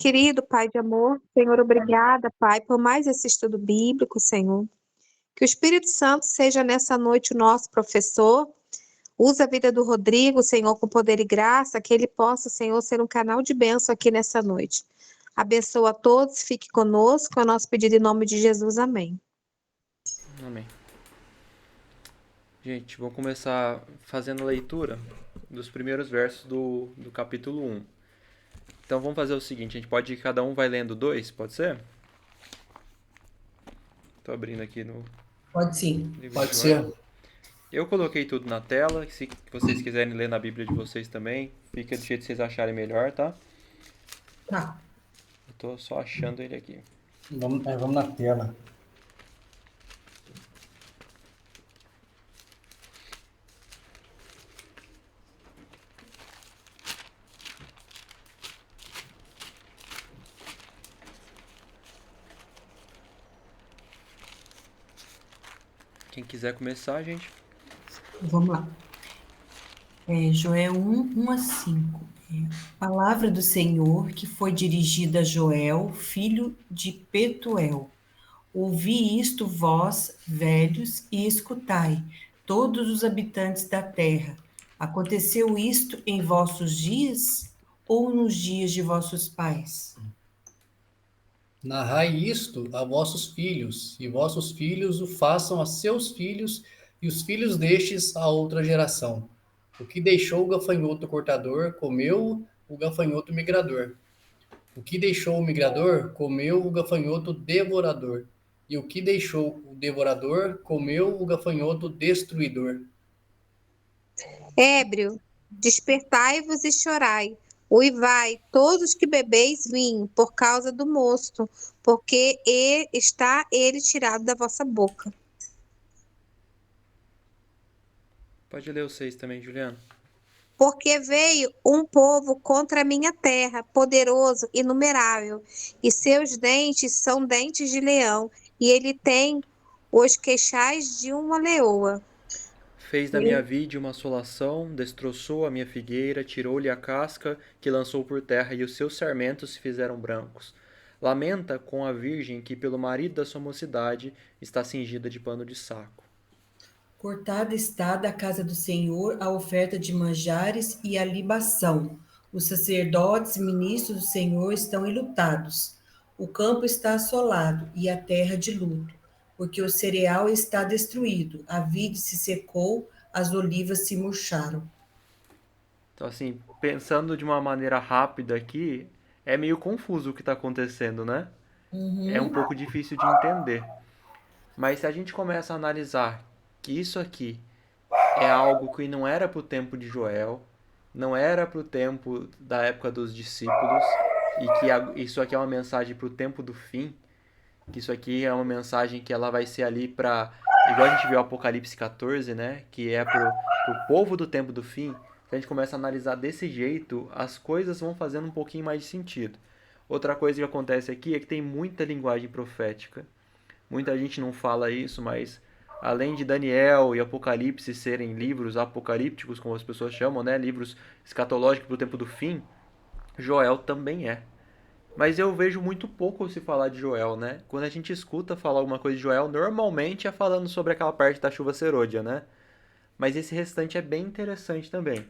Querido Pai de amor, Senhor, obrigada, Pai, por mais esse estudo bíblico, Senhor. Que o Espírito Santo seja nessa noite o nosso professor. Usa a vida do Rodrigo, Senhor, com poder e graça, que ele possa, Senhor, ser um canal de bênção aqui nessa noite. Abençoa a todos, fique conosco, é o nosso pedido em nome de Jesus, amém. Amém. Gente, vou começar fazendo a leitura dos primeiros versos do capítulo 1. Então vamos fazer o seguinte, a gente pode, cada um vai lendo dois, pode ser? Tô abrindo aqui no Pode sim. livro de Pode Joel. ser. Eu coloquei tudo na tela, se vocês quiserem ler na Bíblia de vocês também, fica do jeito que vocês acharem melhor, tá? Tá. Eu tô só achando ele aqui. Vamos na tela. Quem quiser começar, gente. Vamos lá. Joel 1, 1 a 5. Palavra do Senhor que foi dirigida a Joel, filho de Petuel. Ouvi isto, vós, velhos, e escutai, todos os habitantes da terra. Aconteceu isto em vossos dias ou nos dias de vossos pais? Narrai isto a vossos filhos, e vossos filhos o façam a seus filhos, e os filhos destes a outra geração. O que deixou o gafanhoto cortador, comeu o gafanhoto migrador. O que deixou o migrador, comeu o gafanhoto devorador. E o que deixou o devorador, comeu o gafanhoto destruidor. Ébrio, despertai-vos e chorai. Uivai, todos que bebeis vinho, por causa do mosto, porque está ele tirado da vossa boca. Pode ler os 6 também, Juliano. Porque veio um povo contra a minha terra, poderoso, inumerável, e seus dentes são dentes de leão, e ele tem os queixais de uma leoa. Fez da minha vide uma assolação, destroçou a minha figueira, tirou-lhe a casca que lançou por terra, e os seus sarmentos se fizeram brancos. Lamenta com a virgem que, pelo marido da sua mocidade, está cingida de pano de saco. Cortada está da casa do Senhor a oferta de manjares e a libação. Os sacerdotes e ministros do Senhor estão enlutados. O campo está assolado e a terra de luto, porque o cereal está destruído, a vide se secou, as olivas se murcharam. Então, assim, pensando de uma maneira rápida aqui, é meio confuso o que está acontecendo, né? É um pouco difícil de entender. Mas se a gente começa a analisar que isso aqui é algo que não era para o tempo de Joel, não era para o tempo da época dos discípulos, e que isso aqui é uma mensagem para o tempo do fim, que isso aqui é uma mensagem que ela vai ser ali para, igual a gente viu o Apocalipse 14, né, que é pro povo do tempo do fim. Se a gente começa a analisar desse jeito, as coisas vão fazendo um pouquinho mais de sentido. Outra coisa que acontece aqui é que tem muita linguagem profética. Muita gente não fala isso, mas além de Daniel e Apocalipse serem livros apocalípticos, como as pessoas chamam, né, livros escatológicos para o tempo do fim, Joel também é. Mas eu vejo muito pouco se falar de Joel, né? Quando a gente escuta falar alguma coisa de Joel, normalmente é falando sobre aquela parte da chuva serôdia, né? Mas esse restante é bem interessante também.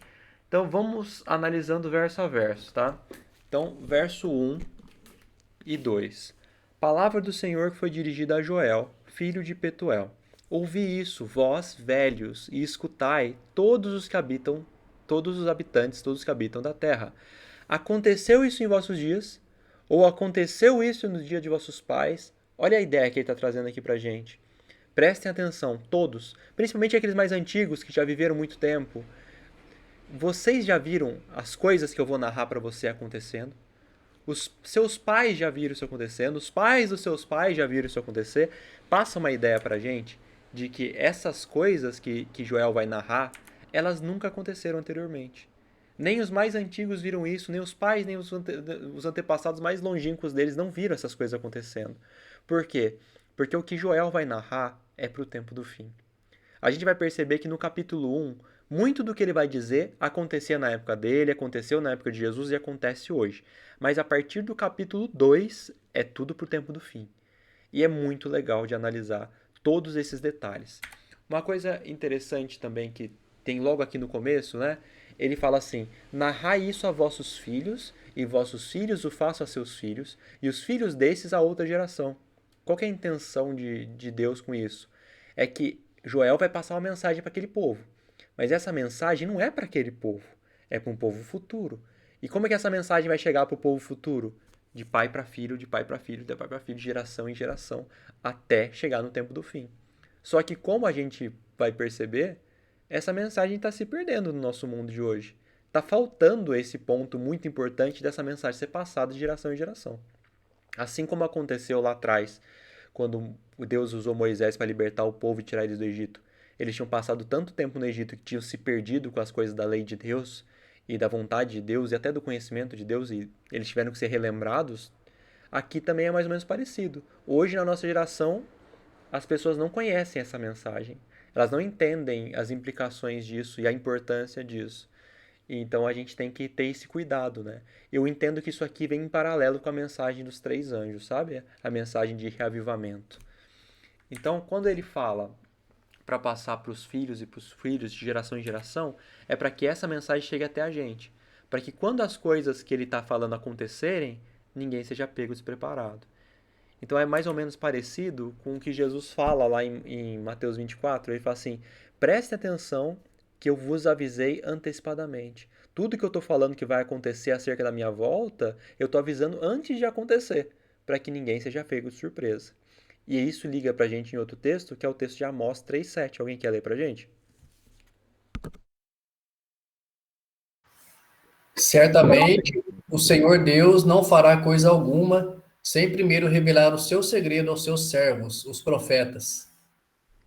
Então vamos analisando verso a verso, tá? Então, verso 1 e 2. Palavra do Senhor que foi dirigida a Joel, filho de Petuel. Ouvi isso, vós, velhos, e escutai todos os que habitam, todos os habitantes, todos que habitam da terra. Aconteceu isso em vossos dias? Ou aconteceu isso no dia de vossos pais? Olha a ideia que ele está trazendo aqui pra gente. Prestem atenção, todos, principalmente aqueles mais antigos que já viveram muito tempo. Vocês já viram as coisas que eu vou narrar para você acontecendo? Os seus pais já viram isso acontecendo, os pais dos seus pais já viram isso acontecer. Passa uma ideia pra gente de que essas coisas que Joel vai narrar, elas nunca aconteceram anteriormente. Nem os mais antigos viram isso, nem os pais, nem os antepassados mais longínquos deles não viram essas coisas acontecendo. Por quê? Porque o que Joel vai narrar é para o tempo do fim. A gente vai perceber que no capítulo 1 Muito do que ele vai dizer acontecia na época dele, aconteceu na época de Jesus e acontece hoje. Mas a partir do capítulo 2 é tudo pro tempo do fim. E é muito legal de analisar todos esses detalhes. Uma coisa interessante também que tem logo aqui no começo, né? Ele fala assim: narrai isso a vossos filhos, e vossos filhos o façam a seus filhos, e os filhos desses a outra geração. Qual que é a intenção de Deus com isso? É que Joel vai passar uma mensagem para aquele povo. Mas essa mensagem não é para aquele povo, é para um povo futuro. E como é que essa mensagem vai chegar para o povo futuro? De pai para filho, de pai para filho, de pai para filho, de geração em geração, até chegar no tempo do fim. Só que como a gente vai perceber, essa mensagem está se perdendo no nosso mundo de hoje. Está faltando esse ponto muito importante dessa mensagem ser passada de geração em geração. Assim como aconteceu lá atrás, quando Deus usou Moisés para libertar o povo e tirar eles do Egito. Eles tinham passado tanto tempo no Egito que tinham se perdido com as coisas da lei de Deus e da vontade de Deus e até do conhecimento de Deus, e eles tiveram que ser relembrados. Aqui também é mais ou menos parecido. Hoje, na nossa geração, as pessoas não conhecem essa mensagem. Elas não entendem as implicações disso e a importância disso. Então a gente tem que ter esse cuidado, né? Eu entendo que isso aqui vem em paralelo com a mensagem dos 3 anjos, sabe? A mensagem de reavivamento. Então, quando ele fala para passar para os filhos e para os filhos de geração em geração, é para que essa mensagem chegue até a gente. Para que quando as coisas que ele está falando acontecerem, ninguém seja pego despreparado. Então é mais ou menos parecido com o que Jesus fala lá em Mateus 24. Ele fala assim: preste atenção que eu vos avisei antecipadamente. Tudo que eu estou falando que vai acontecer acerca da minha volta, eu estou avisando antes de acontecer, para que ninguém seja pego de surpresa. E isso liga para a gente em outro texto, que é o texto de Amós 3,7. Alguém quer ler para a gente? Certamente o Senhor Deus não fará coisa alguma sem primeiro revelar o seu segredo aos seus servos, os profetas.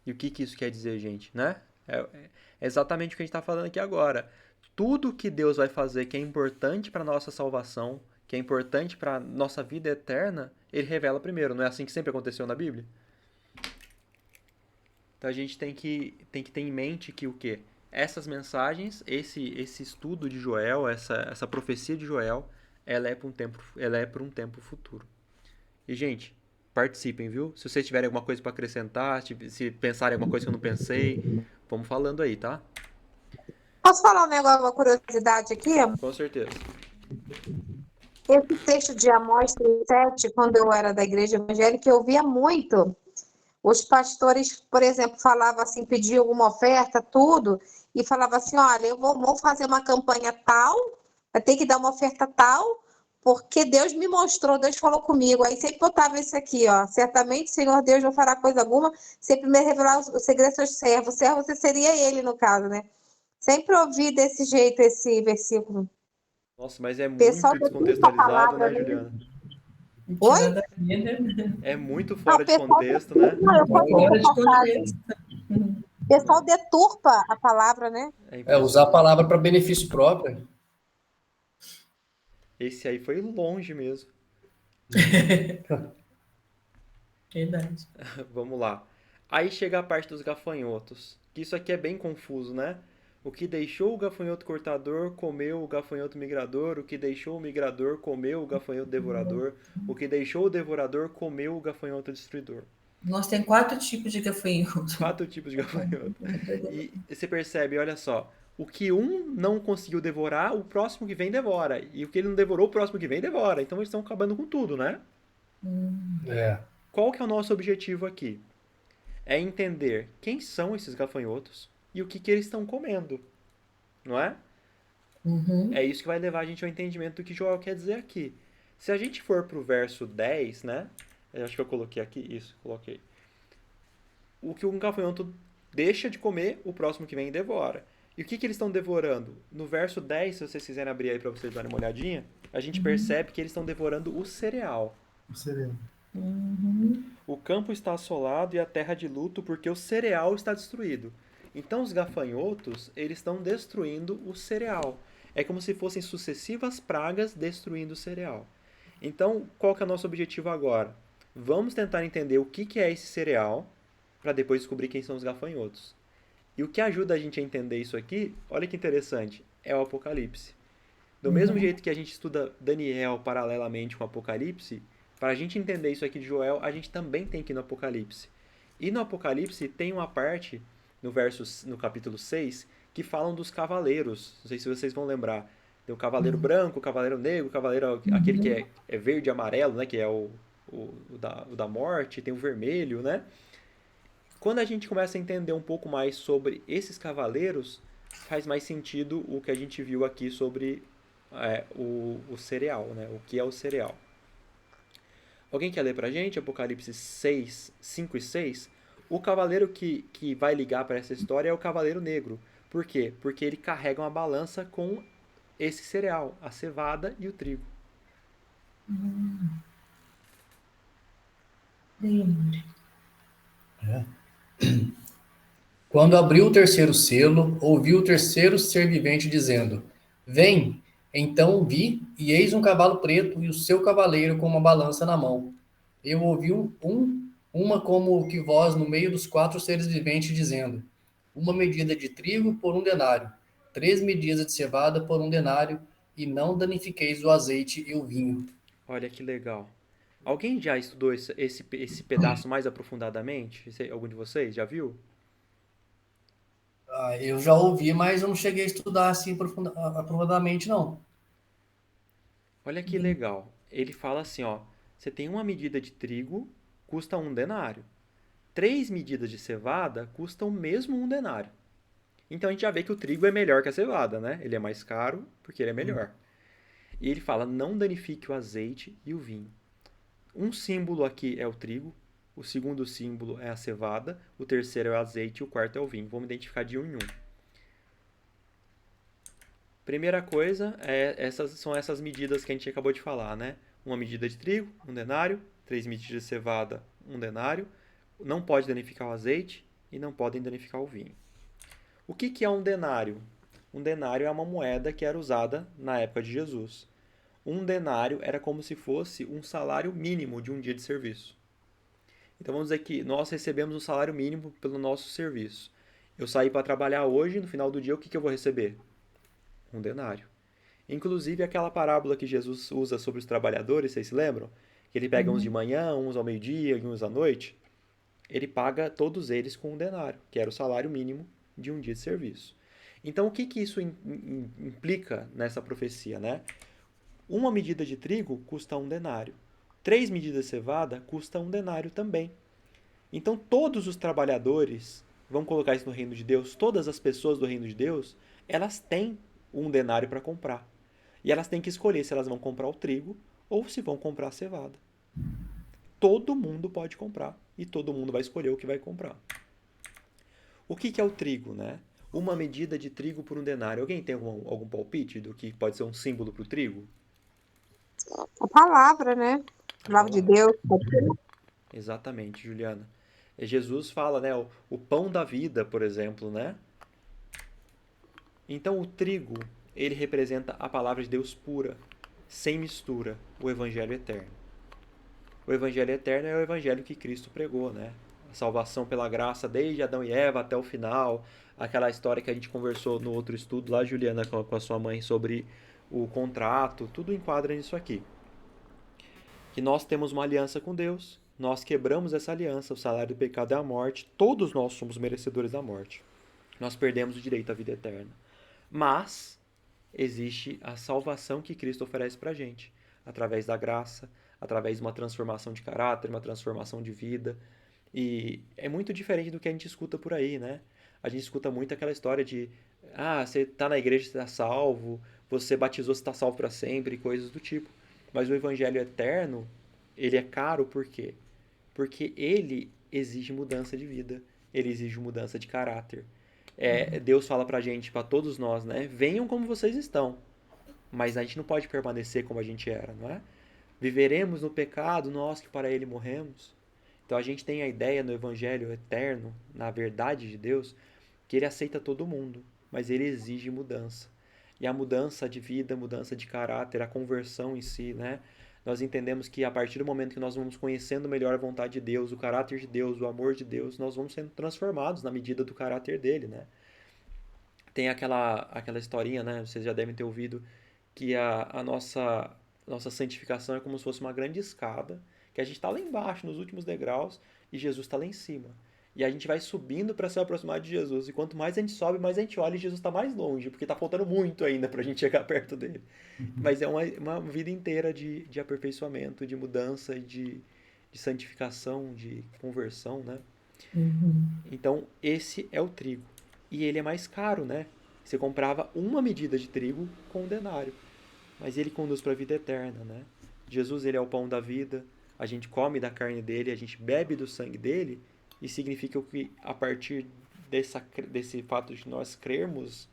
E o que que isso quer dizer, gente, né? É exatamente o que a gente está falando aqui agora. Tudo que Deus vai fazer que é importante para a nossa salvação, que é importante para a nossa vida eterna, Ele revela primeiro. Não é assim que sempre aconteceu na Bíblia? Então a gente tem que ter em mente que o quê? Essas mensagens, esse estudo de Joel, essa profecia de Joel, ela é para um tempo futuro. E, gente, participem, viu? Se vocês tiverem alguma coisa para acrescentar, se pensarem alguma coisa que eu não pensei, vamos falando aí, tá? Posso falar um negócio, uma curiosidade aqui? Com certeza. Esse texto de Amós 3,7, quando eu era da igreja evangélica, eu via muito. Os pastores, por exemplo, falavam assim, pediam alguma oferta, tudo, e falava assim, olha, eu vou fazer uma campanha tal, vai ter que dar uma oferta tal, porque Deus me mostrou, Deus falou comigo. Aí sempre botava isso aqui, ó, certamente, Senhor Deus não fará coisa alguma, sempre me revelar o segredo dos seus servos. Servo, você seria ele, no caso, né? Sempre ouvi desse jeito esse versículo. Nossa, mas é O pessoal muito deturpa a descontextualizado, palavra, né, né? Juliana? Não tinha Oi? nada a ver, né? É muito Não, fora o de pessoal contexto, né? deturpa, eu posso ter Fora essa de passagem. contexto. O pessoal deturpa a palavra, né? É É usar a impressionante. palavra para benefício próprio. Esse aí foi longe mesmo. Verdade. Vamos lá. Aí chega a parte dos gafanhotos. Que isso aqui é bem confuso, né? O que deixou o gafanhoto cortador comeu o gafanhoto migrador. O que deixou o migrador comeu o gafanhoto devorador. O que deixou o devorador comeu o gafanhoto destruidor. Nós tem 4 tipos de gafanhoto. 4 tipos de gafanhoto. E você percebe, olha só. O que um não conseguiu devorar, o próximo que vem devora. E o que ele não devorou, o próximo que vem devora. Então eles estão acabando com tudo, né? É. Qual que é o nosso objetivo aqui? É entender quem são esses gafanhotos e o que eles estão comendo, não é? Uhum. É isso que vai levar a gente ao entendimento do que Joel quer dizer aqui. Se a gente for pro verso 10, né? Eu acho que eu coloquei aqui, isso, coloquei. O que um gafanhoto deixa de comer, o próximo que vem devora. E o que eles estão devorando? No verso 10, se vocês quiserem abrir aí para vocês darem uma olhadinha, a gente percebe que eles estão devorando o cereal. O campo está assolado e a terra de luto porque o cereal está destruído. Então os gafanhotos, eles estão destruindo o cereal. É como se fossem sucessivas pragas destruindo o cereal. Então, qual que é o nosso objetivo agora? Vamos tentar entender o que é esse cereal para depois descobrir quem são os gafanhotos. E o que ajuda a gente a entender isso aqui, olha que interessante, é o Apocalipse. Do mesmo jeito que a gente estuda Daniel paralelamente com o Apocalipse, para a gente entender isso aqui de Joel, a gente também tem que ir no Apocalipse. E no Apocalipse tem uma parte, no capítulo 6, que falam dos cavaleiros. Não sei se vocês vão lembrar. Tem o cavaleiro branco, o cavaleiro negro, o cavaleiro aquele que é verde e amarelo, né, que é o da morte, tem o vermelho, né? Quando a gente começa a entender um pouco mais sobre esses cavaleiros, faz mais sentido o que a gente viu aqui sobre o cereal, né? O que é o cereal. Alguém quer ler pra gente Apocalipse 6, 5 e 6? O cavaleiro que vai ligar para essa história é o cavaleiro negro. Por quê? Porque ele carrega uma balança com esse cereal, a cevada e o trigo. Lembro. Quando abriu o terceiro selo, ouvi o terceiro ser vivente dizendo: Vem! Então vi, e eis um cavalo preto e o seu cavaleiro com uma balança na mão. Eu ouvi uma como que voz no meio dos quatro seres viventes dizendo: Uma medida de trigo por 1 denário, 3 medidas de cevada por 1 denário, e não danifiqueis o azeite e o vinho. Olha que legal. Alguém já estudou esse pedaço mais aprofundadamente? Algum de vocês já viu? Ah, eu já ouvi, mas eu não cheguei a estudar assim aprofundadamente, não. Olha que legal. Ele fala assim, ó, você tem uma medida de trigo, custa 1 denário. 3 medidas de cevada custam mesmo 1 denário. Então a gente já vê que o trigo é melhor que a cevada, né? Ele é mais caro porque ele é melhor. E ele fala, não danifique o azeite e o vinho. Um símbolo aqui é o trigo, o segundo símbolo é a cevada, o terceiro é o azeite e o quarto é o vinho. Vamos identificar de um em um. Primeira coisa, são essas medidas que a gente acabou de falar, né? Uma medida de trigo, 1 denário, 3 medidas de cevada, 1 denário. Não pode danificar o azeite e não podem danificar o vinho. O que é 1 denário? 1 denário é uma moeda que era usada na época de Jesus. 1 denário era como se fosse um salário mínimo de um dia de serviço. Então vamos dizer que nós recebemos um salário mínimo pelo nosso serviço. Eu saí para trabalhar hoje, no final do dia, o que eu vou receber? 1 denário. Inclusive aquela parábola que Jesus usa sobre os trabalhadores, vocês se lembram? Que ele pega uns de manhã, uns ao meio-dia e uns à noite. Ele paga todos eles com 1 denário, que era o salário mínimo de um dia de serviço. Então o que isso implica nessa profecia, né? Uma medida de trigo custa 1 denário. 3 medidas de cevada custa 1 denário também. Então todos os trabalhadores, vamos colocar isso no reino de Deus, todas as pessoas do reino de Deus, elas têm 1 denário para comprar. E elas têm que escolher se elas vão comprar o trigo ou se vão comprar a cevada. Todo mundo pode comprar e todo mundo vai escolher o que vai comprar. O que é o trigo, né? Uma medida de trigo por 1 denário. Alguém tem algum palpite do que pode ser um símbolo para o trigo? A palavra, né? A palavra de Deus. Exatamente, Juliana. Jesus fala, né, o pão da vida, por exemplo, né? Então o trigo, ele representa a palavra de Deus pura, sem mistura, o evangelho eterno. O evangelho eterno é o evangelho que Cristo pregou, né? A salvação pela graça desde Adão e Eva até o final, aquela história que a gente conversou no outro estudo lá, Juliana, com a sua mãe sobre o contrato, tudo enquadra nisso aqui. Que nós temos uma aliança com Deus, nós quebramos essa aliança, o salário do pecado é a morte, todos nós somos merecedores da morte. Nós perdemos o direito à vida eterna. Mas existe a salvação que Cristo oferece pra gente, através da graça, através de uma transformação de caráter, uma transformação de vida. E é muito diferente do que a gente escuta por aí, né? A gente escuta muito aquela história de você tá na igreja, você tá salvo, você batizou, você tá salvo para sempre, coisas do tipo. Mas o evangelho eterno, ele é caro por quê? Porque ele exige mudança de vida, ele exige mudança de caráter. Deus fala pra gente, pra todos nós, né? Venham como vocês estão. Mas a gente não pode permanecer como a gente era, não é? Viveremos no pecado, nós que para ele morremos. Então a gente tem a ideia no evangelho eterno, na verdade de Deus, que ele aceita todo mundo, mas ele exige mudança. E a mudança de vida, mudança de caráter, a conversão em si, né? Nós entendemos que a partir do momento que nós vamos conhecendo melhor a vontade de Deus, o caráter de Deus, o amor de Deus, nós vamos sendo transformados na medida do caráter dele, né? Tem aquela historinha, né? Vocês já devem ter ouvido, que a nossa santificação é como se fosse uma grande escada, que a gente está lá embaixo, nos últimos degraus, e Jesus está lá em cima. E a gente vai subindo para se aproximar de Jesus. E quanto mais a gente sobe, mais a gente olha e Jesus está mais longe, porque está faltando muito ainda para a gente chegar perto dele. Mas é uma vida inteira de aperfeiçoamento, de mudança, de santificação, de conversão, né? Então, esse é o trigo. E ele é mais caro, né? Você comprava uma medida de trigo com um denário. Mas ele conduz para a vida eterna, né? Jesus, ele é o pão da vida. A gente come da carne dele, a gente bebe do sangue dele. E significa que a partir desse fato de nós crermos,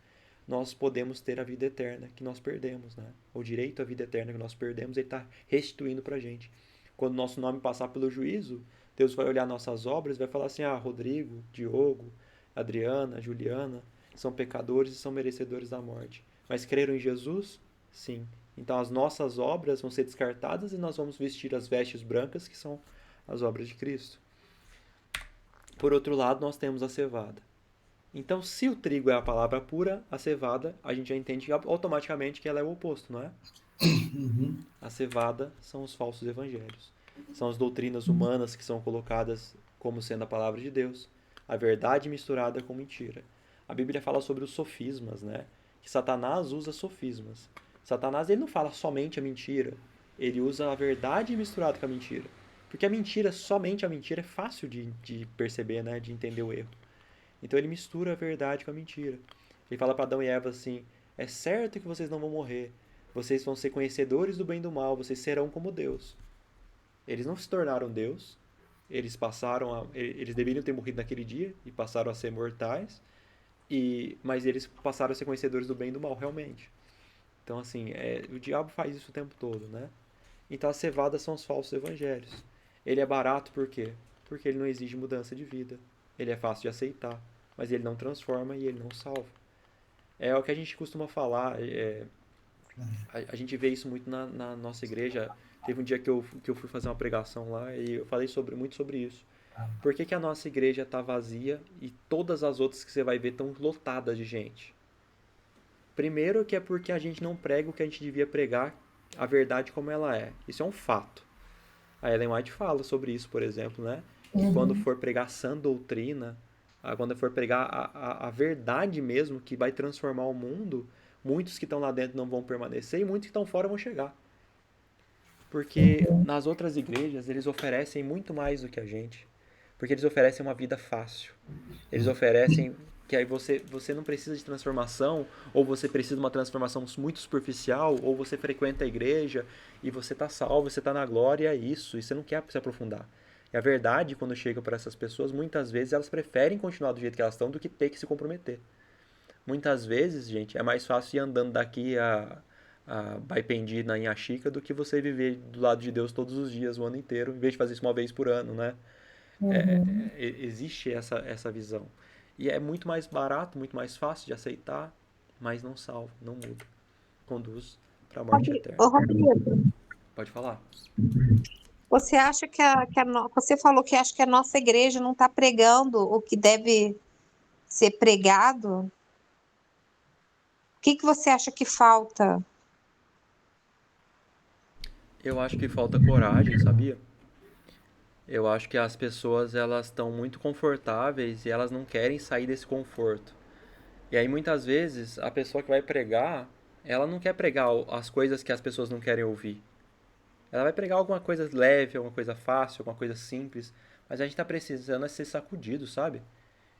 nós podemos ter a vida eterna que nós perdemos, né? O direito à vida eterna que nós perdemos, ele está restituindo para a gente. Quando nosso nome passar pelo juízo, Deus vai olhar nossas obras e vai falar assim: ah, Rodrigo, Diogo, Adriana, Juliana, são pecadores e são merecedores da morte. Mas creram em Jesus? Sim. Então as nossas obras vão ser descartadas e nós vamos vestir as vestes brancas, que são as obras de Cristo. Por outro lado, nós temos a cevada. Então, se o trigo é a palavra pura, a cevada, a gente já entende automaticamente que ela é o oposto, não é? A cevada são os falsos evangelhos. São as doutrinas humanas que são colocadas como sendo a palavra de Deus. A verdade misturada com mentira. A Bíblia fala sobre os sofismas, né? Que Satanás usa sofismas. Satanás, ele não fala somente a mentira. Ele usa a verdade misturada com a mentira. Porque a mentira, somente a mentira, é fácil de perceber, né? De entender o erro. Então ele mistura a verdade com a mentira. Ele fala para Adão e Eva assim: é certo que vocês não vão morrer. Vocês vão ser conhecedores do bem e do mal. Vocês serão como Deus. Eles não se tornaram Deus. Eles deveriam ter morrido naquele dia e passaram a ser mortais. Mas eles passaram a ser conhecedores do bem e do mal, realmente. Então, assim, o diabo faz isso o tempo todo, né? Então, as cevadas são os falsos evangelhos. Ele é barato por quê? Porque ele não exige mudança de vida. Ele é fácil de aceitar, mas ele não transforma e ele não salva. É o que a gente costuma falar. A gente vê isso muito na nossa igreja. Teve um dia que eu fui fazer uma pregação lá e eu falei muito sobre isso. Por que a nossa igreja está vazia e todas as outras que você vai ver estão lotadas de gente? Primeiro que é porque a gente não prega o que a gente devia pregar, a verdade como ela é. Isso é um fato. A Ellen White fala sobre isso, por exemplo, né? Que quando for pregar sã doutrina, quando for pregar a verdade mesmo, que vai transformar o mundo, muitos que estão lá dentro não vão permanecer e muitos que estão fora vão chegar. Porque nas outras igrejas, eles oferecem muito mais do que a gente. Porque eles oferecem uma vida fácil. Eles oferecem que aí você não precisa de transformação, ou você precisa de uma transformação muito superficial, ou você frequenta a igreja e você está salvo, você está na glória, é isso, e você não quer se aprofundar. E a verdade, quando chega para essas pessoas, muitas vezes elas preferem continuar do jeito que elas estão do que ter que se comprometer. Muitas vezes, gente, é mais fácil ir andando daqui a Baipendi, na Inhaxica, do que você viver do lado de Deus todos os dias, o ano inteiro, em vez de fazer isso uma vez por ano, né? Existe essa visão. E é muito mais barato, muito mais fácil de aceitar, mas não salva, não muda. Conduz para a morte eterna. Ô, Rodrigo, Pode falar. você acha você falou que acha que a nossa igreja não está pregando o que deve ser pregado? O que você acha que falta? Eu acho que falta coragem, sabia? Eu acho que as pessoas elas estão muito confortáveis e elas não querem sair desse conforto. E aí muitas vezes a pessoa que vai pregar, ela não quer pregar as coisas que as pessoas não querem ouvir. Ela vai pregar alguma coisa leve, alguma coisa fácil, alguma coisa simples, mas a gente está precisando ser sacudido, sabe?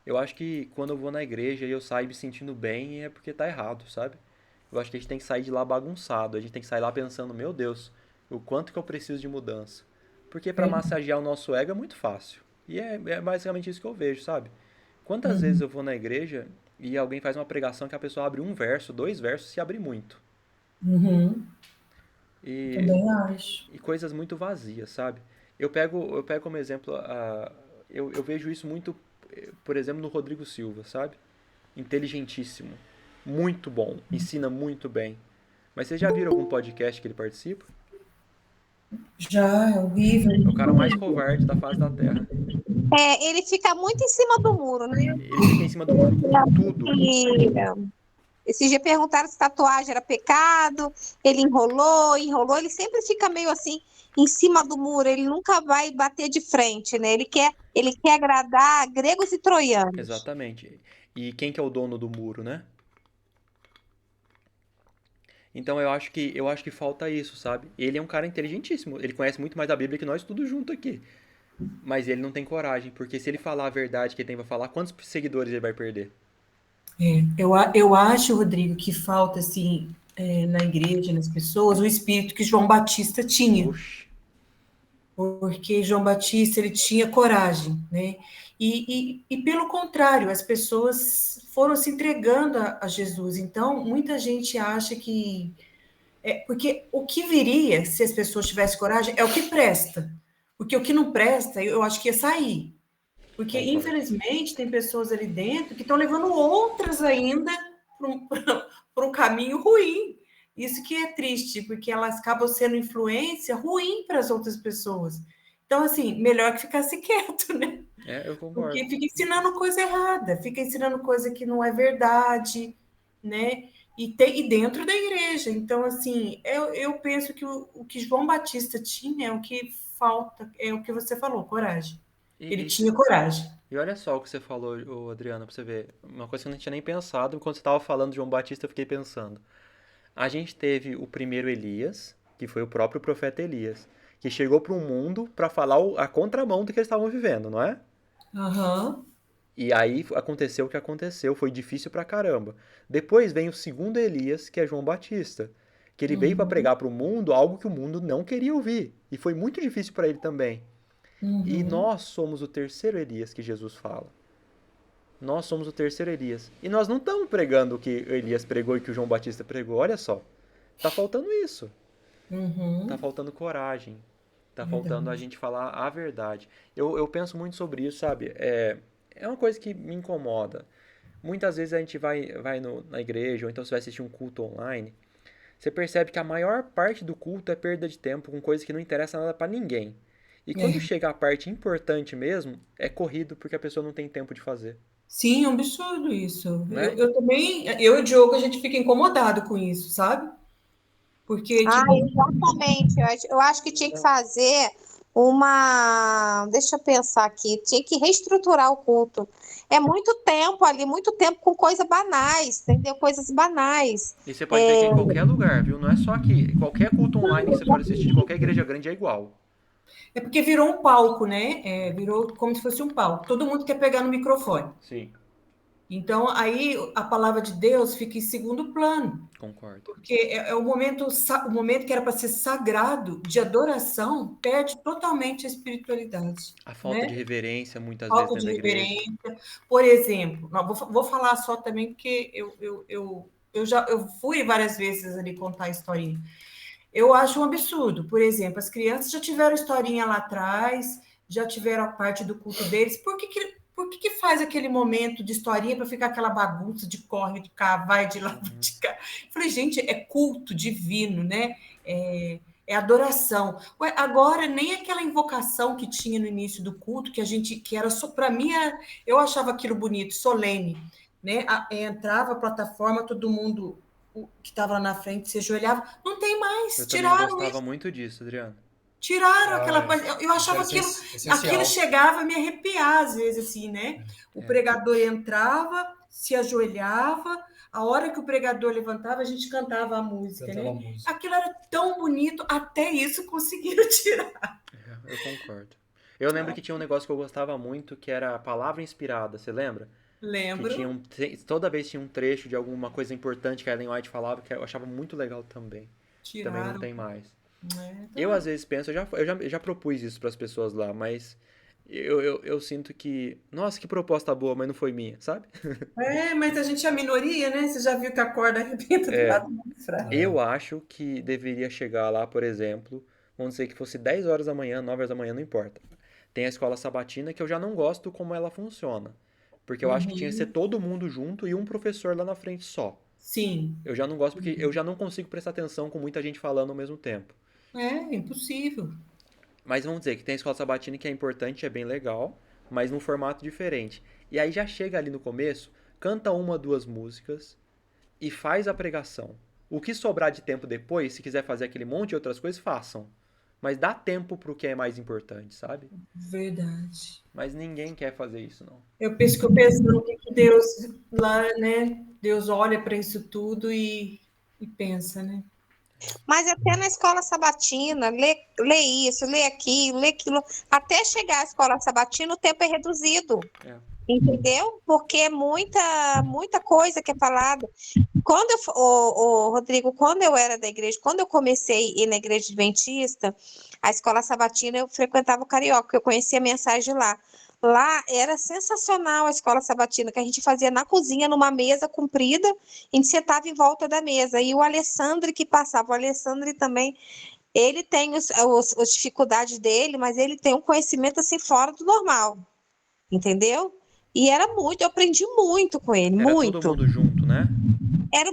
Eu acho que quando eu vou na igreja e eu saio me sentindo bem é porque tá errado, sabe? Eu acho que a gente tem que sair de lá bagunçado, a gente tem que sair lá pensando, meu Deus, o quanto que eu preciso de mudança. Porque para massagear o nosso ego é muito fácil. E é basicamente isso que eu vejo, sabe? Quantas vezes eu vou na igreja e alguém faz uma pregação que a pessoa abre um verso, dois versos, se abre muito. E, Também acho. e coisas muito vazias, sabe? Eu pego como exemplo, eu vejo isso muito, por exemplo, no Rodrigo Silva, sabe? Inteligentíssimo, muito bom, ensina muito bem. Mas vocês já viram algum podcast que ele participa? Já, é horrível. É o cara mais covarde da face da Terra. Ele fica muito em cima do muro, né? Ele fica em cima do muro com tudo. E, esse dia perguntaram se tatuagem era pecado, ele enrolou, ele sempre fica meio assim em cima do muro, ele nunca vai bater de frente, né? Ele quer agradar gregos e troianos. Exatamente. E quem que é o dono do muro, né? Então eu acho que falta isso, sabe? Ele é um cara inteligentíssimo. Ele conhece muito mais a Bíblia que nós tudo junto aqui. Mas ele não tem coragem, porque se ele falar a verdade que ele tem pra falar, quantos seguidores ele vai perder? Eu acho, Rodrigo, que falta, assim, na igreja, nas pessoas, o espírito que João Batista tinha. Oxi. Porque João Batista ele tinha coragem, né? E pelo contrário, as pessoas foram se entregando a Jesus. Então, muita gente acha que porque o que viria se as pessoas tivessem coragem é o que presta, porque o que não presta, eu acho que ia sair. Porque, Concordo. infelizmente, tem pessoas ali dentro que estão levando outras ainda para um caminho ruim. Isso que é triste, porque elas acabam sendo influência ruim para as outras pessoas. Então, assim, melhor que ficasse quieto, né? Eu concordo. Porque fica ensinando coisa errada, fica ensinando coisa que não é verdade, né? E dentro da igreja. Então, assim, eu penso que o que João Batista tinha é o que falta, é o que você falou, coragem. Ele E, e, tinha coragem. e olha só o que você falou, ô, Adriana, pra você ver. Uma coisa que eu não tinha nem pensado. Quando você tava falando de João Batista, eu fiquei pensando. A gente teve o primeiro Elias, que foi o próprio profeta Elias, que chegou para o mundo para falar a contramão do que eles estavam vivendo, não é? Aham. E aí aconteceu o que aconteceu, foi difícil pra caramba. Depois vem o segundo Elias, que é João Batista, que ele veio para Uhum. pregar para o mundo algo que o mundo não queria ouvir, e foi muito difícil para ele também. E Uhum. nós somos o terceiro Elias que Jesus fala. Nós somos o terceiro Elias. E nós não estamos pregando o que Elias pregou e que o João Batista pregou. Olha só. Tá faltando isso. Tá Uhum. faltando coragem. Tá faltando a Verdade. gente falar a verdade. Eu penso muito sobre isso, sabe? É uma coisa que me incomoda. Muitas vezes a gente vai na igreja, ou então você vai assistir um culto online. Você percebe que a maior parte do culto é perda de tempo com coisas que não interessam nada pra ninguém. E quando É. chega a parte importante mesmo, é corrido porque a pessoa não tem tempo de fazer, Sim, é um absurdo isso. Eu, né? eu também, eu e o Diogo, a gente fica incomodado com isso, sabe? Porque, Ah, tipo, exatamente. Eu acho que tinha que fazer uma. Deixa eu pensar aqui. Tinha que reestruturar o culto. É muito tempo ali, muito tempo com coisas banais, entendeu? Coisas banais. E você pode ver que é É, em qualquer lugar, viu? Não é só aqui. Qualquer culto online que você for assistir de qualquer igreja grande é igual. é porque virou um palco, né? Virou como se fosse um palco. Todo mundo quer pegar no microfone. Sim, Então, aí a palavra de Deus fica em segundo plano. concordo. Porque o momento que era para ser sagrado, de adoração, perde totalmente a espiritualidade, A falta de né? reverência muitas vezes Falta de dentro da igreja. reverência. Por exemplo, não, vou falar só também, porque eu fui várias vezes ali contar a historinha. Eu acho um absurdo. Por exemplo, as crianças já tiveram historinha lá atrás, já tiveram a parte do culto deles. Por que faz aquele momento de historinha para ficar aquela bagunça de corre, de cá, vai de lá, vai Uhum. de cá? Eu falei, gente, é culto divino, né? É adoração. Ué, agora, nem aquela invocação que tinha no início do culto, que era só, para mim, eu achava aquilo bonito, solene, né? Entrava a plataforma, todo mundo que estava lá na frente se ajoelhava. Não tem Eu mais, também tiraram gostava isso. muito disso, Adriano. Tiraram aquela Ah, coisa. Eu isso achava era aquilo essencial. chegava a me arrepiar, às vezes, assim, né? O É. pregador entrava, se ajoelhava, a hora que o pregador levantava, a gente cantava a música, Cantava a né? música. Aquilo era tão bonito, até isso conseguiram tirar. Eu concordo. Eu lembro que tinha um negócio que eu gostava muito, que era a palavra inspirada, você lembra? Que tinha Lembro, toda vez tinha um trecho de alguma coisa importante que a Ellen White falava, que eu achava muito legal também. Também não tiraram, tem mais. né? Eu Então, às vezes penso, eu já propus isso para as pessoas lá, mas eu sinto que, nossa, que proposta boa, mas não foi minha, sabe? mas a gente é a minoria, né? Você já viu que a corda arrebenta do É, lado mais fraco. eu acho que deveria chegar lá, por exemplo, vamos dizer que fosse 10 horas da manhã, 9 horas da manhã, não importa. Tem a escola sabatina que eu já não gosto como ela funciona. Porque eu acho que tinha que ser Uhum. todo mundo junto e um professor lá na frente só. Sim. Eu já não gosto porque eu já não consigo prestar atenção com muita gente falando ao mesmo tempo. É impossível. Mas vamos dizer que tem a escola sabatina que é importante, é bem legal, mas num formato diferente. E aí já chega ali no começo, canta uma, duas músicas e faz a pregação. O que sobrar de tempo depois, se quiser fazer aquele monte de outras coisas, façam. Mas dá tempo pro que é mais importante, sabe? Verdade. Mas ninguém quer fazer isso, não. Eu fico pensando o que que Deus lá, né? Deus olha para isso tudo e pensa, né? Mas até na escola sabatina, lê isso, lê aquilo, até chegar à escola sabatina, o tempo é reduzido. É. Entendeu? Porque é muita coisa que é falada. Quando Rodrigo, quando eu era da igreja, quando eu comecei a ir na igreja adventista, a escola sabatina, eu frequentava o Carioca, porque eu conhecia a mensagem lá. Lá era sensacional a escola sabatina, que a gente fazia na cozinha, numa mesa comprida, a gente sentava em volta da mesa. E o Alessandro que passava, o Alessandro também, ele tem as dificuldades dele, mas ele tem um conhecimento assim fora do normal, entendeu? E eu aprendi muito com ele, Era todo muito. mundo junto, né? Era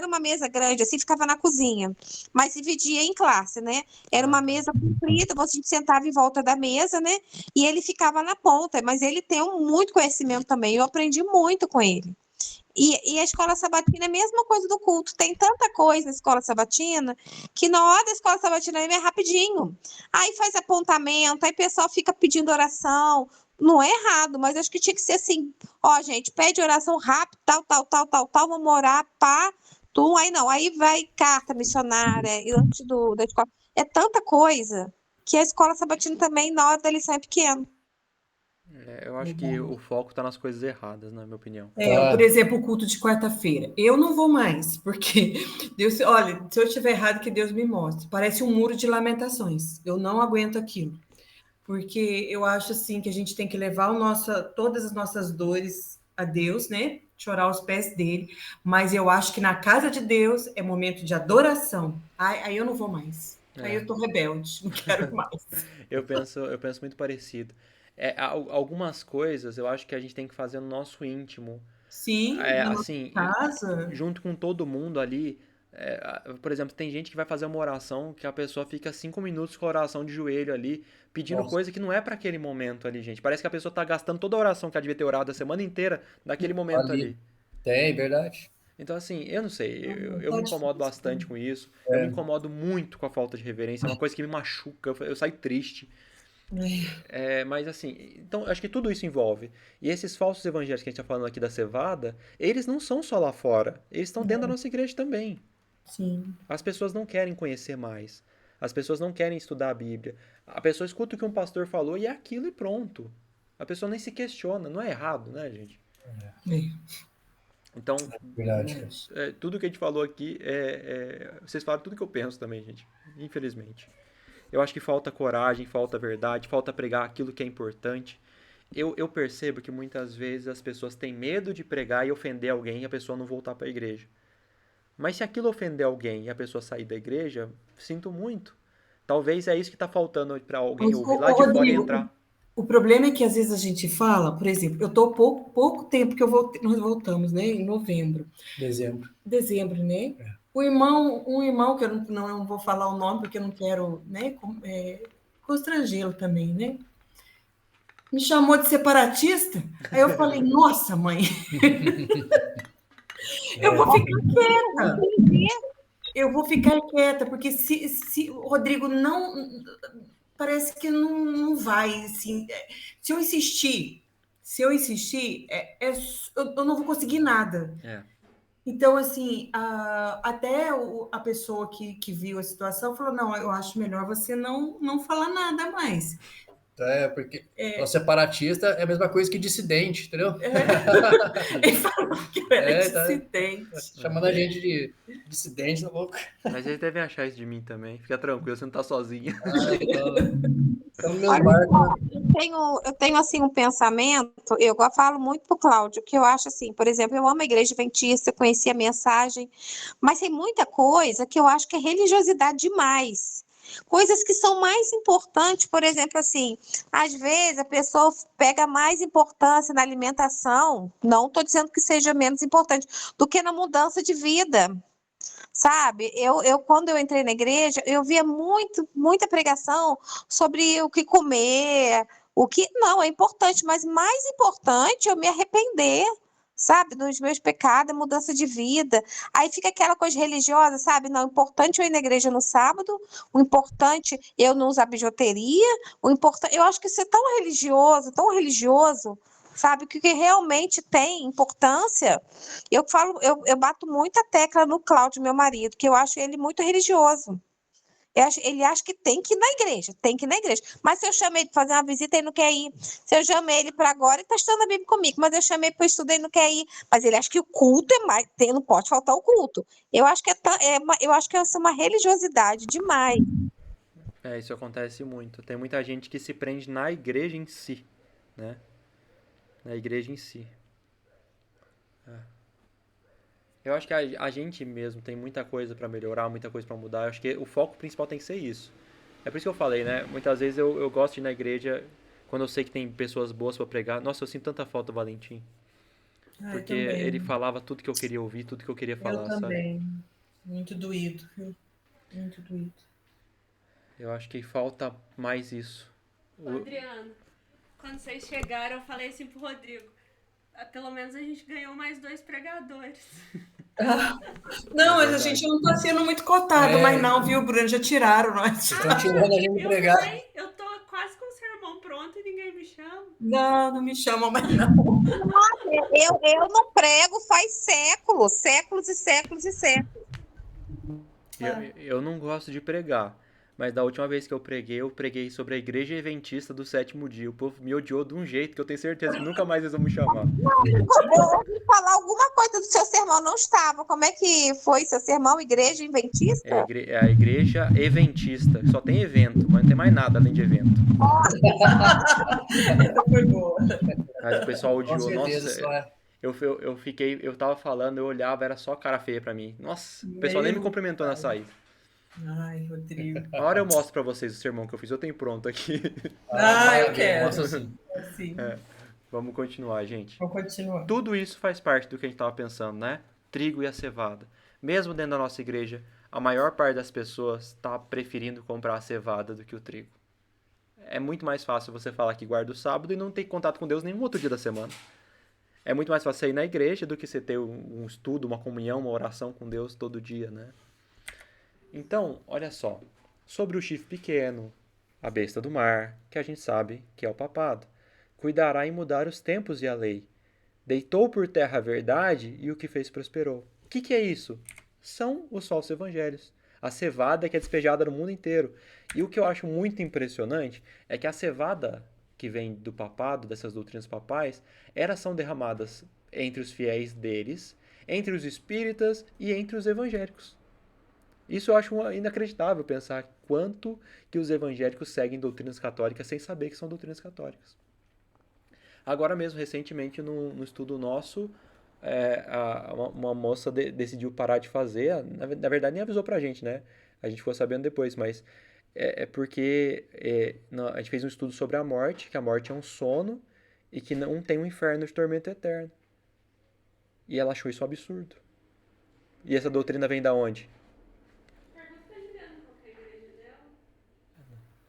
uma mesa grande, assim, ficava na cozinha, mas dividia em classe, né? Era Ah, uma mesa comprida, você sentava em volta da mesa, né? E ele ficava na ponta, mas ele tem muito conhecimento também, eu aprendi muito com ele. E a escola sabatina é a mesma coisa do culto. Tem tanta coisa na escola sabatina que na hora da escola sabatina é rapidinho. Aí faz apontamento, aí o pessoal fica pedindo oração. Não é errado, mas acho que tinha que ser assim: ó, gente, pede oração rápido, tal, vamos orar, pá, tu. Aí não, aí vai carta missionária, e antes da escola. É tanta coisa que a escola sabatina também, na hora da lição, é pequeno. eu acho que o foco tá nas coisas erradas, na minha opinião. Por Tá. exemplo, o culto de quarta-feira. Eu não vou mais, porque Deus, olha, se eu estiver errado, que Deus me mostre. Parece um muro de lamentações. Eu não aguento aquilo. Porque eu acho assim que a gente tem que levar todas as nossas dores a Deus, né? Chorar aos pés dele. Mas eu acho que na casa de Deus é momento de adoração. Aí eu não vou mais. Aí É, eu tô rebelde, não quero mais. eu penso muito parecido. Algumas coisas eu acho que a gente tem que fazer no nosso íntimo. Sim, na nossa Assim, casa. junto com todo mundo ali. Por exemplo, tem gente que vai fazer uma oração que a pessoa fica 5 minutos com a oração de joelho ali, pedindo Nossa, coisa que não é para aquele momento ali, gente. Parece que a pessoa tá gastando toda a oração que ela devia ter orado a semana inteira naquele momento ali. ali. Tem, verdade. Então, assim, eu não sei, eu Tá me incomodo difícil. bastante com isso, eu me É, incomodo muito com a falta de reverência, é uma coisa que me machuca, eu saio triste. Mas assim, então acho que tudo isso envolve. E esses falsos evangelhos que a gente está falando aqui da cevada, eles não são só lá fora, eles estão dentro da nossa igreja também. Sim. As pessoas não querem conhecer mais. As pessoas não querem estudar a Bíblia. A pessoa escuta o que um pastor falou e é aquilo e pronto. A pessoa nem se questiona, não é errado, né, gente? É. Então, verdade, Deus. tudo que a gente falou aqui, vocês falaram tudo que eu penso também, gente. Infelizmente. Eu acho que falta coragem, falta verdade, falta pregar aquilo que é importante. Eu percebo que muitas vezes as pessoas têm medo de pregar e ofender alguém e a pessoa não voltar para a igreja. Mas se aquilo ofender alguém e a pessoa sair da igreja, sinto muito. Talvez é isso que está faltando para alguém Mas, ouvir lá de fora e Rodrigo, entrar. o problema é que às vezes a gente fala, por exemplo, eu estou pouco tempo que nós voltamos, né? Em novembro, Dezembro. dezembro, né? Um irmão, que eu não vou falar o nome porque eu não quero, né, constrangê-lo também, né? Me chamou de separatista. Aí eu falei, nossa, mãe, eu vou ficar quieta. Eu vou ficar quieta, porque se o Rodrigo não. Parece que não vai. Assim, se eu insistir, eu não vou conseguir nada. É. Então, assim, até a pessoa que viu a situação falou: não, eu acho melhor você não falar nada mais. Porque o separatista é a mesma coisa que dissidente, entendeu? Ele falou que eu era Tá dissidente. chamando a gente de dissidente, na boca. Mas eles devem achar isso de mim também. Fica tranquilo, você não tá sozinha. Estamos no mesmo Olha barco, só, né? eu tenho assim um pensamento, eu falo muito pro Cláudio, que eu acho assim, por exemplo, eu amo a igreja adventista, conheci a mensagem, mas tem muita coisa que eu acho que é religiosidade demais. Coisas que são mais importantes, por exemplo, assim, às vezes a pessoa pega mais importância na alimentação, não estou dizendo que seja menos importante, do que na mudança de vida. sabe? Quando eu entrei na igreja, eu via muita pregação sobre o que comer, o que não é importante, mas mais importante é eu me arrepender, sabe? Dos meus pecados, mudança de vida. Aí fica aquela coisa religiosa, sabe? Não, o importante é eu ir na igreja no sábado, o importante é eu não usar bijuteria, o importante, eu acho que isso é tão religioso, sabe? Que realmente tem importância. Eu falo, eu bato muita tecla no Cláudio, meu marido, que eu acho ele muito religioso. Ele acha que tem que ir na igreja, tem que ir na igreja. Mas se eu chamei ele para fazer uma visita, ele não quer ir. Se eu chamei ele para agora, ele está estudando a Bíblia comigo. Mas eu chamei para o estudo, ele não quer ir. Mas ele acha que o culto é mais, não pode faltar o culto. Eu acho que eu acho que é uma religiosidade demais. Isso acontece muito. Tem muita gente que se prende na igreja em si, né? Na igreja em si. Eu acho que a gente mesmo tem muita coisa pra melhorar, muita coisa pra mudar. Eu acho que o foco principal tem que ser isso. É por isso que eu falei, né? Muitas vezes eu gosto de ir na igreja quando eu sei que tem pessoas boas pra pregar. Nossa, eu sinto tanta falta do Valentim. Ah, eu Porque ele também. falava tudo que eu queria ouvir, tudo que eu queria Eu falar, sabe? também. Muito doído, viu? Muito doído. Eu acho que falta mais isso. Adriano, quando vocês chegaram, eu falei assim pro Rodrigo: pelo menos a gente ganhou mais 2 pregadores. Não, mas a verdade. gente não está sendo muito cotado, mas não, viu, Bruno? Já tiraram nós. Estão tirando a gente de Eu pregar. falei, eu tô quase com o sermão pronto e ninguém me chama. Não, não me chamam mais, não. Eu não prego faz séculos, séculos e séculos e séculos. Eu não gosto de pregar, mas da última vez que eu preguei sobre a igreja adventista do sétimo dia. O povo me odiou de um jeito que eu tenho certeza que nunca mais eles vão me chamar. Eu ouvi falar alguma coisa do seu sermão, não estava. Como é que foi seu sermão, igreja adventista? É a igreja eventista. Só tem evento, mas não tem mais nada além de evento. Essa foi boa. Mas o pessoal Com odiou. certeza, Nossa, só é. eu tava falando, eu olhava, era só cara feia pra mim. Nossa, o pessoal nem me Meu cumprimentou na saída. Ai, Rodrigo. Uma hora eu mostro pra vocês o sermão que eu fiz, eu tenho pronto aqui. Ah, eu maravilha, quero. mostra assim. Sim. Vamos continuar, gente. Vou continuar. Tudo isso faz parte do que a gente estava pensando, né? Trigo e a cevada. Mesmo dentro da nossa igreja, a maior parte das pessoas está preferindo comprar a cevada do que o trigo. É muito mais fácil você falar que guarda o sábado e não ter contato com Deus nenhum outro dia da semana. É muito mais fácil você ir na igreja do que você ter um estudo, uma comunhão, uma oração com Deus todo dia, né? Então, olha só. Sobre o chifre pequeno, a besta do mar, que a gente sabe que é o papado. Cuidará em mudar os tempos e a lei. Deitou por terra a verdade e o que fez prosperou. O que é isso? São os falsos evangelhos. A cevada que é despejada no mundo inteiro. E o que eu acho muito impressionante é que a cevada que vem do papado, dessas doutrinas papais, elas são derramadas entre os fiéis deles, entre os espíritas e entre os evangélicos. Isso eu acho inacreditável pensar quanto que os evangélicos seguem doutrinas católicas sem saber que são doutrinas católicas. Agora mesmo, recentemente, no estudo nosso, uma moça decidiu parar de fazer. Na verdade, nem avisou pra gente, né? A gente ficou sabendo depois, mas porque a gente fez um estudo sobre a morte, que a morte é um sono e que não tem um inferno de tormento eterno. E ela achou isso um absurdo. E essa doutrina vem da onde?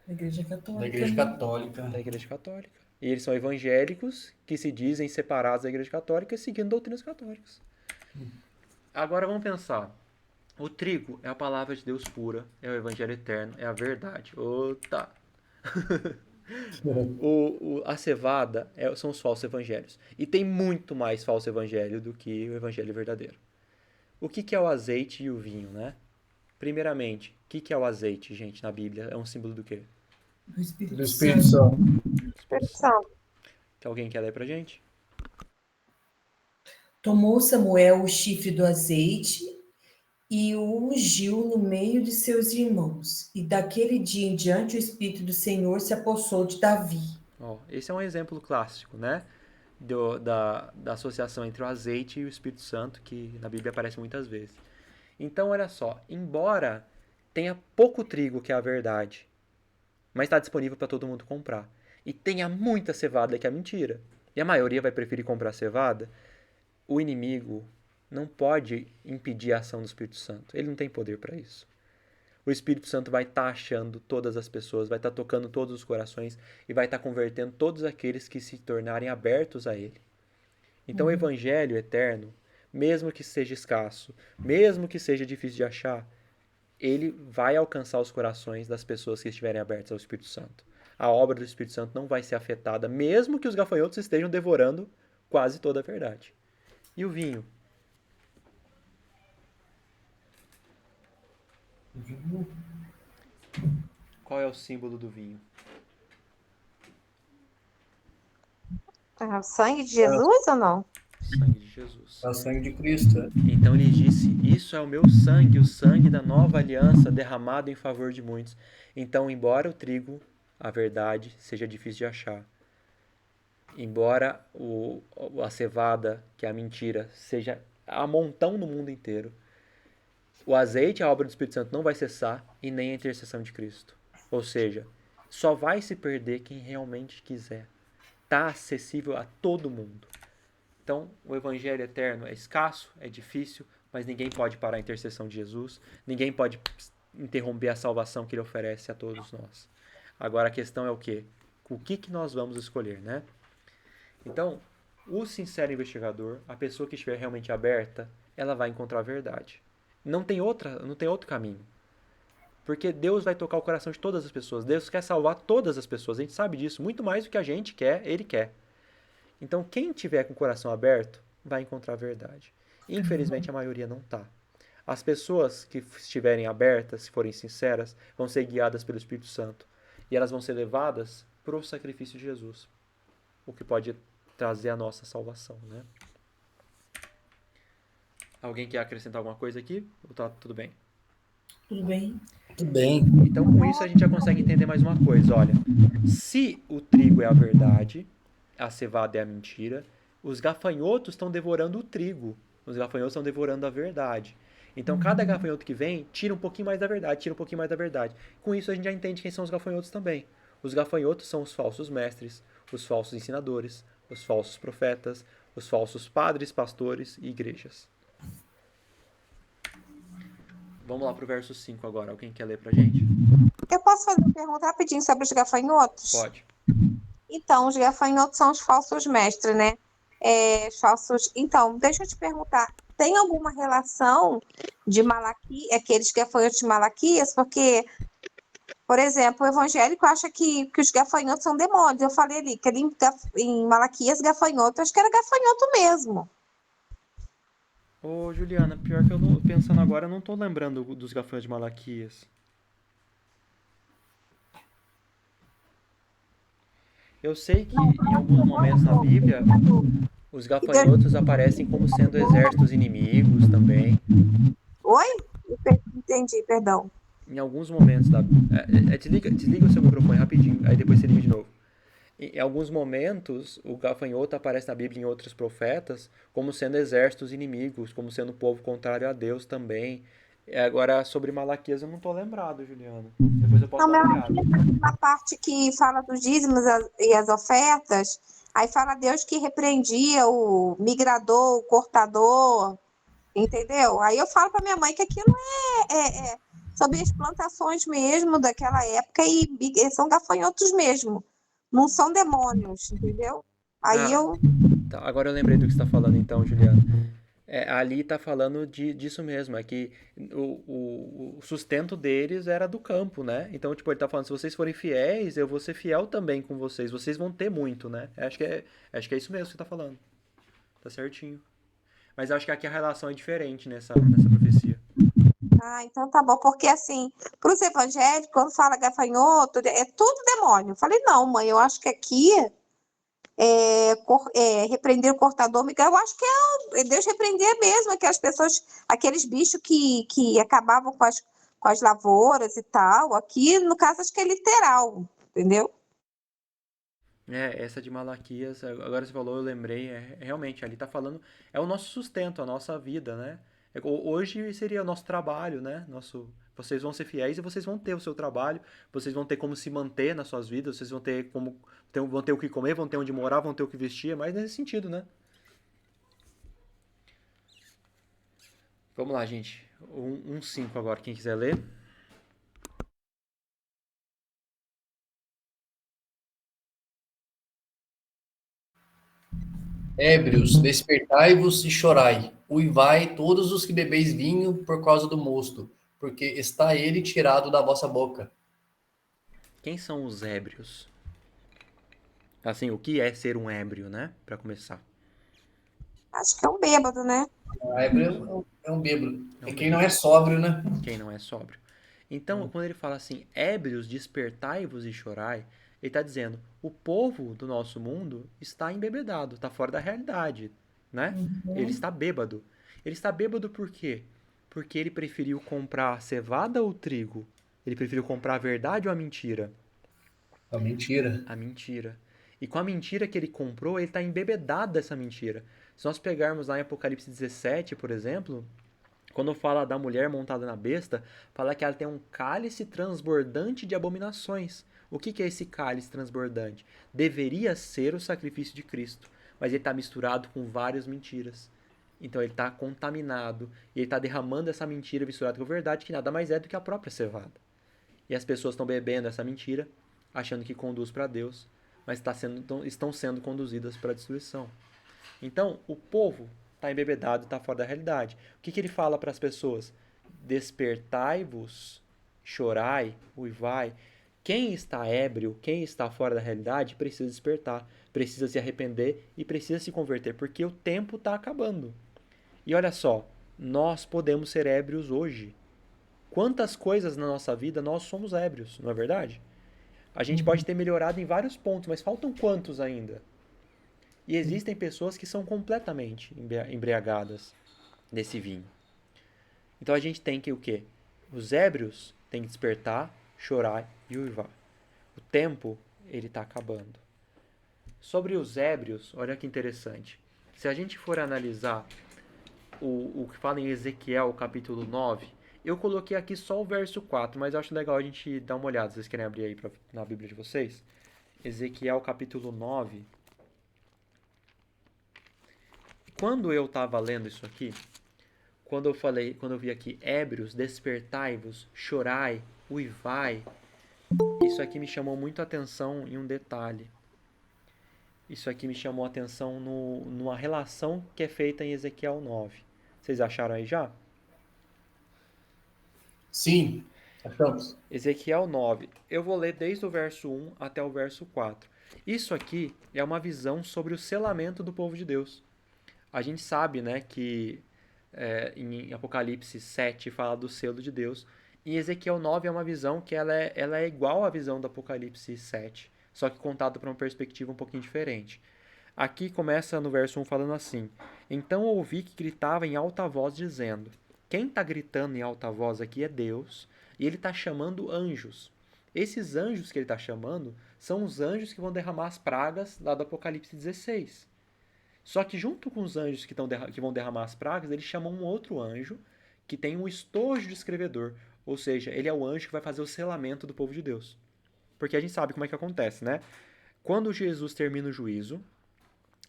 Da Igreja Católica. Da Igreja Católica. Da Igreja Católica. E eles são evangélicos que se dizem separados da Igreja Católica seguindo doutrinas católicas. Agora vamos pensar. O trigo é a palavra de Deus pura, é o evangelho eterno, é a verdade. Ota! A cevada são os falsos evangelhos. E tem muito mais falso evangelho do que o evangelho verdadeiro. O que é o azeite e o vinho, né? Primeiramente, o que é o azeite, gente, na Bíblia? É um símbolo do quê? Do Espírito Do Espírito Santo. Espírito Santo. Que alguém quer ler pra gente? Tomou Samuel o chifre do azeite e o ungiu no meio de seus irmãos. E daquele dia em diante o Espírito do Senhor se apossou de Davi. Esse é um exemplo clássico, né? Da associação entre o azeite e o Espírito Santo, que na Bíblia aparece muitas vezes. Então, olha só, embora tenha pouco trigo, que é a verdade, mas está disponível para todo mundo comprar, e tenha muita cevada, que é a mentira, e a maioria vai preferir comprar cevada, o inimigo não pode impedir a ação do Espírito Santo. Ele não tem poder para isso. O Espírito Santo vai estar achando todas as pessoas, vai estar tocando todos os corações e vai estar convertendo todos aqueles que se tornarem abertos a Ele. Então o Evangelho eterno, mesmo que seja escasso, mesmo que seja difícil de achar, ele vai alcançar os corações das pessoas que estiverem abertas ao Espírito Santo. A obra do Espírito Santo não vai ser afetada, mesmo que os gafanhotos estejam devorando quase toda a verdade. E o vinho? Qual é o símbolo do vinho? É o sangue de Jesus ou não? Sangue de Jesus. É o sangue de Cristo. Então ele disse: isso é o meu sangue, o sangue da nova aliança derramado em favor de muitos. Então, embora o trigo, a verdade, seja difícil de achar, embora a cevada, que é a mentira, seja a montão no mundo inteiro, o azeite, a obra do Espírito Santo, não vai cessar e nem a intercessão de Cristo. Ou seja, só vai se perder quem realmente quiser. Está acessível a todo mundo. Então, o Evangelho eterno é escasso, é difícil, mas ninguém pode parar a intercessão de Jesus, ninguém pode interromper a salvação que ele oferece a todos nós. Agora a questão é o quê? O que nós vamos escolher, né? Então, o sincero investigador, a pessoa que estiver realmente aberta, ela vai encontrar a verdade. Não tem outro caminho. Porque Deus vai tocar o coração de todas as pessoas. Deus quer salvar todas as pessoas. A gente sabe disso. Muito mais do que a gente quer, Ele quer. Então, quem tiver com o coração aberto, vai encontrar a verdade. Infelizmente, a maioria não está. As pessoas que estiverem abertas, se forem sinceras, vão ser guiadas pelo Espírito Santo. E elas vão ser levadas para o sacrifício de Jesus. O que pode trazer a nossa salvação, né? Alguém quer acrescentar alguma coisa aqui? Ou tá tudo bem? Tudo bem? Tudo bem. Então, com isso, a gente já consegue entender mais uma coisa. Olha, se o trigo é a verdade, a cevada é a mentira, os gafanhotos estão devorando o trigo. Os gafanhotos estão devorando a verdade. Então, cada gafanhoto que vem, tira um pouquinho mais da verdade, tira um pouquinho mais da verdade. Com isso, a gente já entende quem são os gafanhotos também. Os gafanhotos são os falsos mestres, os falsos ensinadores, os falsos profetas, os falsos padres, pastores e igrejas. Vamos lá para o verso 5 agora. Alguém quer ler pra gente? Eu posso fazer uma pergunta rapidinho sobre os gafanhotos? Pode. Então, os gafanhotos são os falsos mestres, né? Falsos. Então, deixa eu te perguntar, tem alguma relação de Malaquias, aqueles gafanhotos de Malaquias? Porque, por exemplo, o evangélico acha que os gafanhotos são demônios. Eu falei ali que ali em Malaquias, gafanhoto, acho que era gafanhoto mesmo. Ô, Juliana, pior que pensando agora, eu não tô lembrando dos gafanhotos de Malaquias. Eu sei que em alguns momentos na Bíblia, os gafanhotos aparecem como sendo exércitos inimigos também. Oi? Entendi, perdão. Em alguns momentos da... desliga o seu microfone rapidinho, aí depois você liga de novo. Em alguns momentos, o gafanhoto aparece na Bíblia e em outros profetas como sendo exércitos inimigos, como sendo um povo contrário a Deus também. Agora, sobre Malaquias, eu não tô lembrado, Juliana. Depois eu posso Não, dar uma olhada. na parte que fala dos dízimos e as ofertas, aí fala Deus que repreendia o migrador, o cortador, entendeu? Aí eu falo para minha mãe que aquilo é sobre as plantações mesmo daquela época e são gafanhotos mesmo, não são demônios, entendeu? Aí eu Tá, agora eu lembrei do que você está falando então, Juliana. Ali está falando disso mesmo, é que o sustento deles era do campo, né? Então, tipo, ele está falando, se vocês forem fiéis, eu vou ser fiel também com vocês. Vocês vão ter muito, né? Acho que é isso mesmo que você está falando. Tá certinho. Mas acho que aqui a relação é diferente nessa profecia. então tá bom, porque assim, para os evangélicos, quando fala gafanhoto, é tudo demônio. Eu falei, não, mãe, eu acho que aqui repreender o cortador, eu acho que Deus repreender mesmo aquelas pessoas, aqueles bichos que acabavam com as lavouras e tal. Aqui, no caso, acho que é literal, entendeu? Essa de Malaquias, agora você falou, eu lembrei, realmente, ali tá falando, é o nosso sustento, a nossa vida, né? Hoje seria o nosso trabalho, né? Vocês vão ser fiéis e vocês vão ter o seu trabalho, vocês vão ter como se manter nas suas vidas, vocês vão ter vão ter o que comer, vão ter onde morar, vão ter o que vestir, é mais nesse sentido, né? Vamos lá, gente. 1:5 agora, quem quiser ler. Ébrios, despertai-vos e chorai. Uivai todos os que bebeis vinho por causa do mosto, porque está ele tirado da vossa boca. Quem são os ébrios? Assim, o que é ser um ébrio, né? Pra começar. Acho que é um bêbado, né? Ébrio é um bêbado. É É um quem não bêbado. é sóbrio, né? Quem não é sóbrio. Então, quando ele fala assim, ébrios, despertai-vos e chorai, ele está dizendo, o povo do nosso mundo está embebedado, está fora da realidade, né? Ele está bêbado. Ele está bêbado por quê? Porque ele preferiu comprar cevada ou trigo? Ele preferiu comprar a verdade ou a mentira? É mentira. A mentira. E com a mentira que ele comprou, ele está embebedado dessa mentira. Se nós pegarmos lá em Apocalipse 17, por exemplo, quando fala da mulher montada na besta, fala que ela tem um cálice transbordante de abominações. O que é esse cálice transbordante? Deveria ser o sacrifício de Cristo, mas ele está misturado com várias mentiras. Então ele está contaminado e ele está derramando essa mentira misturada com a verdade, que nada mais é do que a própria cevada. E as pessoas estão bebendo essa mentira, achando que conduz para Deus, mas estão sendo conduzidas para a destruição. Então, o povo está embebedado e está fora da realidade. O que ele fala para as pessoas? Despertai-vos, chorai, uivai. Quem está ébrio, quem está fora da realidade, precisa despertar, precisa se arrepender e precisa se converter, porque o tempo está acabando. E olha só, nós podemos ser ébrios hoje. Quantas coisas na nossa vida nós somos ébrios, não é verdade? A gente pode ter melhorado em vários pontos, mas faltam quantos ainda? E existem pessoas que são completamente embriagadas desse vinho. Então a gente tem que o quê? Os ébrios têm que despertar, chorar e uivar. O tempo, ele está acabando. Sobre os ébrios, olha que interessante. Se a gente for analisar o que fala em Ezequiel, capítulo 9, eu coloquei aqui só o verso 4, mas eu acho legal a gente dar uma olhada. Vocês querem abrir aí na Bíblia de vocês? Ezequiel, capítulo 9. Quando eu estava lendo isso aqui, quando eu vi aqui, ébrios, despertai-vos, chorai, uivai, isso aqui me chamou muito a atenção em um detalhe. Isso aqui me chamou a atenção numa relação que é feita em Ezequiel 9. Vocês acharam aí já? Sim, achamos. Ezequiel 9. Eu vou ler desde o verso 1 até o verso 4. Isso aqui é uma visão sobre o selamento do povo de Deus. A gente sabe, né, que em Apocalipse 7 fala do selo de Deus. Em Ezequiel 9 é uma visão que ela é igual à visão do Apocalipse 7, só que contada por uma perspectiva um pouquinho diferente. Aqui começa no verso 1 falando assim: Então ouvi que gritava em alta voz dizendo... Quem está gritando em alta voz aqui é Deus, e ele está chamando anjos. Esses anjos que ele está chamando são os anjos que vão derramar as pragas lá do Apocalipse 16. Só que junto com os anjos que vão derramar as pragas, ele chama um outro anjo que tem um estojo de escrevedor. Ou seja, ele é o anjo que vai fazer o selamento do povo de Deus. Porque a gente sabe como é que acontece, né? Quando Jesus termina o juízo,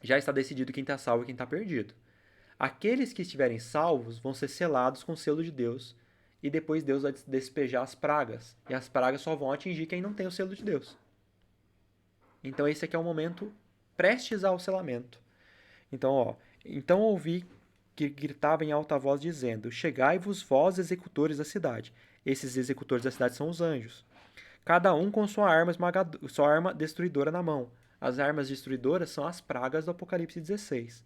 já está decidido quem está salvo e quem está perdido. Aqueles que estiverem salvos vão ser selados com o selo de Deus. E depois Deus vai despejar as pragas. E as pragas só vão atingir quem não tem o selo de Deus. Então esse aqui é o momento prestes ao selamento. Então ouvi que gritava em alta voz dizendo: Chegai-vos vós, executores da cidade. Esses executores da cidade são os anjos. Cada um com sua arma destruidora na mão. As armas destruidoras são as pragas do Apocalipse 16.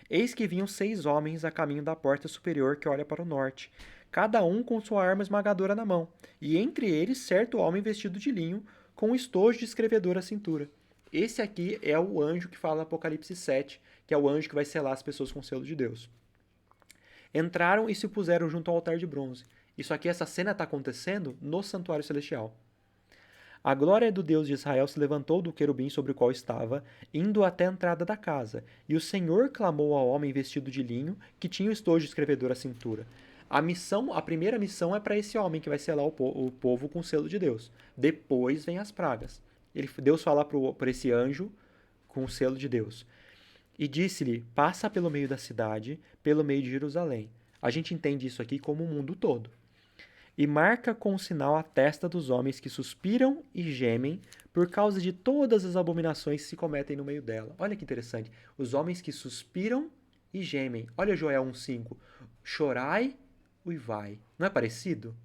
Eis que vinham 6 homens a caminho da porta superior que olha para o norte, cada um com sua arma esmagadora na mão, e entre eles certo homem vestido de linho, com um estojo de escrevedor à cintura. Esse aqui é o anjo que fala no Apocalipse 7, que é o anjo que vai selar as pessoas com o selo de Deus. Entraram e se puseram junto ao altar de bronze. Isso aqui, essa cena está acontecendo no santuário celestial. A glória do Deus de Israel se levantou do querubim sobre o qual estava, indo até a entrada da casa. E o Senhor clamou ao homem vestido de linho, que tinha o estojo de escrevedor à cintura. A primeira missão é para esse homem que vai selar o povo com o selo de Deus. Depois vem as pragas. Deus fala para esse anjo com o selo de Deus. E disse-lhe: Passa pelo meio da cidade, pelo meio de Jerusalém. A gente entende isso aqui como o mundo todo. E marca com sinal a testa dos homens que suspiram e gemem por causa de todas as abominações que se cometem no meio dela. Olha que interessante. Os homens que suspiram e gemem. Olha Joel 1,5. Chorai, uivai. Não é parecido?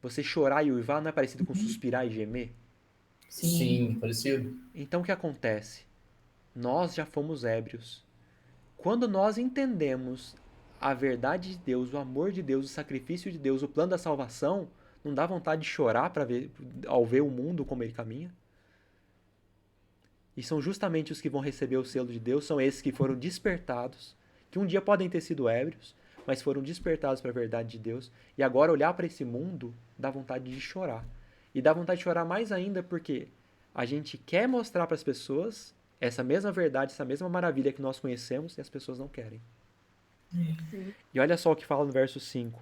Você chorar e uivar não é parecido com suspirar e gemer? Sim, parecido. Então o que acontece? Nós já fomos ébrios. Quando nós entendemos a verdade de Deus, o amor de Deus, o sacrifício de Deus, o plano da salvação, não dá vontade de chorar ao ver o mundo como ele caminha? E são justamente os que vão receber o selo de Deus, são esses que foram despertados, que um dia podem ter sido ébrios, mas foram despertados para a verdade de Deus, e agora olhar para esse mundo dá vontade de chorar. E dá vontade de chorar mais ainda porque a gente quer mostrar para as pessoas essa mesma verdade, essa mesma maravilha que nós conhecemos e as pessoas não querem. E olha só o que fala no verso 5.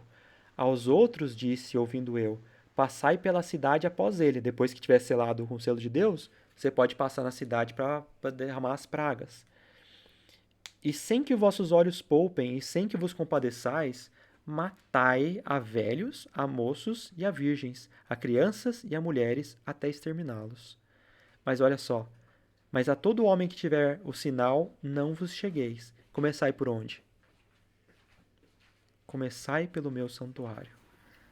Aos outros disse, ouvindo eu, passai pela cidade após ele. Depois que tiver selado com o selo de Deus, você pode passar na cidade para derramar as pragas. E sem que vossos olhos poupem e sem que vos compadeçais, matai a velhos, a moços e a virgens, a crianças e a mulheres, até exterminá-los. Mas olha só, mas a todo homem que tiver o sinal, não vos chegueis. Começai por onde? Começai pelo meu santuário.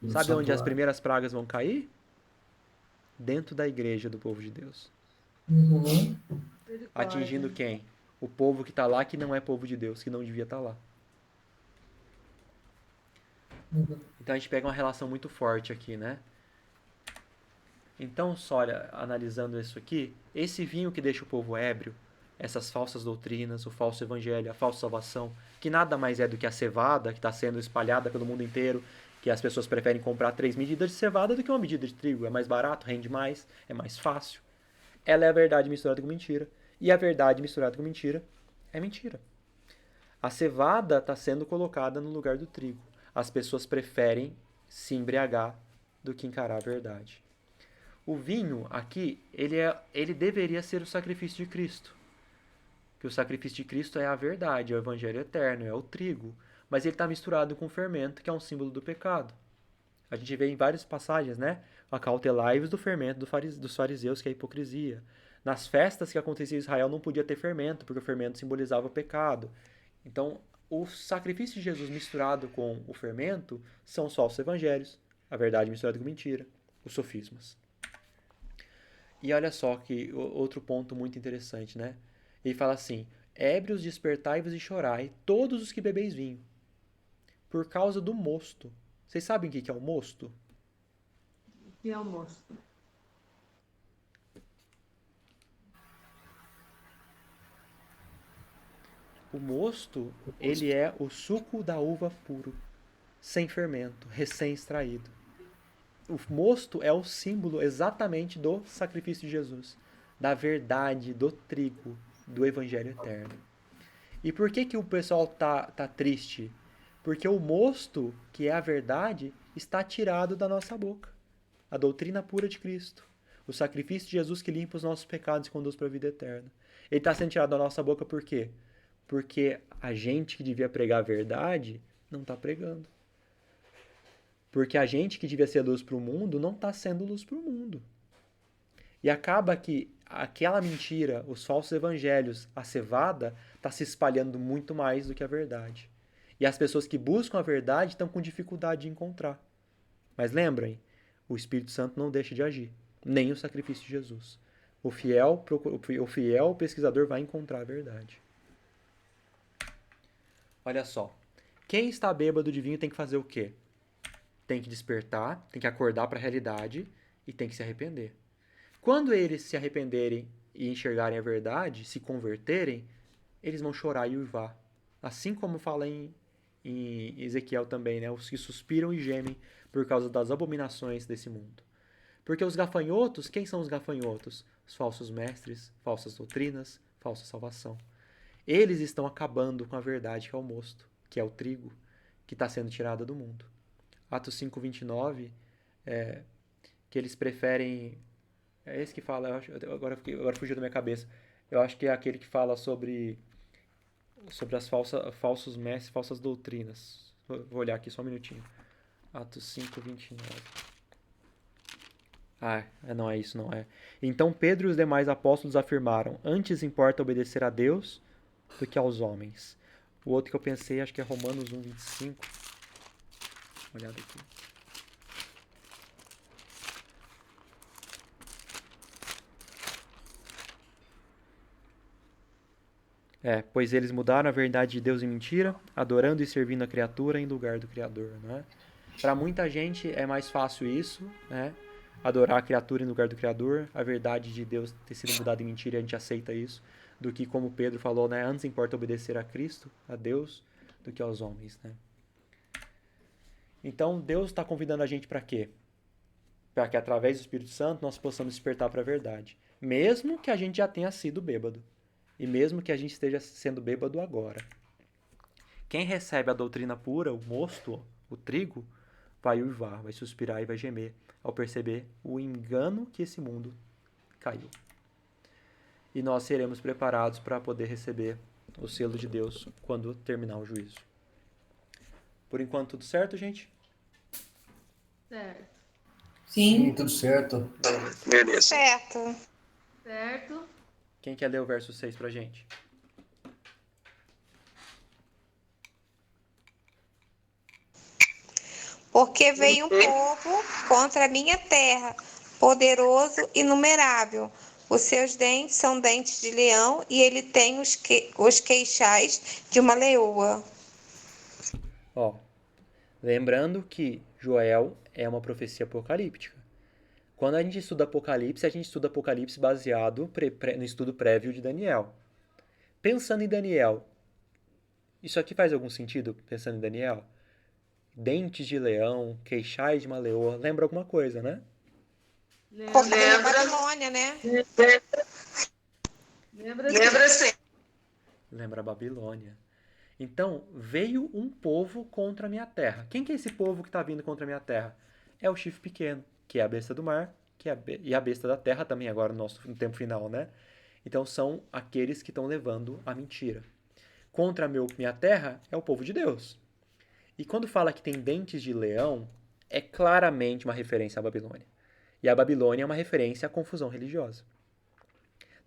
Sabe onde as primeiras pragas vão cair? Dentro da igreja do povo de Deus. Atingindo quem? O povo que está lá, que não é povo de Deus, que não devia estar lá. Então a gente pega uma relação muito forte aqui, né? Então, só olha, analisando isso aqui, esse vinho que deixa o povo ébrio, essas falsas doutrinas, o falso evangelho, a falsa salvação, que nada mais é do que a cevada que está sendo espalhada pelo mundo inteiro, que as pessoas preferem comprar 3 medidas de cevada do que uma medida de trigo. É mais barato, rende mais, é mais fácil. Ela é a verdade misturada com mentira. E a verdade misturada com mentira é mentira. A cevada está sendo colocada no lugar do trigo. As pessoas preferem se embriagar do que encarar a verdade. O vinho aqui, ele deveria ser o sacrifício de Cristo. Que o sacrifício de Cristo é a verdade, é o evangelho eterno, é o trigo. Mas ele está misturado com o fermento, que é um símbolo do pecado. A gente vê em várias passagens, né? Acautelai-vos do fermento dos fariseus, que é a hipocrisia. Nas festas que aconteciam em Israel não podia ter fermento, porque o fermento simbolizava o pecado. Então, o sacrifício de Jesus misturado com o fermento são os falsos evangelhos, a verdade misturada com mentira, os sofismas. E olha só que outro ponto muito interessante, né? Ele fala assim: ébrios despertai-vos e chorai, todos os que bebeis vinho, por causa do mosto. Vocês sabem o que é o mosto? E almoço. O mosto, ele é o suco da uva puro, sem fermento, recém-extraído. O mosto é o símbolo exatamente do sacrifício de Jesus, da verdade, do trigo, do evangelho eterno. E por que o pessoal tá triste? Porque o mosto, que é a verdade, está tirado da nossa boca. A doutrina pura de Cristo. O sacrifício de Jesus que limpa os nossos pecados e conduz para a vida eterna. Ele está sendo tirado da nossa boca por quê? Porque a gente que devia pregar a verdade não está pregando. Porque a gente que devia ser luz para o mundo não está sendo luz para o mundo. E acaba que aquela mentira, os falsos evangelhos, a cevada, está se espalhando muito mais do que a verdade. E as pessoas que buscam a verdade estão com dificuldade de encontrar. Mas lembrem, o Espírito Santo não deixa de agir, nem o sacrifício de Jesus. O fiel pesquisador vai encontrar a verdade. Olha só, quem está bêbado de vinho tem que fazer o quê? Tem que despertar, tem que acordar para a realidade e tem que se arrepender. Quando eles se arrependerem e enxergarem a verdade, se converterem, eles vão chorar e uivar. Assim como fala em Ezequiel também, né? Os que suspiram e gemem por causa das abominações desse mundo. Porque os gafanhotos, quem são os gafanhotos? Os falsos mestres, falsas doutrinas, falsa salvação. Eles estão acabando com a verdade, que é o mosto, que é o trigo, que está sendo tirada do mundo. Atos 5:29, que eles preferem... É esse que fala, agora fugiu da minha cabeça. Eu acho que é aquele que fala sobre sobre as falsos mestres, falsas doutrinas. Vou olhar aqui só um minutinho. Atos 5:29. Não é isso, não é. Então Pedro e os demais apóstolos afirmaram: antes importa obedecer a Deus do que aos homens. O outro que eu pensei, acho que é Romanos 1:25. Olhada aqui. Pois eles mudaram a verdade de Deus em mentira, adorando e servindo a criatura em lugar do Criador, não é? Para muita gente é mais fácil isso, né? Adorar a criatura em lugar do Criador, a verdade de Deus ter sido mudada em mentira e a gente aceita isso, do que, como Pedro falou, né? Antes importa obedecer a Cristo, a Deus, do que aos homens, né? Então, Deus está convidando a gente para quê? Para que através do Espírito Santo nós possamos despertar para a verdade, mesmo que a gente já tenha sido bêbado. E mesmo que a gente esteja sendo bêbado agora. Quem recebe a doutrina pura, o mosto, o trigo, vai uivar, vai suspirar e vai gemer ao perceber o engano que esse mundo caiu. E nós seremos preparados para poder receber o selo de Deus quando terminar o juízo. Por enquanto, tudo certo, gente? Certo. Sim. Tudo certo. Beleza. Certo. Certo. Quem quer ler o verso 6 pra gente? Porque veio um povo contra a minha terra, poderoso e inumerável. Os seus dentes são dentes de leão e ele tem os queixais de uma leoa. Lembrando que Joel é uma profecia apocalíptica. Quando a gente estuda Apocalipse, a gente estuda Apocalipse baseado no estudo prévio de Daniel. Pensando em Daniel, isso aqui faz algum sentido, pensando em Daniel? Dentes de leão, queixais de uma leoa, lembra alguma coisa, né? Lembra Babilônia, né? Lembra sim. Lembra a Babilônia. Então, veio um povo contra a minha terra. Quem que é esse povo que está vindo contra a minha terra? É o chifre pequeno, que é a besta do mar, e a besta da terra também agora no tempo final, né? Então, são aqueles que estão levando a mentira. Contra minha terra é o povo de Deus. E quando fala que tem dentes de leão, é claramente uma referência à Babilônia. E a Babilônia é uma referência à confusão religiosa.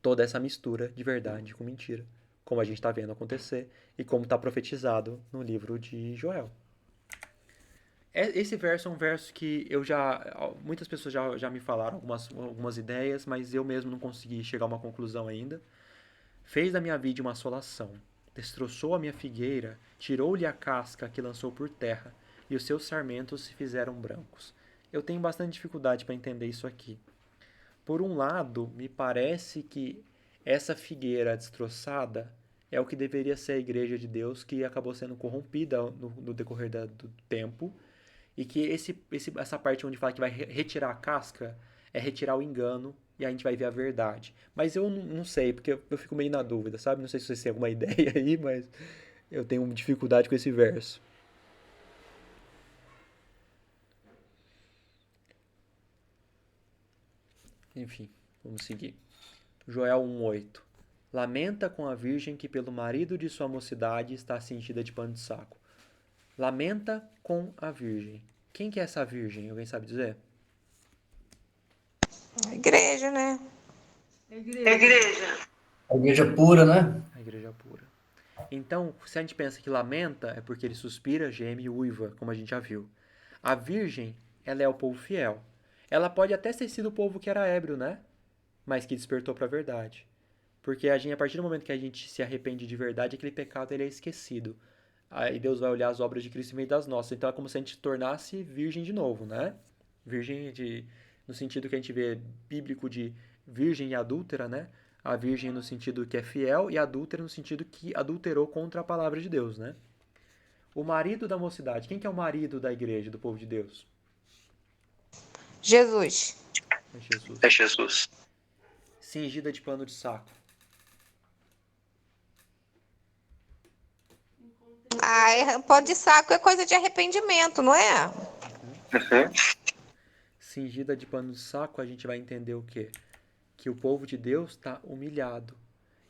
Toda essa mistura de verdade com mentira, como a gente está vendo acontecer e como está profetizado no livro de Joel. Esse verso é um verso que muitas pessoas já me falaram algumas ideias, mas eu mesmo não consegui chegar a uma conclusão ainda. Fez da minha vida uma assolação, destroçou a minha figueira, tirou-lhe a casca que lançou por terra, e os seus sarmentos se fizeram brancos. Eu tenho bastante dificuldade para entender isso aqui. Por um lado, me parece que essa figueira destroçada é o que deveria ser a igreja de Deus, que acabou sendo corrompida no decorrer do tempo, e que essa parte onde fala que vai retirar a casca é retirar o engano, e a gente vai ver a verdade. Mas eu não sei, porque eu fico meio na dúvida, sabe? Não sei se vocês têm alguma ideia aí, mas eu tenho dificuldade com esse verso. Enfim, vamos seguir. Joel 1:8. Lamenta com a virgem que pelo marido de sua mocidade está cingida de pano de saco. Lamenta com a virgem. Quem que é essa virgem? Alguém sabe dizer? A igreja, né? A igreja pura, né? A igreja pura. Então, se a gente pensa que lamenta, é porque ele suspira, geme e uiva, como a gente já viu. A virgem, ela é o povo fiel. Ela pode até ter sido o povo que era ébrio, né? Mas que despertou para a verdade. Porque a partir do momento que a gente se arrepende de verdade, aquele pecado ele é esquecido. Aí Deus vai olhar as obras de Cristo em meio das nossas. Então é como se a gente tornasse virgem de novo, né? Virgem no sentido que a gente vê bíblico de virgem e adúltera, né? A virgem no sentido que é fiel e a adúltera no sentido que adulterou contra a palavra de Deus, né? O marido da mocidade. Quem que é o marido da igreja, do povo de Deus? Jesus. É Jesus. Cingida de pano de saco. Pó de saco é coisa de arrependimento, não é? Cingida de pano de saco, a gente vai entender o quê? Que o povo de Deus está humilhado.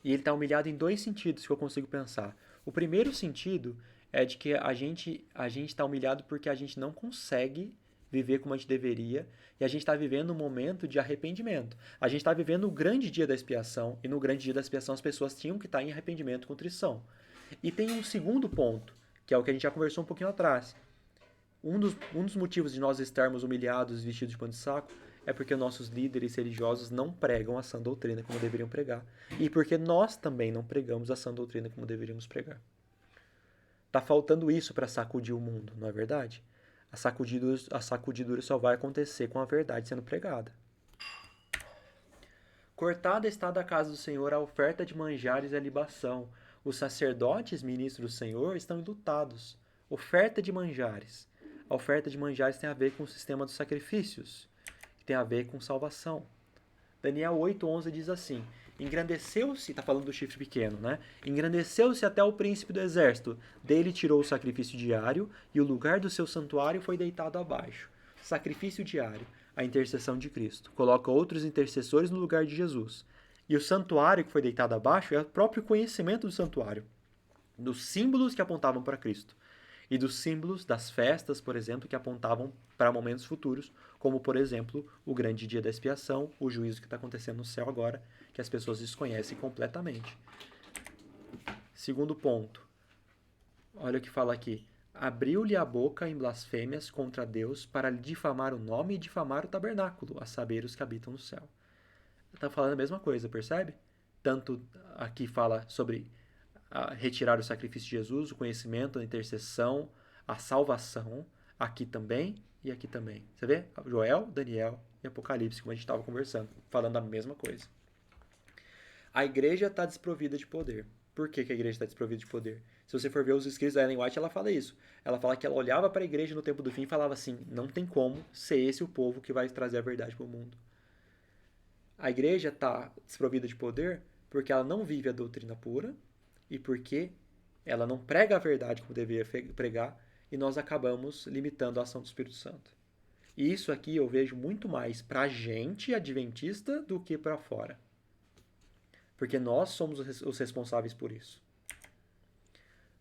E ele está humilhado em dois sentidos que eu consigo pensar. O primeiro sentido é de que a gente está humilhado porque a gente não consegue viver como a gente deveria e a gente está vivendo um momento de arrependimento. A gente está vivendo o grande dia da expiação e no grande dia da expiação as pessoas tinham que estar em arrependimento e contrição. E tem um segundo ponto, que é o que a gente já conversou um pouquinho atrás. Um dos motivos de nós estarmos humilhados, vestidos de pano de saco, é porque nossos líderes religiosos não pregam a sã doutrina como deveriam pregar. E porque nós também não pregamos a sã doutrina como deveríamos pregar. Tá faltando isso para sacudir o mundo, não é verdade? A sacudidura só vai acontecer com a verdade sendo pregada. Cortada está da casa do Senhor a oferta de manjares e a libação. Os sacerdotes, ministros do Senhor, estão enlutados. Oferta de manjares. A oferta de manjares tem a ver com o sistema dos sacrifícios, que tem a ver com salvação. Daniel 8:11 diz assim: engrandeceu-se, está falando do chifre pequeno, né? Engrandeceu-se até o príncipe do exército. Dele tirou o sacrifício diário e o lugar do seu santuário foi deitado abaixo. Sacrifício diário, a intercessão de Cristo. Coloca outros intercessores no lugar de Jesus. E o santuário que foi deitado abaixo é o próprio conhecimento do santuário, dos símbolos que apontavam para Cristo. E dos símbolos das festas, por exemplo, que apontavam para momentos futuros, como, por exemplo, o grande dia da expiação, o juízo que está acontecendo no céu agora, que as pessoas desconhecem completamente. Segundo ponto, olha o que fala aqui. Abriu-lhe a boca em blasfêmias contra Deus para lhe difamar o nome e difamar o tabernáculo, a saber, os que habitam no céu. Está falando a mesma coisa, percebe? Tanto aqui fala sobre retirar o sacrifício de Jesus, o conhecimento, a intercessão, a salvação, aqui também e aqui também. Você vê? Joel, Daniel e Apocalipse, como a gente estava conversando, falando a mesma coisa. A igreja está desprovida de poder. Por que a igreja está desprovida de poder? Se você for ver os escritos da Ellen White, ela fala isso. Ela fala que ela olhava para a igreja no tempo do fim e falava assim, não tem como ser esse o povo que vai trazer a verdade para o mundo. A igreja está desprovida de poder porque ela não vive a doutrina pura, e porque ela não prega a verdade como deveria pregar, e nós acabamos limitando a ação do Espírito Santo. E isso aqui eu vejo muito mais para a gente adventista do que para fora. Porque nós somos os responsáveis por isso.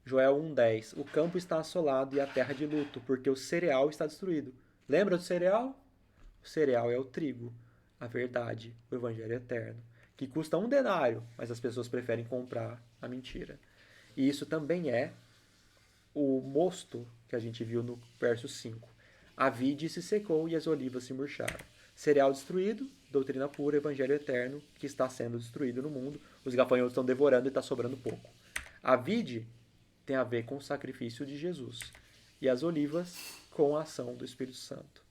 Joel 1:10. O campo está assolado e a terra de luto, porque o cereal está destruído. Lembra do cereal? O cereal é o trigo, a verdade, o evangelho eterno, que custa 1 denário, mas as pessoas preferem comprar a mentira. E isso também é o mosto que a gente viu no verso 5. A vide se secou e as olivas se murcharam. Cereal destruído, doutrina pura, evangelho eterno, que está sendo destruído no mundo. Os gafanhotos estão devorando e está sobrando pouco. A vide tem a ver com o sacrifício de Jesus. E as olivas com a ação do Espírito Santo.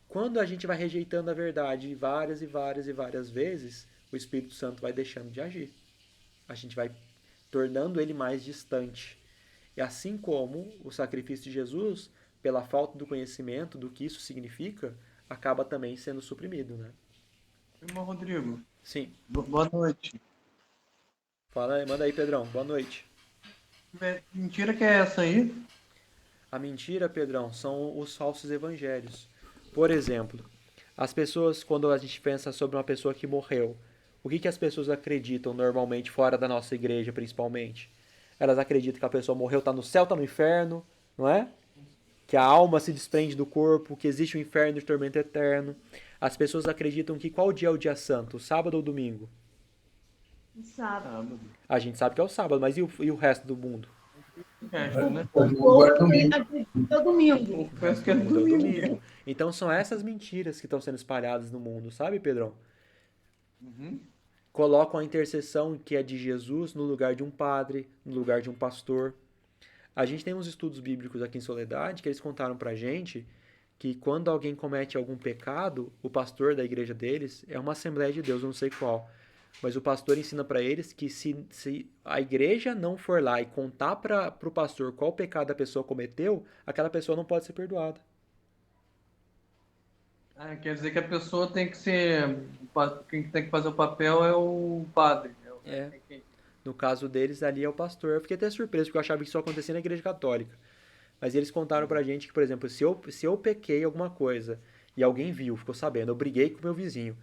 Quando a gente vai rejeitando a verdade várias e várias e várias vezes, o Espírito Santo vai deixando de agir. A gente vai tornando ele mais distante. E assim como o sacrifício de Jesus, pela falta do conhecimento do que isso significa, acaba também sendo suprimido, né? Irmão Rodrigo. Sim. Boa noite. Fala aí, manda aí, Pedrão. Boa noite. Mentira que é essa aí? A mentira, Pedrão, são os falsos evangelhos. Por exemplo, as pessoas, quando a gente pensa sobre uma pessoa que morreu, o que as pessoas acreditam normalmente, fora da nossa igreja principalmente? Elas acreditam que a pessoa morreu, está no céu, está no inferno, não é? Que a alma se desprende do corpo, que existe um inferno de tormento eterno. As pessoas acreditam que qual dia é o dia santo? Sábado ou domingo? Sábado. A gente sabe que é o sábado, mas e o resto do mundo? Né? O outro acredita domingo. Parece que é É o domingo. domingo. Então são essas mentiras que estão sendo espalhadas no mundo, sabe, Pedrão? Uhum. Colocam a intercessão que é de Jesus no lugar de um padre, no lugar de um pastor. A gente tem uns estudos bíblicos aqui em Soledade que eles contaram pra gente que quando alguém comete algum pecado, o pastor da igreja deles é uma Assembleia de Deus, eu não sei qual, mas o pastor ensina pra eles que se a igreja não for lá e contar pro pastor qual pecado a pessoa cometeu, aquela pessoa não pode ser perdoada. Quer dizer que a pessoa tem que ser. Quem tem que fazer o papel é o padre. É. No caso deles, ali é o pastor. Eu fiquei até surpreso, porque eu achava que isso acontecia na igreja católica. Mas eles contaram pra gente que, por exemplo, se eu pequei alguma coisa e alguém viu, ficou sabendo, eu briguei com meu vizinho,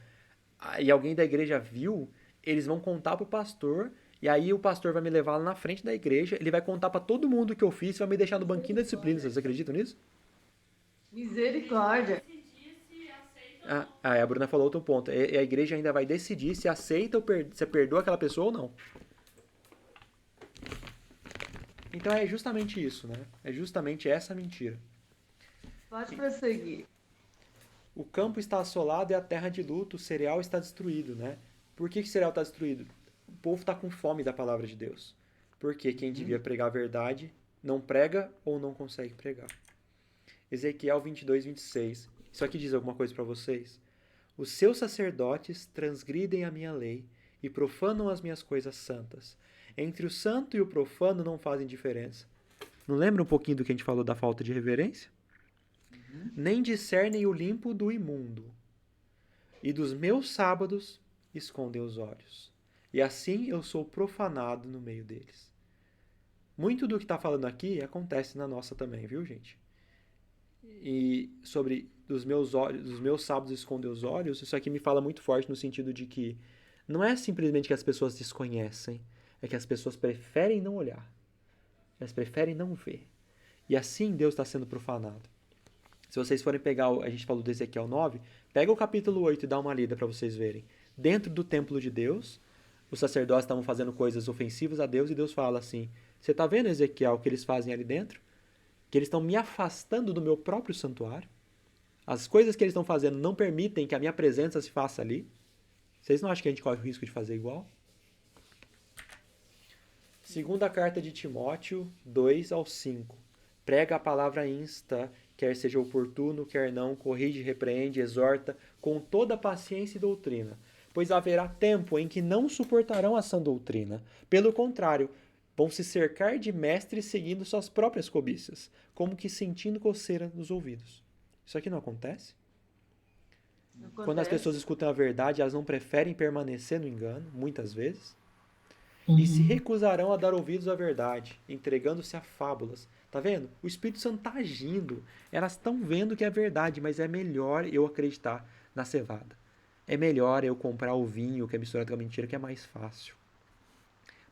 e alguém da igreja viu, eles vão contar pro pastor, e aí o pastor vai me levar lá na frente da igreja, ele vai contar pra todo mundo o que eu fiz e vai me deixar no banquinho da disciplina. Vocês acreditam nisso? Misericórdia. A Bruna falou outro ponto. A igreja ainda vai decidir se aceita ou se perdoa aquela pessoa ou não. Então é justamente isso, né? É justamente essa mentira. Pode prosseguir. O campo está assolado e a terra de luto, o cereal está destruído, né? Por que o cereal está destruído? O povo está com fome da palavra de Deus. Porque quem devia pregar a verdade não prega ou não consegue pregar. Ezequiel 22, 26. Isso aqui diz alguma coisa para vocês? Os seus sacerdotes transgridem a minha lei e profanam as minhas coisas santas. Entre o santo e o profano não fazem diferença. Não lembra um pouquinho do que a gente falou da falta de reverência? Nem discernem o limpo do imundo. E dos meus sábados escondem os olhos. E assim eu sou profanado no meio deles. Muito do que está falando aqui acontece na nossa também, viu, gente? E sobre dos meus sábados esconder os olhos, isso aqui me fala muito forte no sentido de que não é simplesmente que as pessoas desconhecem, é que as pessoas preferem não olhar. Elas preferem não ver. E assim Deus está sendo profanado. Se vocês forem pegar, a gente falou do Ezequiel 9, pega o capítulo 8 e dá uma lida para vocês verem. Dentro do templo de Deus, os sacerdotes estavam fazendo coisas ofensivas a Deus e Deus fala assim, você está vendo, Ezequiel, o que eles fazem ali dentro? Que eles estão me afastando do meu próprio santuário. As coisas que eles estão fazendo não permitem que a minha presença se faça ali. Vocês não acham que a gente corre o risco de fazer igual? Segunda carta de Timóteo 2 ao 5. Prega a palavra insta, quer seja oportuno, quer não, corrige, repreende, exorta, com toda paciência e doutrina. Pois haverá tempo em que não suportarão a sã doutrina. Pelo contrário, vão se cercar de mestres seguindo suas próprias cobiças, como que sentindo coceira nos ouvidos. Isso aqui não acontece? Quando as pessoas escutam a verdade, elas não preferem permanecer no engano, muitas vezes. E se recusarão a dar ouvidos à verdade, entregando-se a fábulas. Tá vendo? O Espírito Santo está agindo. Elas estão vendo que é verdade, mas é melhor eu acreditar na cevada. É melhor eu comprar o vinho que é misturado com a mentira, que é mais fácil.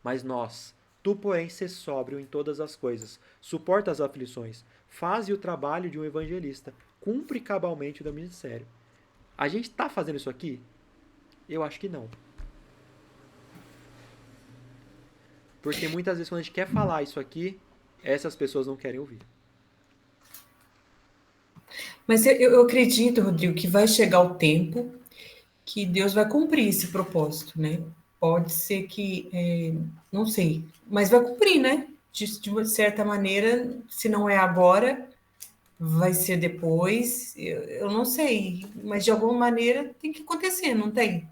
Mas nós, tu, porém, sê sóbrio em todas as coisas, suporta as aflições, faze o trabalho de um evangelista, cumpre cabalmente o do ministério. A gente está fazendo isso aqui? Eu acho que não. Porque muitas vezes quando a gente quer falar isso aqui, essas pessoas não querem ouvir. Mas eu acredito, Rodrigo, que vai chegar o tempo que Deus vai cumprir esse propósito, né? Pode ser que, não sei, mas vai cumprir, né? De uma certa maneira, se não é agora, vai ser depois, eu não sei, mas de alguma maneira tem que acontecer, não tem?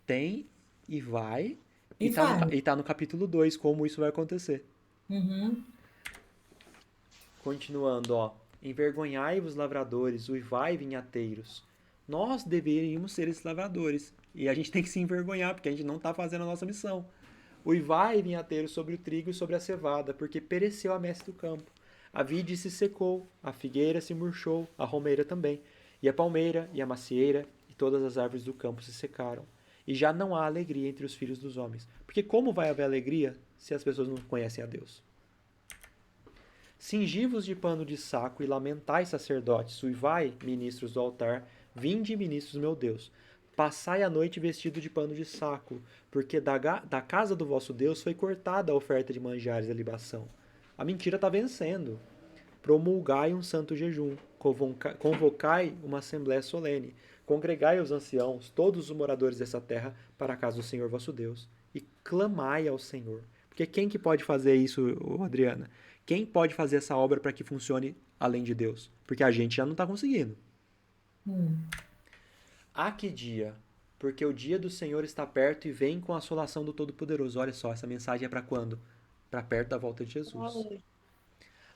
Tem e vai. E vai. E tá no capítulo 2 como isso vai acontecer. Uhum. Continuando, ó. Envergonhai-vos, lavradores, uivai, vinhateiros. Nós deveríamos ser esses lavradores. E a gente tem que se envergonhar, porque a gente não está fazendo a nossa missão. Uivai, vinhateiros, sobre o trigo e sobre a cevada, porque pereceu a messe do campo. A vide se secou, a figueira se murchou, a romeira também. E a palmeira, e a macieira, e todas as árvores do campo se secaram. E já não há alegria entre os filhos dos homens. Porque como vai haver alegria se as pessoas não conhecem a Deus? Cingi-vos de pano de saco e lamentai, sacerdotes, uivai, ministros do altar, vinde, ministros, meu Deus. Passai a noite vestido de pano de saco, porque da casa do vosso Deus foi cortada a oferta de manjares da libação. A mentira está vencendo. Promulgai um santo jejum, convocai uma assembléia solene, congregai os anciãos, todos os moradores dessa terra, para a casa do Senhor vosso Deus, e clamai ao Senhor. Porque quem que pode fazer isso, Adriana? Quem pode fazer essa obra para que funcione além de Deus? Porque a gente já não está conseguindo. A que dia? Porque o dia do Senhor está perto e vem com a assolação do Todo-Poderoso. Olha só, essa mensagem é para quando? Para perto da volta de Jesus.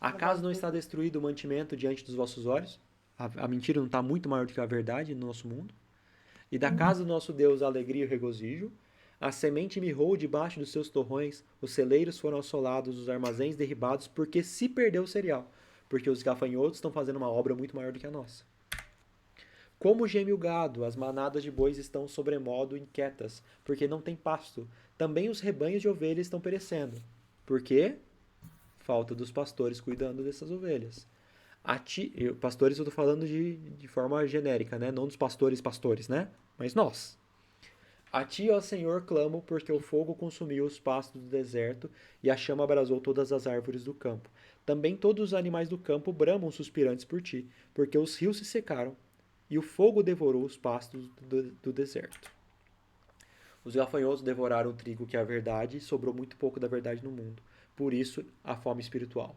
Acaso não está destruído o mantimento diante dos vossos olhos? A mentira não está muito maior do que a verdade no nosso mundo? E da casa do nosso Deus a alegria e o regozijo? A semente mirrou debaixo dos seus torrões, os celeiros foram assolados, os armazéns derribados, porque se perdeu o cereal, porque os gafanhotos estão fazendo uma obra muito maior do que a nossa. Como geme o gado, as manadas de bois estão sobremodo inquietas, porque não tem pasto. Também os rebanhos de ovelhas estão perecendo. Por quê? Falta dos pastores cuidando dessas ovelhas. Pastores eu estou falando de forma genérica, né? Não dos pastores, né? Mas nós. A ti, ó Senhor, clamo, porque o fogo consumiu os pastos do deserto e a chama abrasou todas as árvores do campo. Também todos os animais do campo bramam suspirantes por ti, porque os rios se secaram e o fogo devorou os pastos do deserto. Os gafanhotos devoraram o trigo que é a verdade, e sobrou muito pouco da verdade no mundo. Por isso, a fome espiritual.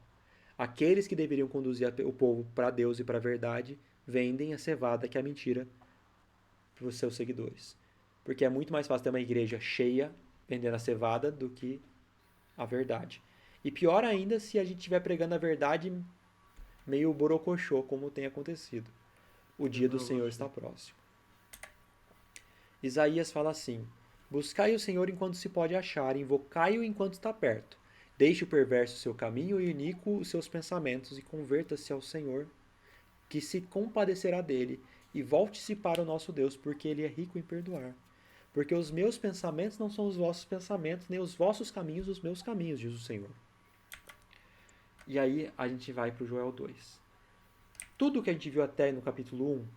Aqueles que deveriam conduzir o povo para Deus e para a verdade vendem a cevada que é a mentira para os seus seguidores. Porque é muito mais fácil ter uma igreja cheia vendendo a cevada do que a verdade. E pior ainda se a gente estiver pregando a verdade meio borocochô, como tem acontecido. O dia do Senhor está próximo. Isaías fala assim: buscai o Senhor enquanto se pode achar, invocai-o enquanto está perto. Deixe o perverso o seu caminho e o iníquo os seus pensamentos, e converta-se ao Senhor, que se compadecerá dele, e volte-se para o nosso Deus, porque ele é rico em perdoar. Porque os meus pensamentos não são os vossos pensamentos, nem os vossos caminhos os meus caminhos, diz o Senhor. E aí a gente vai para o Joel 2. Tudo que a gente viu até no capítulo 1,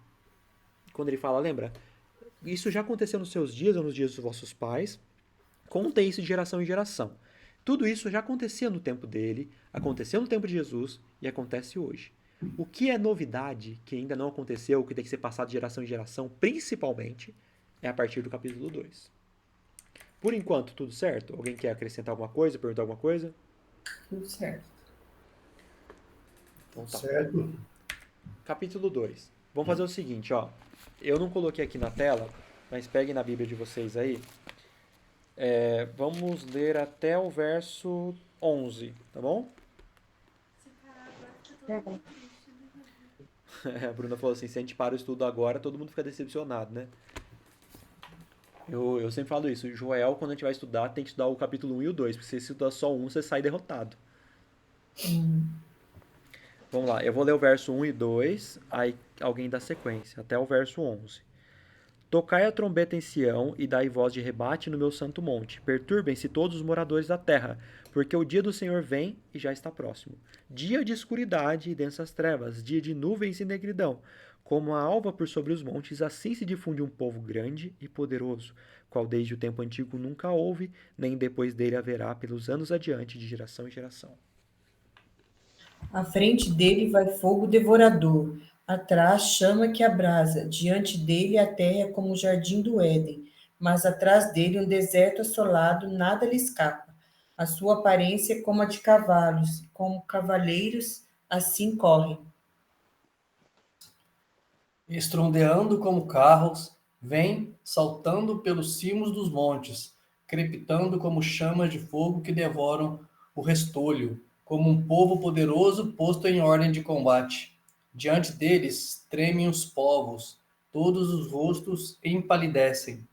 quando ele fala, lembra? Isso já aconteceu nos seus dias ou nos dias dos vossos pais. Conta isso de geração em geração. Tudo isso já acontecia no tempo dele, aconteceu no tempo de Jesus e acontece hoje. O que é novidade, que ainda não aconteceu, que tem que ser passado de geração em geração, principalmente, é a partir do capítulo 2. Por enquanto, tudo certo? Alguém quer acrescentar alguma coisa, perguntar alguma coisa? Tudo certo. Então tá. Certo. Capítulo 2. Vamos fazer o seguinte, ó. Eu não coloquei aqui na tela, mas peguem na Bíblia de vocês aí. Vamos ler até o verso 11, tá bom? Se parar agora, tá todo mundo triste, né? A Bruna falou assim, se a gente para o estudo agora, todo mundo fica decepcionado, né? Eu sempre falo isso. Joel, quando a gente vai estudar, tem que estudar o capítulo 1 e o 2, porque se você estudar só um, você sai derrotado. Vamos lá, eu vou ler o verso 1 e 2, aí alguém dá sequência, até o verso 11. Tocai a trombeta em Sião e dai voz de rebate no meu santo monte. Perturbem-se todos os moradores da terra, porque o dia do Senhor vem e já está próximo. Dia de escuridade e densas trevas, dia de nuvens e negridão. Como a alva por sobre os montes, assim se difunde um povo grande e poderoso, qual desde o tempo antigo nunca houve, nem depois dele haverá pelos anos adiante, de geração em geração. À frente dele vai fogo devorador, atrás chama que abrasa, diante dele a terra é como o jardim do Éden, mas atrás dele um deserto assolado, nada lhe escapa. A sua aparência é como a de cavalos, como cavaleiros, assim correm. Estrondeando como carros, vem saltando pelos cimos dos montes, crepitando como chamas de fogo que devoram o restolho, como um povo poderoso posto em ordem de combate. Diante deles tremem os povos, todos os rostos empalidecem.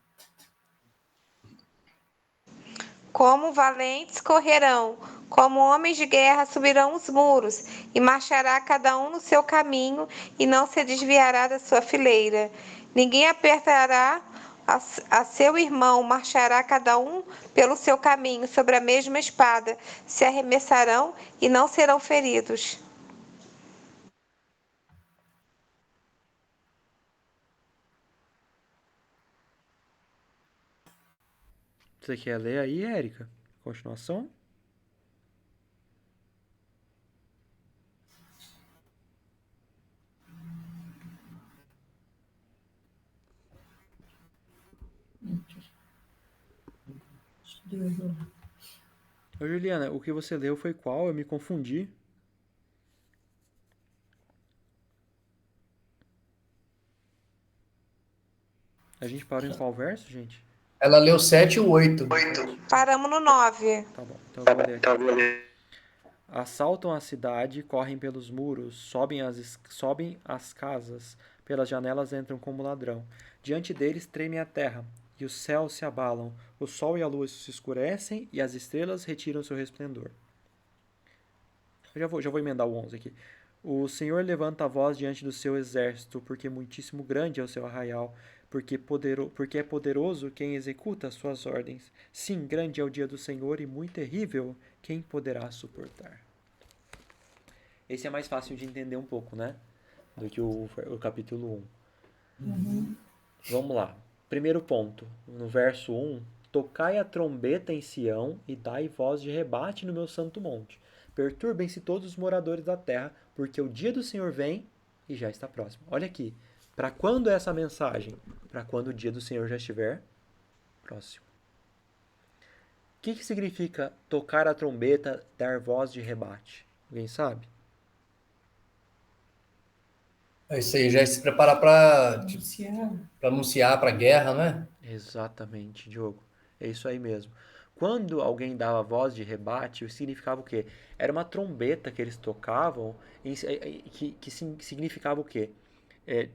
Como valentes correrão, como homens de guerra subirão os muros, e marchará cada um no seu caminho, e não se desviará da sua fileira. Ninguém apertará a seu irmão, marchará cada um pelo seu caminho, sobre a mesma espada, se arremessarão e não serão feridos. Você quer ler aí, Érica? Continuação? Ô, Juliana, o que você leu foi qual? Eu me confundi. A gente parou em qual verso, gente? Ela leu 7 e o 8. Paramos no 9. Tá bom, então eu vou ler aqui. Assaltam a cidade, correm pelos muros, sobem as casas, pelas janelas entram como ladrão. Diante deles treme a terra, e os céus se abalam, o sol e a lua se escurecem, e as estrelas retiram seu resplendor. Eu já vou emendar o 11 aqui. O Senhor levanta a voz diante do seu exército, porque muitíssimo grande é o seu arraial, porque é poderoso quem executa as suas ordens. Sim, grande é o dia do Senhor e muito terrível, quem poderá suportar? Esse é mais fácil de entender um pouco, né? Do que o capítulo 1. Vamos lá. Primeiro ponto, no verso 1. Tocai a trombeta em Sião e dai voz de rebate no meu santo monte. Perturbem-se todos os moradores da terra, porque o dia do Senhor vem e já está próximo. Olha aqui. Para quando é essa mensagem? Para quando o dia do Senhor já estiver próximo. O que significa tocar a trombeta, dar voz de rebate? Alguém sabe? Isso aí já é se preparar para Anunciar. anunciar para a guerra, né? Exatamente, Diogo. É isso aí mesmo. Quando alguém dava voz de rebate, significava o quê? Era uma trombeta que eles tocavam, que significava o quê?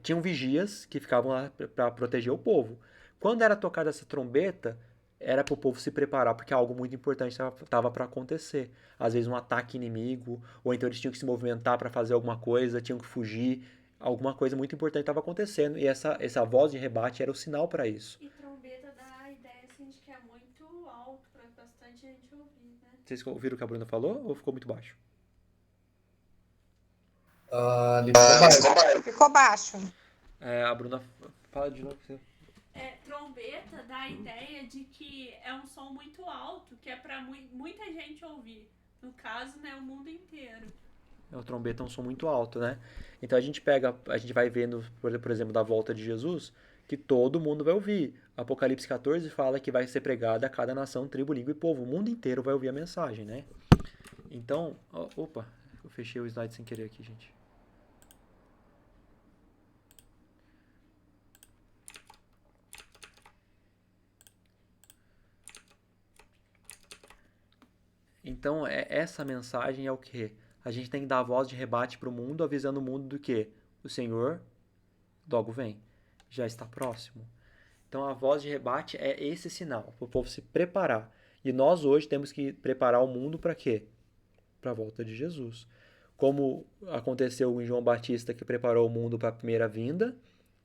Tinham vigias que ficavam lá para proteger o povo. Quando era tocada essa trombeta, era para o povo se preparar, porque algo muito importante estava para acontecer. Às vezes um ataque inimigo, ou então eles tinham que se movimentar para fazer alguma coisa, tinham que fugir. Alguma coisa muito importante estava acontecendo, e essa voz de rebate era o sinal para isso. E trombeta dá a ideia assim, de que é muito alto para bastante gente ouvir, né? Vocês ouviram o que a Bruna falou ou ficou muito baixo? Ali ficou baixo. Ficou baixo. A Bruna fala de novo. Trombeta dá a ideia de que é um som muito alto, que é para muita gente ouvir. No caso, né, o mundo inteiro. O trombeta é um som muito alto, né? Então a gente vai vendo, por exemplo, da volta de Jesus, que todo mundo vai ouvir. Apocalipse 14 fala que vai ser pregada a cada nação, tribo, língua e povo. O mundo inteiro vai ouvir a mensagem, né? Então, opa, eu fechei o slide sem querer aqui, gente. Então, essa mensagem é o quê? A gente tem que dar a voz de rebate para o mundo, avisando o mundo do quê? O Senhor logo vem, já está próximo. Então, a voz de rebate é esse sinal, para o povo se preparar. E nós hoje temos que preparar o mundo para quê? Para a volta de Jesus. Como aconteceu em João Batista, que preparou o mundo para a primeira vinda,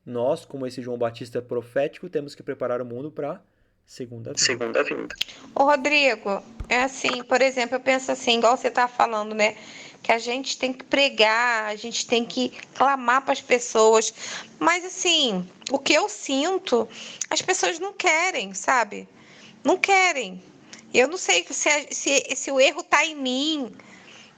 nós, como esse João Batista profético, temos que preparar o mundo para a segunda vinda. Ô, Rodrigo, é assim, por exemplo, eu penso assim, igual você tá falando, né? Que a gente tem que pregar, a gente tem que clamar para as pessoas. Mas, assim, o que eu sinto, as pessoas não querem, sabe? Não querem. Eu não sei se o erro tá em mim,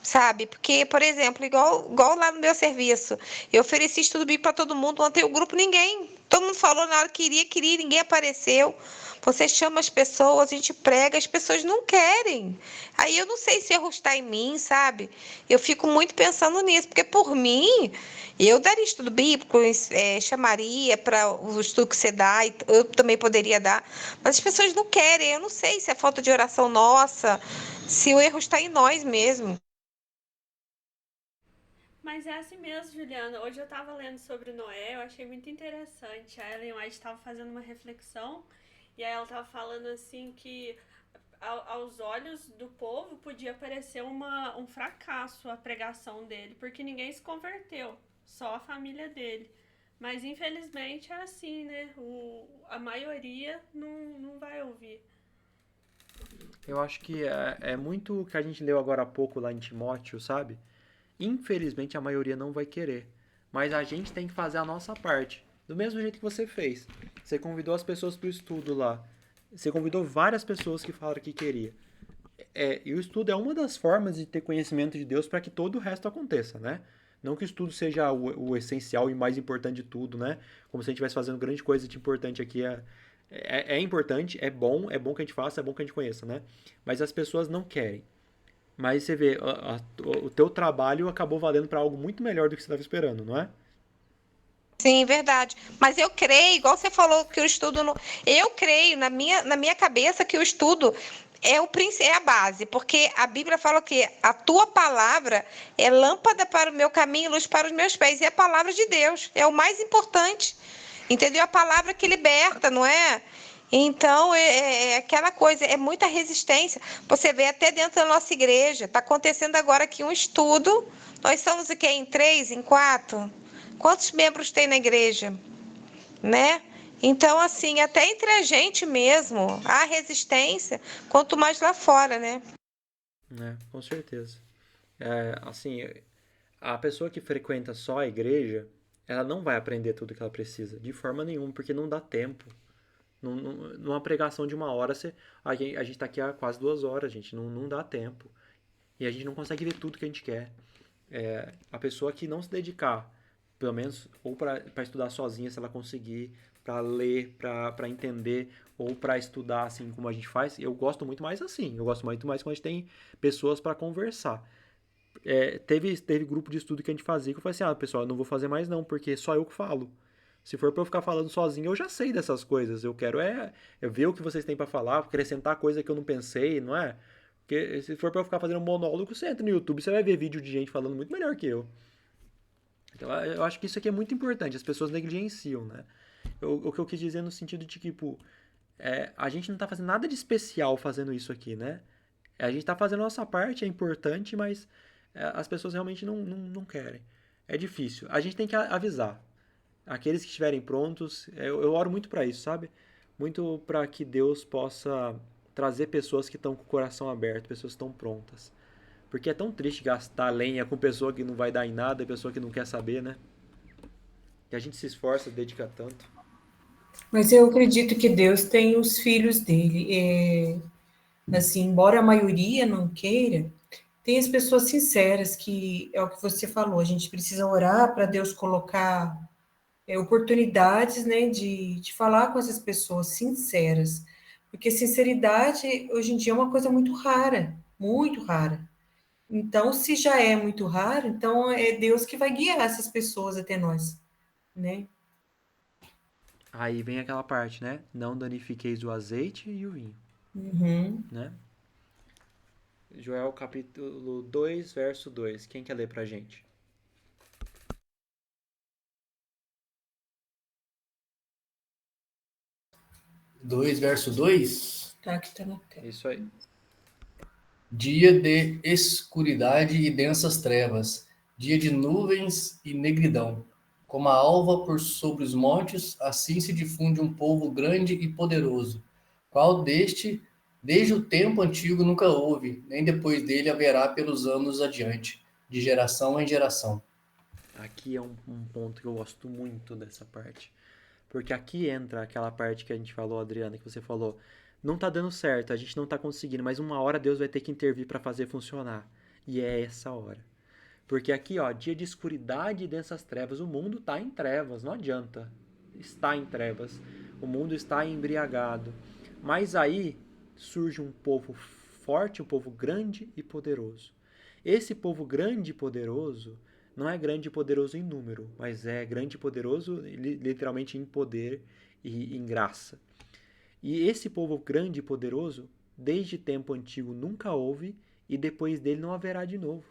sabe? Porque, por exemplo, igual lá no meu serviço, eu ofereci estudo bíblico para todo mundo, ontem o grupo ninguém. Todo mundo falou na hora que queria, ninguém apareceu. Você chama as pessoas, a gente prega, as pessoas não querem. Aí eu não sei se erro está em mim, sabe? Eu fico muito pensando nisso, porque por mim, eu daria estudo bíblico, chamaria para o estudo que você dá, eu também poderia dar, mas as pessoas não querem. Eu não sei se é falta de oração nossa, se o erro está em nós mesmo. Mas é assim mesmo, Juliana. Hoje eu tava lendo sobre Noé, eu achei muito interessante. A Ellen White estava fazendo uma reflexão e aí ela tava falando assim que aos olhos do povo podia parecer um fracasso a pregação dele, porque ninguém se converteu, só a família dele. Mas infelizmente é assim, né? A maioria não vai ouvir. Eu acho que é muito o que a gente leu agora há pouco lá em Timóteo, sabe? Infelizmente a maioria não vai querer. Mas a gente tem que fazer a nossa parte. Do mesmo jeito que você fez. Você convidou as pessoas para o estudo lá. Você convidou várias pessoas que falaram que queria. E o estudo é uma das formas de ter conhecimento de Deus para que todo o resto aconteça, né? Não que o estudo seja o essencial e mais importante de tudo, né? Como se a gente estivesse fazendo grande coisa de importante aqui. É importante, é bom que a gente faça, é bom que a gente conheça, né? Mas as pessoas não querem. Mas você vê, o teu trabalho acabou valendo para algo muito melhor do que você estava esperando, não é? Sim, verdade. Mas eu creio, igual você falou que o estudo não. Eu creio na minha cabeça que o estudo é a base, porque a Bíblia fala que a tua palavra é lâmpada para o meu caminho e luz para os meus pés. E a palavra de Deus é o mais importante. Entendeu? A palavra que liberta, não é? Então, é aquela coisa, é muita resistência. Você vê até dentro da nossa igreja. Está acontecendo agora aqui um estudo. Nós somos o quê? Em 3, em 4? Quantos membros tem na igreja? Né? Então, assim, até entre a gente mesmo, há resistência, quanto mais lá fora, né? Com certeza. Assim, a pessoa que frequenta só a igreja, ela não vai aprender tudo que ela precisa, de forma nenhuma, porque não dá tempo. Numa pregação de 1 hora, a gente tá aqui há quase 2 horas, gente, não dá tempo. E a gente não consegue ver tudo que a gente quer. A pessoa que não se dedicar, pelo menos, ou para estudar sozinha, se ela conseguir, para ler, para entender, ou para estudar assim como a gente faz, eu gosto muito mais assim. Eu gosto muito mais quando a gente tem pessoas para conversar. Teve grupo de estudo que a gente fazia que eu falei assim, pessoal, eu não vou fazer mais não, porque só eu que falo. Se for pra eu ficar falando sozinho, eu já sei dessas coisas. Eu quero ver o que vocês têm pra falar, acrescentar coisa que eu não pensei, não é? Porque se for pra eu ficar fazendo um monólogo, você entra no YouTube, você vai ver vídeo de gente falando muito melhor que eu. Então eu acho que isso aqui é muito importante, as pessoas negligenciam, né? O que eu quis dizer no sentido de que, tipo, a gente não tá fazendo nada de especial fazendo isso aqui, né? A gente tá fazendo a nossa parte, é importante, mas as pessoas realmente não querem. É difícil. A gente tem que avisar. Aqueles que estiverem prontos, eu oro muito para isso, sabe? Muito para que Deus possa trazer pessoas que estão com o coração aberto, pessoas que estão prontas. Porque é tão triste gastar lenha com pessoa que não vai dar em nada, pessoa que não quer saber, né? Que a gente se esforça, dedica tanto. Mas eu acredito que Deus tem os filhos dele. Assim, embora a maioria não queira, tem as pessoas sinceras, que é o que você falou, a gente precisa orar para Deus colocar oportunidades, né, de falar com essas pessoas sinceras, porque sinceridade hoje em dia é uma coisa muito rara, muito rara. Então, se já é muito raro, então é Deus que vai guiar essas pessoas até nós, né? Aí vem aquela parte, né? Não danifiqueis o azeite e o vinho, Uhum. né? Joel capítulo 2, verso 2. Quem quer ler pra gente? 2, verso 2. Tá, aqui tá na tela. Isso aí. Dia de escuridade e densas trevas, dia de nuvens e negridão. Como a alva por sobre os montes, assim se difunde um povo grande e poderoso, qual desde o tempo antigo nunca houve, nem depois dele haverá pelos anos adiante, de geração em geração. Aqui é um ponto que eu gosto muito dessa parte. Porque aqui entra aquela parte que a gente falou, Adriana, que você falou. Não tá dando certo, a gente não tá conseguindo, mas uma hora Deus vai ter que intervir para fazer funcionar. E é essa hora. Porque aqui, ó, dia de escuridade e densas trevas. O mundo tá em trevas, não adianta. Está em trevas. O mundo está embriagado. Mas aí surge um povo forte, um povo grande e poderoso. Esse povo grande e poderoso não é grande e poderoso em número, mas é grande e poderoso literalmente em poder e em graça. E esse povo grande e poderoso, desde tempo antigo nunca houve e depois dele não haverá de novo.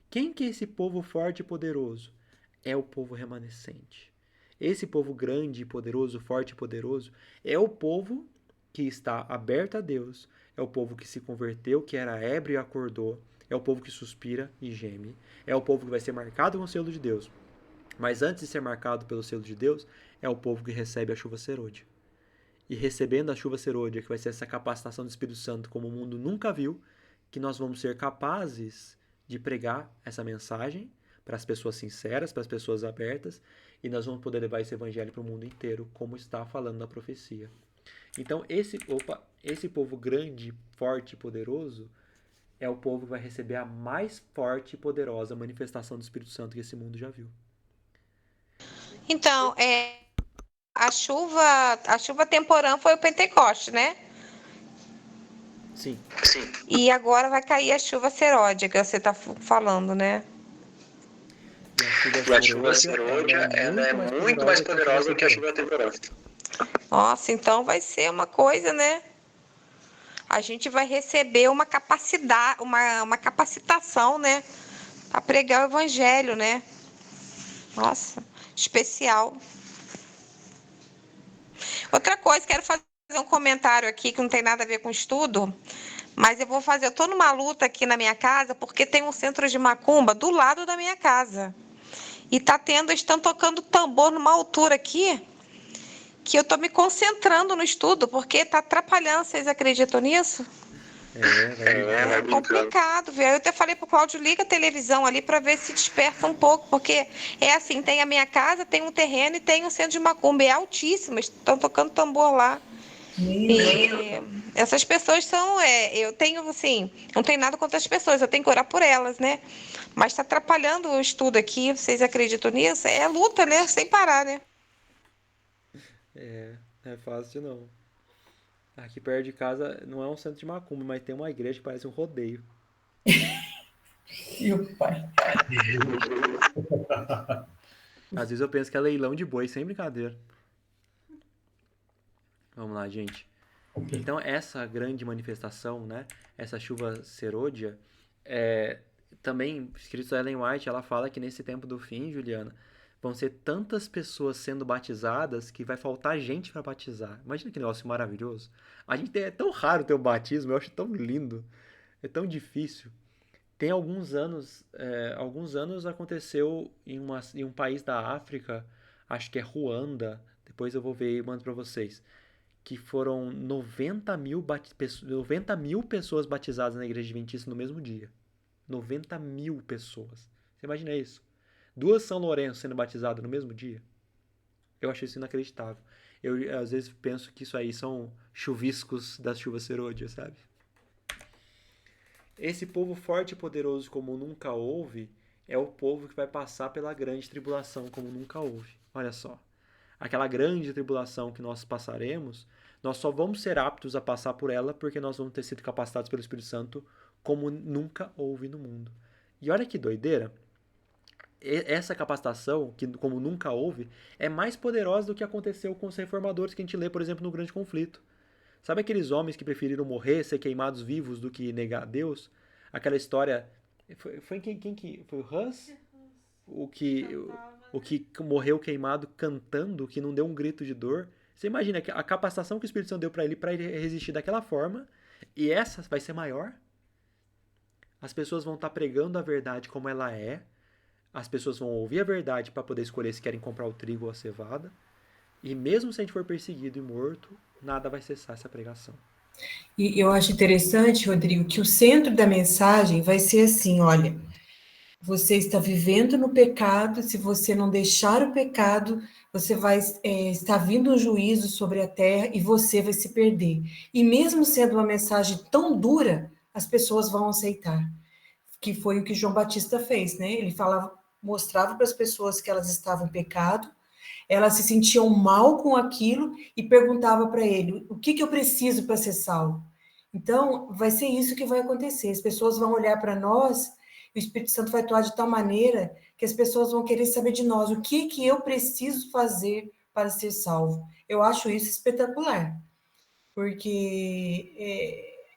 Quem que é esse povo forte e poderoso? É o povo remanescente. Esse povo grande e poderoso, forte e poderoso, é o povo que está aberto a Deus, é o povo que se converteu, que era ébrio e acordou, é o povo que suspira e geme, é o povo que vai ser marcado com o selo de Deus. Mas antes de ser marcado pelo selo de Deus, é o povo que recebe a chuva serôdia. E recebendo a chuva serôdia, que vai ser essa capacitação do Espírito Santo como o mundo nunca viu, que nós vamos ser capazes de pregar essa mensagem para as pessoas sinceras, para as pessoas abertas, e nós vamos poder levar esse evangelho para o mundo inteiro, como está falando na profecia. Então, esse povo grande, forte e poderoso é o povo que vai receber a mais forte e poderosa manifestação do Espírito Santo que esse mundo já viu. Então, a chuva temporã foi o Pentecoste, né? Sim. E agora vai cair a chuva seródia, que você está falando, né? E a chuva serôdia, ela é muito mais poderosa do que a chuva temporã. Nossa, então vai ser uma coisa, né? A gente vai receber uma capacidade, uma capacitação, né? Para pregar o evangelho, né? Nossa, especial. Outra coisa, quero fazer fazer um comentário aqui que não tem nada a ver com estudo, mas eu vou fazer. Eu tô numa luta aqui na minha casa porque tem um centro de macumba do lado da minha casa. E estão tocando tambor numa altura aqui que eu tô me concentrando no estudo porque tá atrapalhando. Vocês acreditam nisso? Vai brincando. É complicado, viu? Eu até falei pro Cláudio, liga a televisão ali para ver se desperta um pouco, porque é assim, tem a minha casa, tem um terreno e tem um centro de macumba, é altíssimo, estão tocando tambor lá. E essas pessoas são, eu tenho, assim, não tenho nada contra as pessoas, eu tenho que orar por elas, né? Mas está atrapalhando o estudo aqui, vocês acreditam nisso? É luta, né? Sem parar, né? Não é fácil não. Aqui perto de casa não é um centro de macumba, mas tem uma igreja que parece um rodeio. E o pai? Às vezes eu penso que é leilão de boi, sem brincadeira. Vamos lá, gente. Então, essa grande manifestação, né? Essa chuva serôdia, também, escrito Ellen White, ela fala que nesse tempo do fim, Juliana, vão ser tantas pessoas sendo batizadas que vai faltar gente para batizar. Imagina que negócio maravilhoso. É tão raro ter o batismo, eu acho tão lindo. É tão difícil. Tem alguns anos aconteceu em um país da África, acho que é Ruanda, depois eu vou ver e mando para vocês, que foram 90 mil pessoas batizadas na igreja adventista no mesmo dia. 90 mil pessoas. Você imagina isso? 2 São Lourenço sendo batizadas no mesmo dia? Eu acho isso inacreditável. Eu às vezes penso que isso aí são chuviscos das chuvas serôdias, sabe? Esse povo forte e poderoso como nunca houve é o povo que vai passar pela grande tribulação como nunca houve. Olha só. Aquela grande tribulação que nós passaremos, nós só vamos ser aptos a passar por ela porque nós vamos ter sido capacitados pelo Espírito Santo como nunca houve no mundo. E olha que doideira. Essa capacitação, que como nunca houve, é mais poderosa do que aconteceu com os reformadores que a gente lê, por exemplo, no Grande Conflito. Sabe aqueles homens que preferiram morrer, ser queimados vivos do que negar a Deus? Aquela história. Foi quem que. Foi o Hus? O que morreu queimado cantando, que não deu um grito de dor. Você imagina a capacitação que o Espírito Santo deu para ele resistir daquela forma, e essa vai ser maior? As pessoas vão estar pregando a verdade como ela é, as pessoas vão ouvir a verdade para poder escolher se querem comprar o trigo ou a cevada, e mesmo se a gente for perseguido e morto, nada vai cessar essa pregação. E eu acho interessante, Rodrigo, que o centro da mensagem vai ser assim, olha, você está vivendo no pecado, se você não deixar o pecado, você vai estar vindo um juízo sobre a terra e você vai se perder. E mesmo sendo uma mensagem tão dura, as pessoas vão aceitar. Que foi o que João Batista fez, né? Ele mostrava para as pessoas que elas estavam em pecado, elas se sentiam mal com aquilo e perguntava para ele, o que eu preciso para ser salvo? Então, vai ser isso que vai acontecer. As pessoas vão olhar para nós, e o Espírito Santo vai atuar de tal maneira que as pessoas vão querer saber de nós, o que eu preciso fazer para ser salvo. Eu acho isso espetacular, porque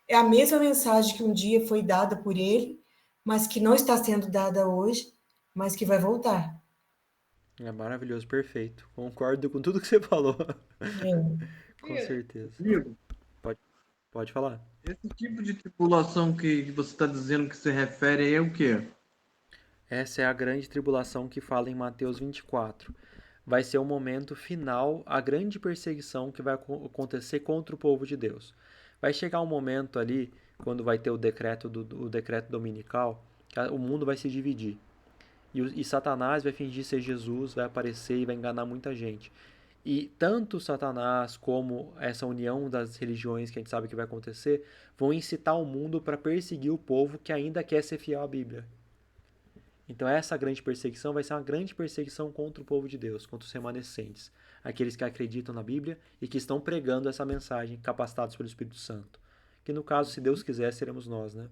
é a mesma mensagem que um dia foi dada por ele, mas que não está sendo dada hoje, mas que vai voltar. É maravilhoso, perfeito. Concordo com tudo que você falou. Com certeza. Diego, Pode falar. esse tipo de tribulação que você está dizendo que se refere aí é o quê? Essa é a grande tribulação que fala em Mateus 24. Vai ser o momento final, a grande perseguição que vai acontecer contra o povo de Deus. Vai chegar um momento ali, quando vai ter o decreto dominical, que o mundo vai se dividir. E Satanás vai fingir ser Jesus, vai aparecer e vai enganar muita gente. E tanto Satanás como essa união das religiões que a gente sabe que vai acontecer, vão incitar o mundo para perseguir o povo que ainda quer ser fiel à Bíblia. Então essa grande perseguição vai ser uma grande perseguição contra o povo de Deus, contra os remanescentes, aqueles que acreditam na Bíblia e que estão pregando essa mensagem, capacitados pelo Espírito Santo. Que no caso, se Deus quiser, seremos nós, né?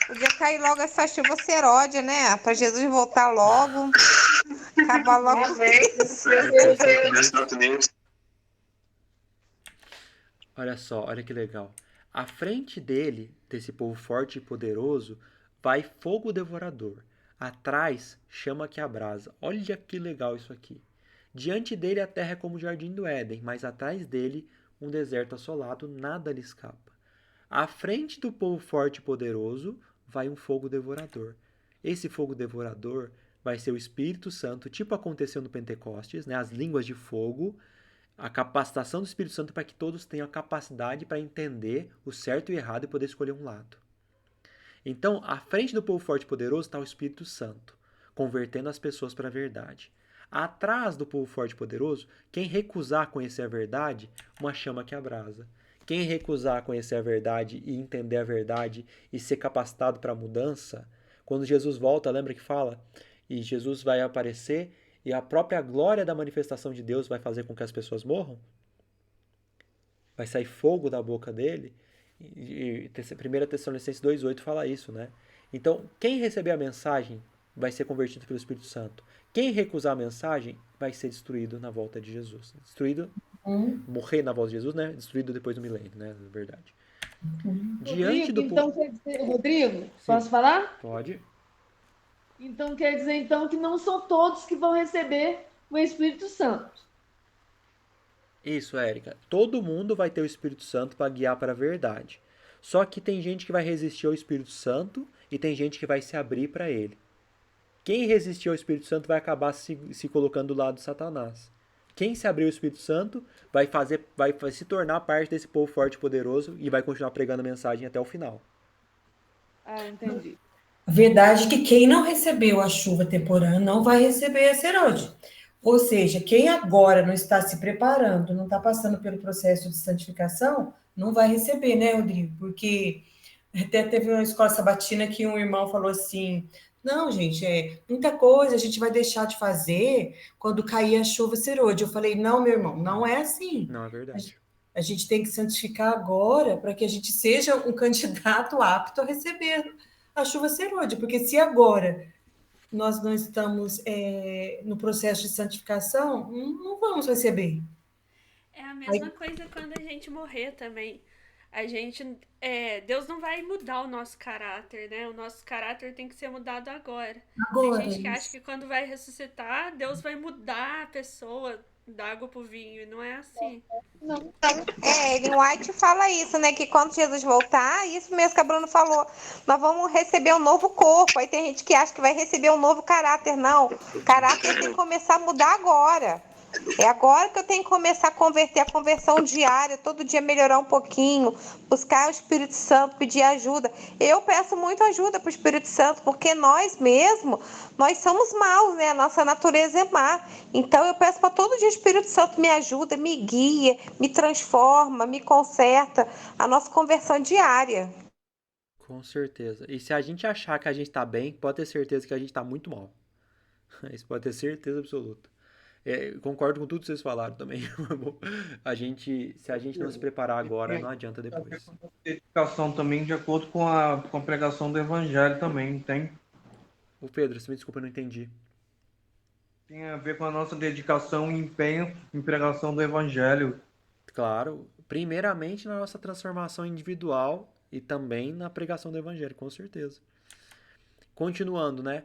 Podia cair logo essa chuva seródia, né? Para Jesus voltar logo, acabar logo. Olha só, olha que legal. À frente dele, desse povo forte e poderoso, vai fogo devorador. Atrás, chama que abrasa. Olha que legal isso aqui. Diante dele a terra é como o jardim do Éden, mas atrás dele um deserto assolado, nada lhe escapa. À frente do povo forte e poderoso vai um fogo devorador. Esse fogo devorador vai ser o Espírito Santo, tipo aconteceu no Pentecostes, né? As línguas de fogo, a capacitação do Espírito Santo para que todos tenham a capacidade para entender o certo e o errado e poder escolher um lado. Então, à frente do povo forte e poderoso está o Espírito Santo, convertendo as pessoas para a verdade. Atrás do povo forte e poderoso, quem recusar conhecer a verdade, uma chama que abrasa. Quem recusar conhecer a verdade e entender a verdade e ser capacitado para a mudança, quando Jesus volta, lembra que fala? E Jesus vai aparecer e a própria glória da manifestação de Deus vai fazer com que as pessoas morram? Vai sair fogo da boca dele? E 1 Tessalonicenses 2,8 fala isso, né? Então, quem receber a mensagem vai ser convertido pelo Espírito Santo. Quem recusar a mensagem vai ser destruído na volta de Jesus. Destruído, morrer na volta de Jesus, né? Destruído depois do milênio, né? Na verdade. Diante do Então povo... quer dizer, Rodrigo, Sim. posso falar? Pode. Então quer dizer então que não são todos que vão receber o Espírito Santo. Isso, Érica. Todo mundo vai ter o Espírito Santo para guiar para a verdade. Só que tem gente que vai resistir ao Espírito Santo e tem gente que vai se abrir para ele. Quem resistir ao Espírito Santo vai acabar se colocando do lado de Satanás. Quem se abrir ao Espírito Santo vai se tornar parte desse povo forte e poderoso e vai continuar pregando a mensagem até o final. Ah, entendi. A verdade é que quem não recebeu a chuva temporã não vai receber a serode. Ou seja, quem agora não está se preparando, não está passando pelo processo de santificação, não vai receber, né, Rodrigo? Porque até teve uma escola sabatina que um irmão falou assim: não, gente, muita coisa a gente vai deixar de fazer quando cair a chuva serode. Eu falei: não, meu irmão, não é assim. Não é verdade. A gente tem que santificar agora para que a gente seja um candidato apto a receber a chuva serode, porque se agora nós não estamos no processo de santificação, não vamos receber. É a mesma coisa quando a gente morrer também. A gente, Deus não vai mudar o nosso caráter, né? O nosso caráter tem que ser mudado agora. Agora, Tem gente que acha isso. que quando vai ressuscitar, Deus vai mudar a pessoa da água pro vinho, e não é assim. Ellen White fala isso, né? Que quando Jesus voltar, isso mesmo que a Bruna falou, nós vamos receber um novo corpo. Aí tem gente que acha que vai receber um novo caráter. Não, o caráter tem que começar a mudar agora. É agora que eu tenho que começar a converter, a conversão diária, todo dia melhorar um pouquinho, buscar o Espírito Santo, pedir ajuda. Eu peço muito ajuda para o Espírito Santo, porque nós mesmos, nós somos maus, né? A nossa natureza é má. Então eu peço para todo dia o Espírito Santo me ajuda, me guia, me transforma, me conserta, a nossa conversão diária. Com certeza. E se a gente achar que a gente está bem, pode ter certeza que a gente está muito mal. Isso pode ter certeza absoluta. Concordo com tudo que vocês falaram também. Se a gente não se preparar agora, não adianta depois. Dedicação também de acordo com a pregação do Evangelho também, tem? Ô Pedro, você me desculpa, eu não entendi. Tem a ver com a nossa dedicação e empenho em pregação do Evangelho. Claro, primeiramente na nossa transformação individual e também na pregação do Evangelho, com certeza. Continuando, né?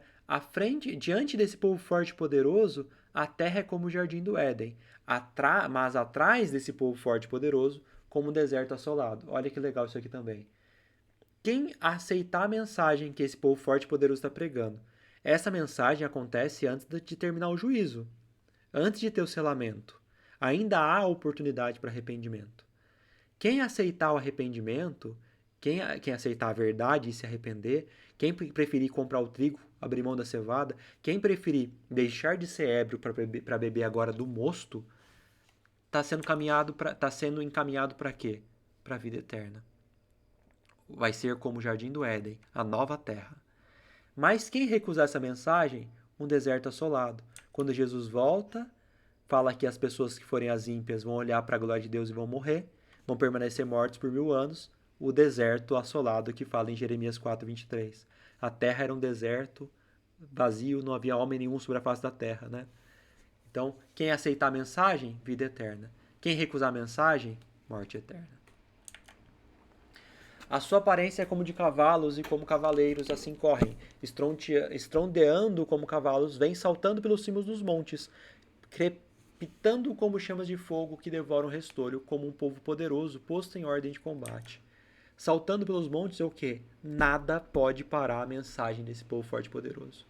Diante desse povo forte e poderoso, a terra é como o jardim do Éden, mas atrás desse povo forte e poderoso, como um deserto assolado. Olha que legal isso aqui também. Quem aceitar a mensagem que esse povo forte e poderoso está pregando, essa mensagem acontece antes de terminar o juízo, antes de ter o selamento. Ainda há oportunidade para arrependimento. Quem aceitar o arrependimento, quem aceitar a verdade e se arrepender, quem preferir comprar o trigo, abrir mão da cevada, quem preferir deixar de ser ébrio para beber agora do mosto, está sendo encaminhado para quê? Para a vida eterna. Vai ser como o jardim do Éden, a nova terra. Mas quem recusar essa mensagem, um deserto assolado. Quando Jesus volta, fala que as pessoas que forem as ímpias vão olhar para a glória de Deus e vão morrer, vão permanecer mortos por 1000 anos, o deserto assolado que fala em Jeremias 4:23. A terra era um deserto vazio, não havia homem nenhum sobre a face da terra, né? Então, quem aceitar a mensagem, vida eterna. Quem recusar a mensagem, morte eterna. A sua aparência é como de cavalos e como cavaleiros assim correm, estrondeando como cavalos, vêm saltando pelos cimos dos montes, pitando como chamas de fogo que devoram o restolho, como um povo poderoso posto em ordem de combate. Saltando pelos montes é o quê? Nada pode parar a mensagem desse povo forte e poderoso.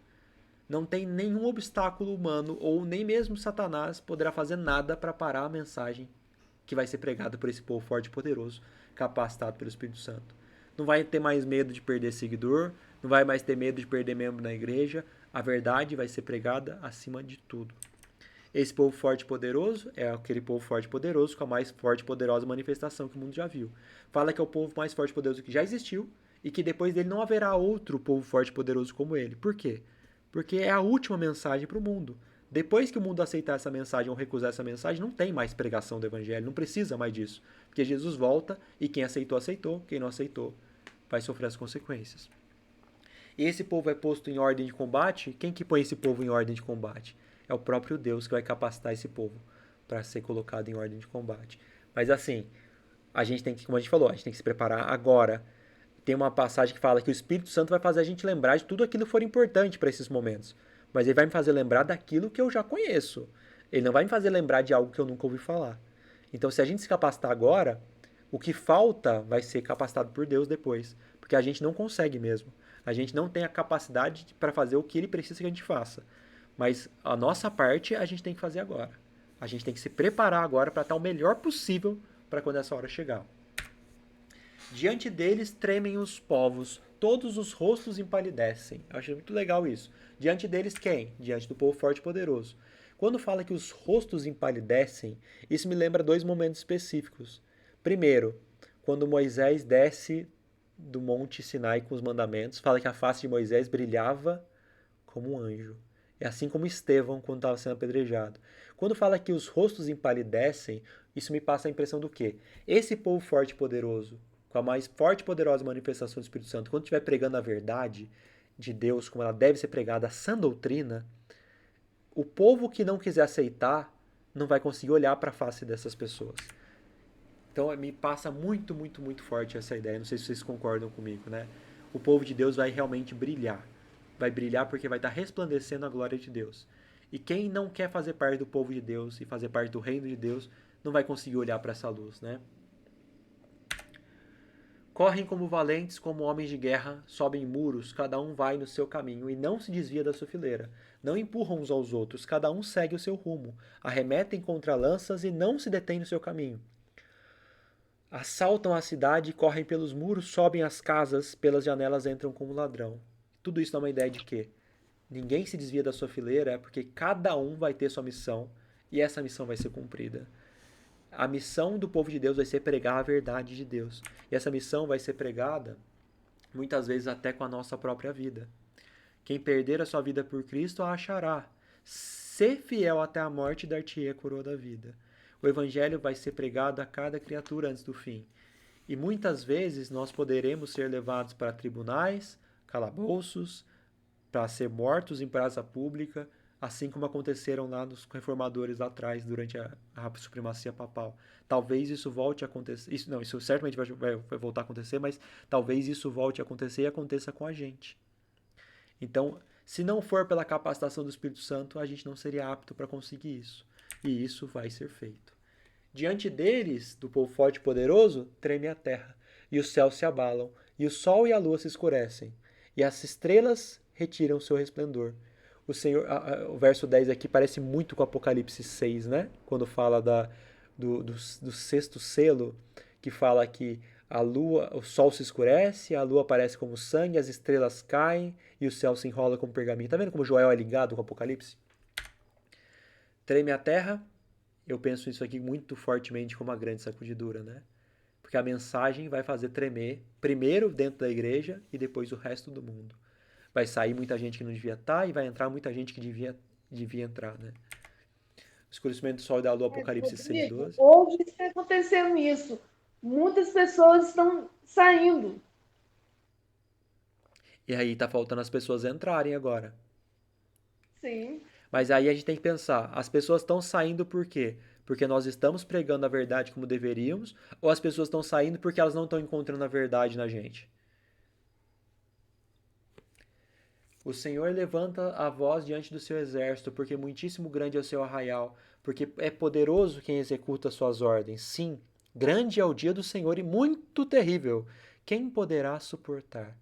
Não tem nenhum obstáculo humano ou nem mesmo Satanás poderá fazer nada para parar a mensagem que vai ser pregada por esse povo forte e poderoso, capacitado pelo Espírito Santo. Não vai ter mais medo de perder seguidor, não vai mais ter medo de perder membro na igreja. A verdade vai ser pregada acima de tudo. Esse povo forte e poderoso é aquele povo forte e poderoso com a mais forte e poderosa manifestação que o mundo já viu. Fala que é o povo mais forte e poderoso que já existiu e que depois dele não haverá outro povo forte e poderoso como ele. Por quê? Porque é a última mensagem para o mundo. Depois que o mundo aceitar essa mensagem ou recusar essa mensagem, não tem mais pregação do evangelho, não precisa mais disso. Porque Jesus volta e quem aceitou, aceitou, quem não aceitou vai sofrer as consequências. E esse povo é posto em ordem de combate. Quem que põe esse povo em ordem de combate? É o próprio Deus que vai capacitar esse povo para ser colocado em ordem de combate. Mas assim, a gente tem que, como a gente falou, a gente tem que se preparar agora. Tem uma passagem que fala que o Espírito Santo vai fazer a gente lembrar de tudo aquilo que for importante para esses momentos. Mas ele vai me fazer lembrar daquilo que eu já conheço. Ele não vai me fazer lembrar de algo que eu nunca ouvi falar. Então, se a gente se capacitar agora, o que falta vai ser capacitado por Deus depois. Porque a gente não consegue mesmo. A gente não tem a capacidade para fazer o que ele precisa que a gente faça. Mas a nossa parte a gente tem que fazer agora. A gente tem que se preparar agora para estar o melhor possível para quando essa hora chegar. Diante deles tremem os povos, todos os rostos empalidecem. Eu acho muito legal isso. Diante deles quem? Diante do povo forte e poderoso. Quando fala que os rostos empalidecem, isso me lembra dois momentos específicos. Primeiro, quando Moisés desce do Monte Sinai com os mandamentos, fala que a face de Moisés brilhava como um anjo. É assim como Estevão quando estava sendo apedrejado. Quando fala que os rostos empalidecem, isso me passa a impressão do quê? Esse povo forte e poderoso, com a mais forte e poderosa manifestação do Espírito Santo, quando estiver pregando a verdade de Deus, como ela deve ser pregada, a sã doutrina, o povo que não quiser aceitar não vai conseguir olhar para a face dessas pessoas. Então me passa muito, muito, muito forte essa ideia. Não sei se vocês concordam comigo, né? O povo de Deus vai realmente brilhar. Vai brilhar porque vai estar resplandecendo a glória de Deus. E quem não quer fazer parte do povo de Deus e fazer parte do reino de Deus, não vai conseguir olhar para essa luz, né? Correm como valentes, como homens de guerra, sobem muros, cada um vai no seu caminho e não se desvia da sua fileira. Não empurram uns aos outros, cada um segue o seu rumo. Arremetem contra lanças e não se detêm no seu caminho. Assaltam a cidade, correm pelos muros, sobem as casas, pelas janelas entram como ladrão. Tudo isso dá uma ideia de que ninguém se desvia da sua fileira, é porque cada um vai ter sua missão e essa missão vai ser cumprida. A missão do povo de Deus vai ser pregar a verdade de Deus. E essa missão vai ser pregada, muitas vezes até com a nossa própria vida. Quem perder a sua vida por Cristo a achará. Ser fiel até a morte, dar-te-ei a coroa da vida. O evangelho vai ser pregado a cada criatura antes do fim. E muitas vezes nós poderemos ser levados para tribunais, calabouços, para ser mortos em praça pública, assim como aconteceram lá nos reformadores lá atrás, durante a supremacia papal. Talvez isso volte a acontecer. Isso certamente vai voltar a acontecer, mas talvez isso volte a acontecer e aconteça com a gente. Então, se não for pela capacitação do Espírito Santo, a gente não seria apto para conseguir isso. E isso vai ser feito. Diante deles, do povo forte e poderoso, treme a terra, e os céus se abalam, e o sol e a lua se escurecem, e as estrelas retiram seu resplendor. O Senhor, o verso 10 aqui parece muito com Apocalipse 6, né? Quando fala do sexto selo, que fala que a lua, o sol se escurece, a lua aparece como sangue, as estrelas caem e o céu se enrola como pergaminho. Tá vendo como Joel é ligado com Apocalipse? Treme a terra. Eu penso isso aqui muito fortemente como uma grande sacudidura, né? Porque a mensagem vai fazer tremer, primeiro dentro da igreja e depois o resto do mundo. Vai sair muita gente que não devia estar e vai entrar muita gente que devia entrar, né? O escurecimento do sol e da lua, Apocalipse 6:12. Hoje está acontecendo isso. Muitas pessoas estão saindo. E aí tá faltando as pessoas entrarem agora. Sim. Mas aí a gente tem que pensar, as pessoas estão saindo por quê? Porque nós estamos pregando a verdade como deveríamos, ou as pessoas estão saindo porque elas não estão encontrando a verdade na gente? O Senhor levanta a voz diante do seu exército, porque muitíssimo grande é o seu arraial. porque é poderoso quem executa suas ordens. Sim, grande é o dia do Senhor e muito terrível. Quem poderá suportar?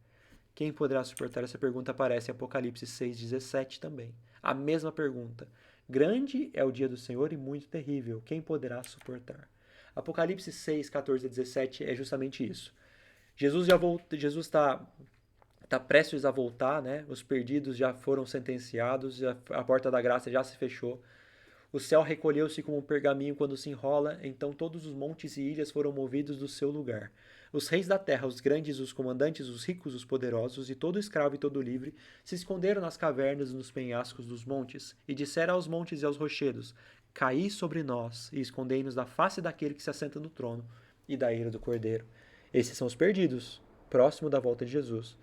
Quem poderá suportar? Essa pergunta aparece em Apocalipse 6,17 também. A mesma pergunta. Grande é o dia do Senhor e muito terrível. Quem poderá suportar? Apocalipse 6, 14 a 17 é justamente isso. Jesus está prestes a voltar, né? Os perdidos já foram sentenciados, a porta da graça já se fechou. O céu recolheu-se como um pergaminho quando se enrola, então todos os montes e ilhas foram movidos do seu lugar. Os reis da terra, os grandes, os comandantes, os ricos, os poderosos, e todo escravo e todo livre, se esconderam nas cavernas e nos penhascos dos montes, e disseram aos montes e aos rochedos: Caí sobre nós, e escondei-nos da face daquele que se assenta no trono, e da ira do Cordeiro. Esses são os perdidos, próximo da volta de Jesus.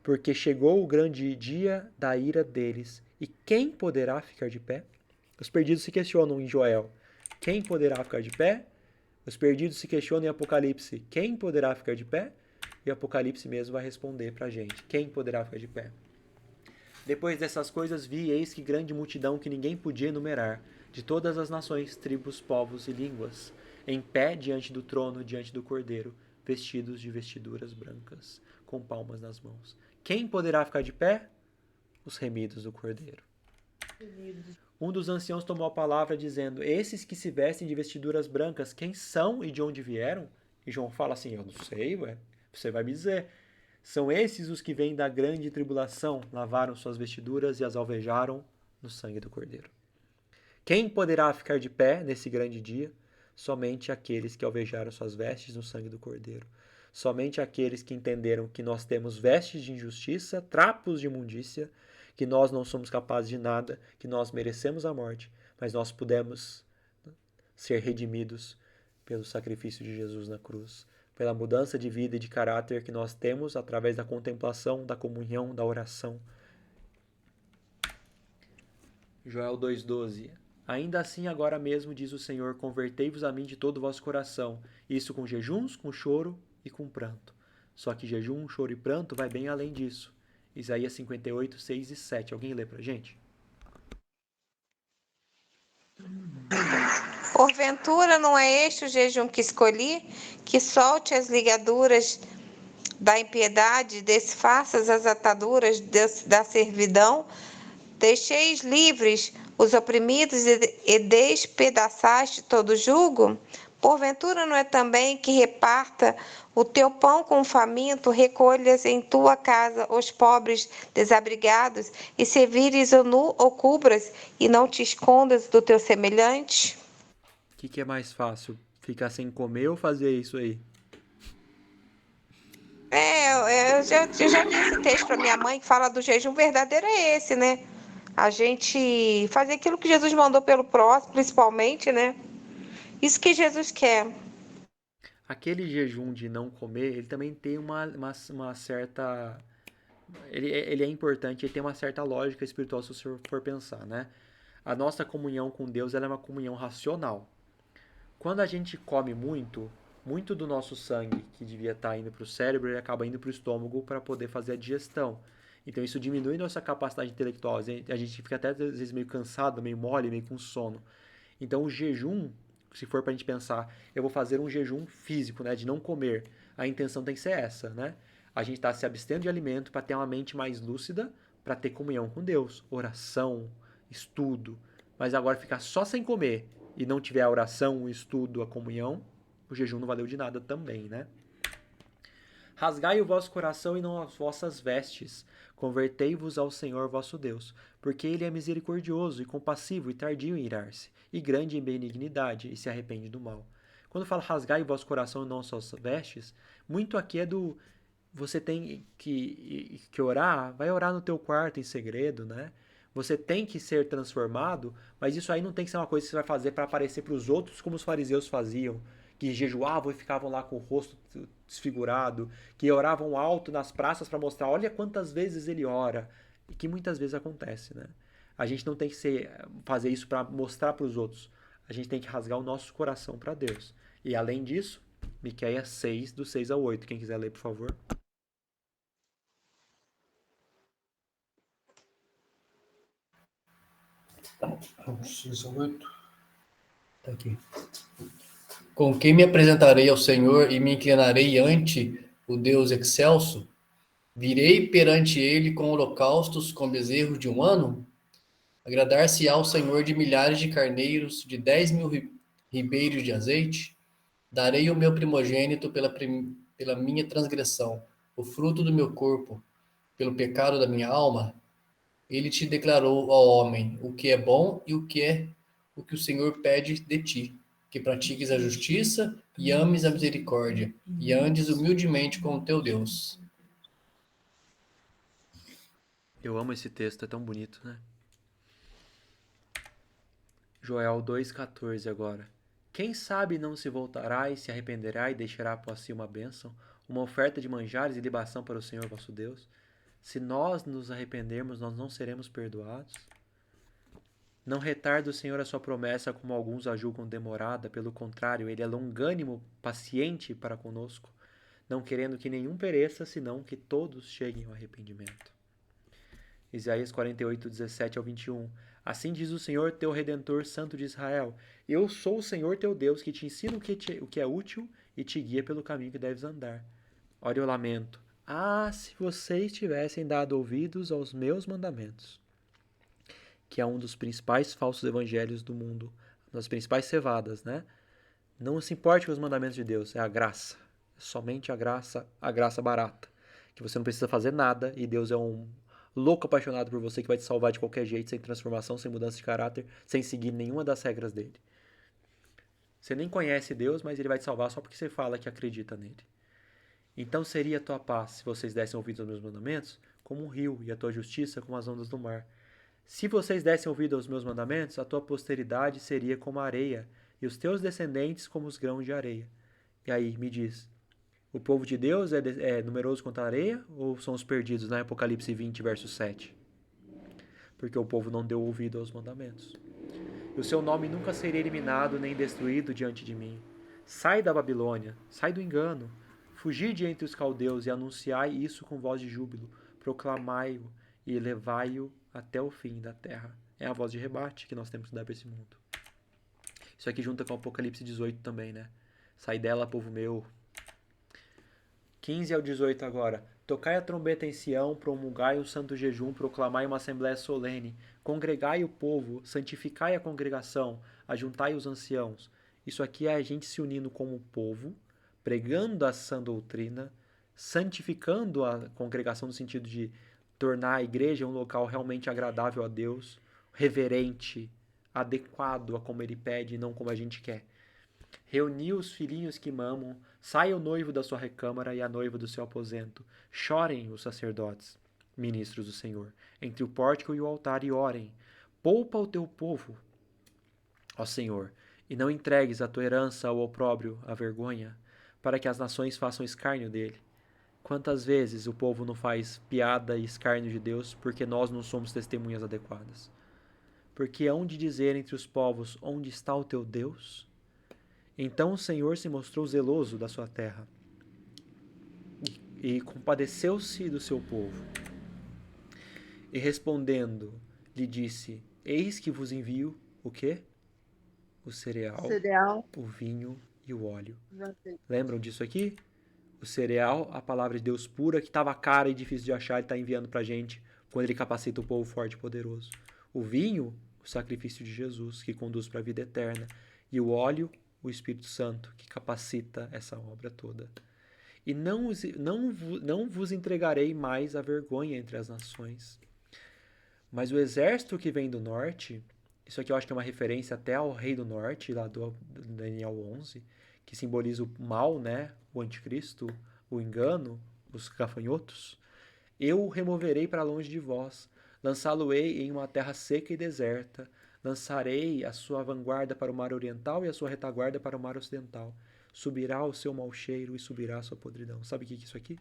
Porque chegou o grande dia da ira deles, e quem poderá ficar de pé? Os perdidos se questionam em Joel: quem poderá ficar de pé? Os perdidos se questionam em Apocalipse: quem poderá ficar de pé? E Apocalipse mesmo vai responder para a gente: quem poderá ficar de pé? Depois dessas coisas vi, eis que grande multidão que ninguém podia enumerar, de todas as nações, tribos, povos e línguas, em pé diante do trono, diante do Cordeiro, vestidos de vestiduras brancas, com palmas nas mãos. Quem poderá ficar de pé? Os remidos do Cordeiro. Um dos anciãos tomou a palavra, dizendo: esses que se vestem de vestiduras brancas, quem são e de onde vieram? E João fala assim: eu não sei, ué. Você vai me dizer. São esses os que vêm da grande tribulação, lavaram suas vestiduras e as alvejaram no sangue do Cordeiro. Quem poderá ficar de pé nesse grande dia? Somente aqueles que alvejaram suas vestes no sangue do Cordeiro. Somente aqueles que entenderam que nós temos vestes de injustiça, trapos de imundícia, que nós não somos capazes de nada, que nós merecemos a morte, mas nós pudemos ser redimidos pelo sacrifício de Jesus na cruz, pela mudança de vida e de caráter que nós temos através da contemplação, da comunhão, da oração. Joel 2,12. Ainda assim agora mesmo, diz o Senhor, convertei-vos a mim de todo o vosso coração, isso com jejuns, com choro e com pranto. Só que jejum, choro e pranto vai bem além disso. Isaías 58, 6 e 7. Alguém lê pra gente? Porventura não é este o jejum que escolhi, que solte as ligaduras da impiedade, desfaças as ataduras da servidão, deixeis livres os oprimidos e despedaçaste todo o jugo? Porventura não é também que reparta o teu pão com o faminto, recolhas em tua casa os pobres desabrigados, e se vires ou nu ou cubras, e não te escondas do teu semelhante? O que é mais fácil? Ficar sem comer ou fazer isso aí? Eu já li esse texto para minha mãe que fala do jejum verdadeiro é esse, né? A gente fazer aquilo que Jesus mandou pelo próximo, principalmente, né? Isso que Jesus quer. Aquele jejum de não comer, ele também tem uma certa... Ele é importante, ele tem uma certa lógica espiritual se você for pensar, né? A nossa comunhão com Deus ela é uma comunhão racional. Quando a gente come muito, muito do nosso sangue que devia estar indo para o cérebro, ele acaba indo para o estômago para poder fazer a digestão. Então isso diminui nossa capacidade intelectual. A gente fica até às vezes meio cansado, meio mole, meio com sono. Então o jejum, se for para a gente pensar, eu vou fazer um jejum físico, né, de não comer. A intenção tem que ser essa, né? A gente está se abstendo de alimento para ter uma mente mais lúcida, para ter comunhão com Deus, oração, estudo. Mas agora ficar só sem comer e não tiver a oração, o estudo, a comunhão, o jejum não valeu de nada também, né? Rasgai o vosso coração e não as vossas vestes. Convertei-vos ao Senhor vosso Deus, porque ele é misericordioso e compassivo e tardio em irar-se, e grande em benignidade, e se arrepende do mal. Quando fala rasgai o vosso coração e não as vossas vestes, muito aqui é do... Você tem que orar, vai orar no teu quarto em segredo, né? Você tem que ser transformado, mas isso aí não tem que ser uma coisa que você vai fazer para aparecer para os outros como os fariseus faziam, que jejuavam e ficavam lá com o rosto desfigurado, que oravam alto nas praças para mostrar, olha quantas vezes ele ora, e que muitas vezes acontece, né? A gente não tem que fazer isso para mostrar para os outros, a gente tem que rasgar o nosso coração para Deus. E além disso, Miqueias 6, do 6 ao 8, quem quiser ler, por favor. 6 a 8. Tá aqui. Com quem me apresentarei ao Senhor e me inclinarei ante o Deus excelso? Virei perante ele com holocaustos, com bezerros de um ano? Agradar-se-á ao Senhor de milhares de carneiros, de 10.000 ribeiros de azeite? Darei o meu primogênito pela minha transgressão, o fruto do meu corpo, pelo pecado da minha alma? Ele te declarou, ó homem, o que é bom e o que o Senhor pede de ti, que pratiques a justiça e ames a misericórdia, e andes humildemente com o teu Deus. Eu amo esse texto, é tão bonito, né? Joel 2,14 agora. Quem sabe não se voltará e se arrependerá e deixará após si uma bênção, uma oferta de manjares e libação para o Senhor vosso Deus? Se nós nos arrependermos, nós não seremos perdoados? Não retarda o Senhor a sua promessa, como alguns a julgam demorada, pelo contrário, ele é longânimo, paciente para conosco, não querendo que nenhum pereça, senão que todos cheguem ao arrependimento. Isaías 48, 17 ao 21. Assim diz o Senhor, teu Redentor, Santo de Israel: Eu sou o Senhor teu Deus, que te ensina o que é útil e te guia pelo caminho que deves andar. Olha o lamento. Ah, se vocês tivessem dado ouvidos aos meus mandamentos, que é um dos principais falsos evangelhos do mundo, uma das principais cevadas, né? Não se importe com os mandamentos de Deus, é a graça. É somente a graça barata, que você não precisa fazer nada e Deus é um louco apaixonado por você que vai te salvar de qualquer jeito, sem transformação, sem mudança de caráter, sem seguir nenhuma das regras dele. Você nem conhece Deus, mas ele vai te salvar só porque você fala que acredita nele. Então seria a tua paz, se vocês dessem ouvidos aos meus mandamentos, como um rio, e a tua justiça como as ondas do mar. Se vocês dessem ouvido aos meus mandamentos, a tua posteridade seria como a areia, e os teus descendentes como os grãos de areia. E aí, me diz, o povo de Deus é numeroso quanto a areia, ou são os perdidos na Apocalipse 20, verso 7? Porque o povo não deu ouvido aos mandamentos. E o seu nome nunca seria eliminado nem destruído diante de mim. Sai da Babilônia, sai do engano, fugi de entre os caldeus e anunciai isso com voz de júbilo, proclamai-o e levai-o até o fim da terra. É a voz de rebate que nós temos que dar para esse mundo. Isso aqui junta com o Apocalipse 18 também, né? Sai dela, povo meu. 15 ao 18 agora. Tocai a trombeta em Sião, promulgai um santo jejum, proclamai uma assembléia solene, congregai o povo, santificai a congregação, ajuntai os anciãos. Isso aqui é a gente se unindo como povo, pregando a sã doutrina, santificando a congregação no sentido de tornar a igreja um local realmente agradável a Deus, reverente, adequado a como ele pede e não como a gente quer. Reuni os filhinhos que mamam, saia o noivo da sua recâmara e a noiva do seu aposento. Chorem os sacerdotes, ministros do Senhor, entre o pórtico e o altar, e orem. Poupa o teu povo, ó Senhor, e não entregues a tua herança ao opróbrio, à vergonha, para que as nações façam escárnio dele. Quantas vezes o povo não faz piada e escárnio de Deus porque nós não somos testemunhas adequadas? Porque hão de dizer entre os povos, onde está o teu Deus? Então o Senhor se mostrou zeloso da sua terra e compadeceu-se do seu povo. E respondendo, lhe disse: Eis que vos envio o quê? O cereal, o vinho e o óleo. Lembram disso aqui? O cereal, a palavra de Deus pura, que estava cara e difícil de achar, ele está enviando para a gente quando ele capacita o povo forte e poderoso. O vinho, o sacrifício de Jesus, que conduz para a vida eterna. E o óleo, o Espírito Santo, que capacita essa obra toda. E não vos entregarei mais a vergonha entre as nações. Mas o exército que vem do norte, isso aqui eu acho que é uma referência até ao rei do norte, lá do Daniel 11, que simboliza o mal, né? O anticristo, o engano, os gafanhotos. Eu o removerei para longe de vós, lançá-lo-ei em uma terra seca e deserta, lançarei a sua vanguarda para o mar oriental e a sua retaguarda para o mar ocidental. Subirá o seu mau cheiro e subirá a sua podridão. Sabe o que é isso aqui?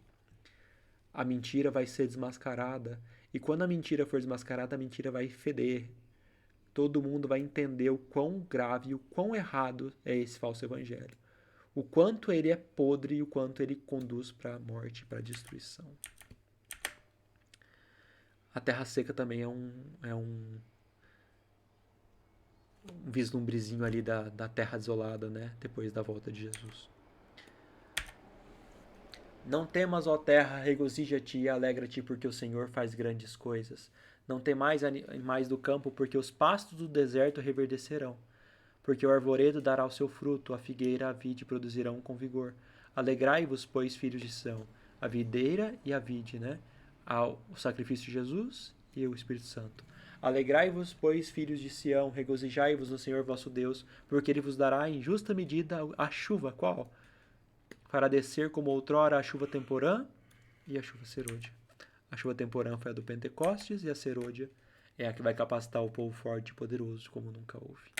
A mentira vai ser desmascarada. E quando a mentira for desmascarada, a mentira vai feder. Todo mundo vai entender o quão grave e o quão errado é esse falso evangelho. O quanto ele é podre e o quanto ele conduz para a morte, para a destruição. A terra seca também é um um vislumbrezinho ali da terra desolada, né? Depois da volta de Jesus. Não temas, ó terra, regozija-te e alegra-te, porque o Senhor faz grandes coisas. Não temais animais do campo, porque os pastos do deserto reverdecerão. Porque o arvoredo dará o seu fruto, a figueira e a vide produzirão com vigor. Alegrai-vos, pois, filhos de Sião, a videira e a vide, né? O sacrifício de Jesus e o Espírito Santo. Alegrai-vos, pois, filhos de Sião, regozijai-vos no Senhor vosso Deus, porque ele vos dará em justa medida a chuva. Qual? Fará descer como outrora a chuva temporã e a chuva serôdia. A chuva temporã foi a do Pentecostes e a serôdia é a que vai capacitar o povo forte e poderoso, como nunca houve.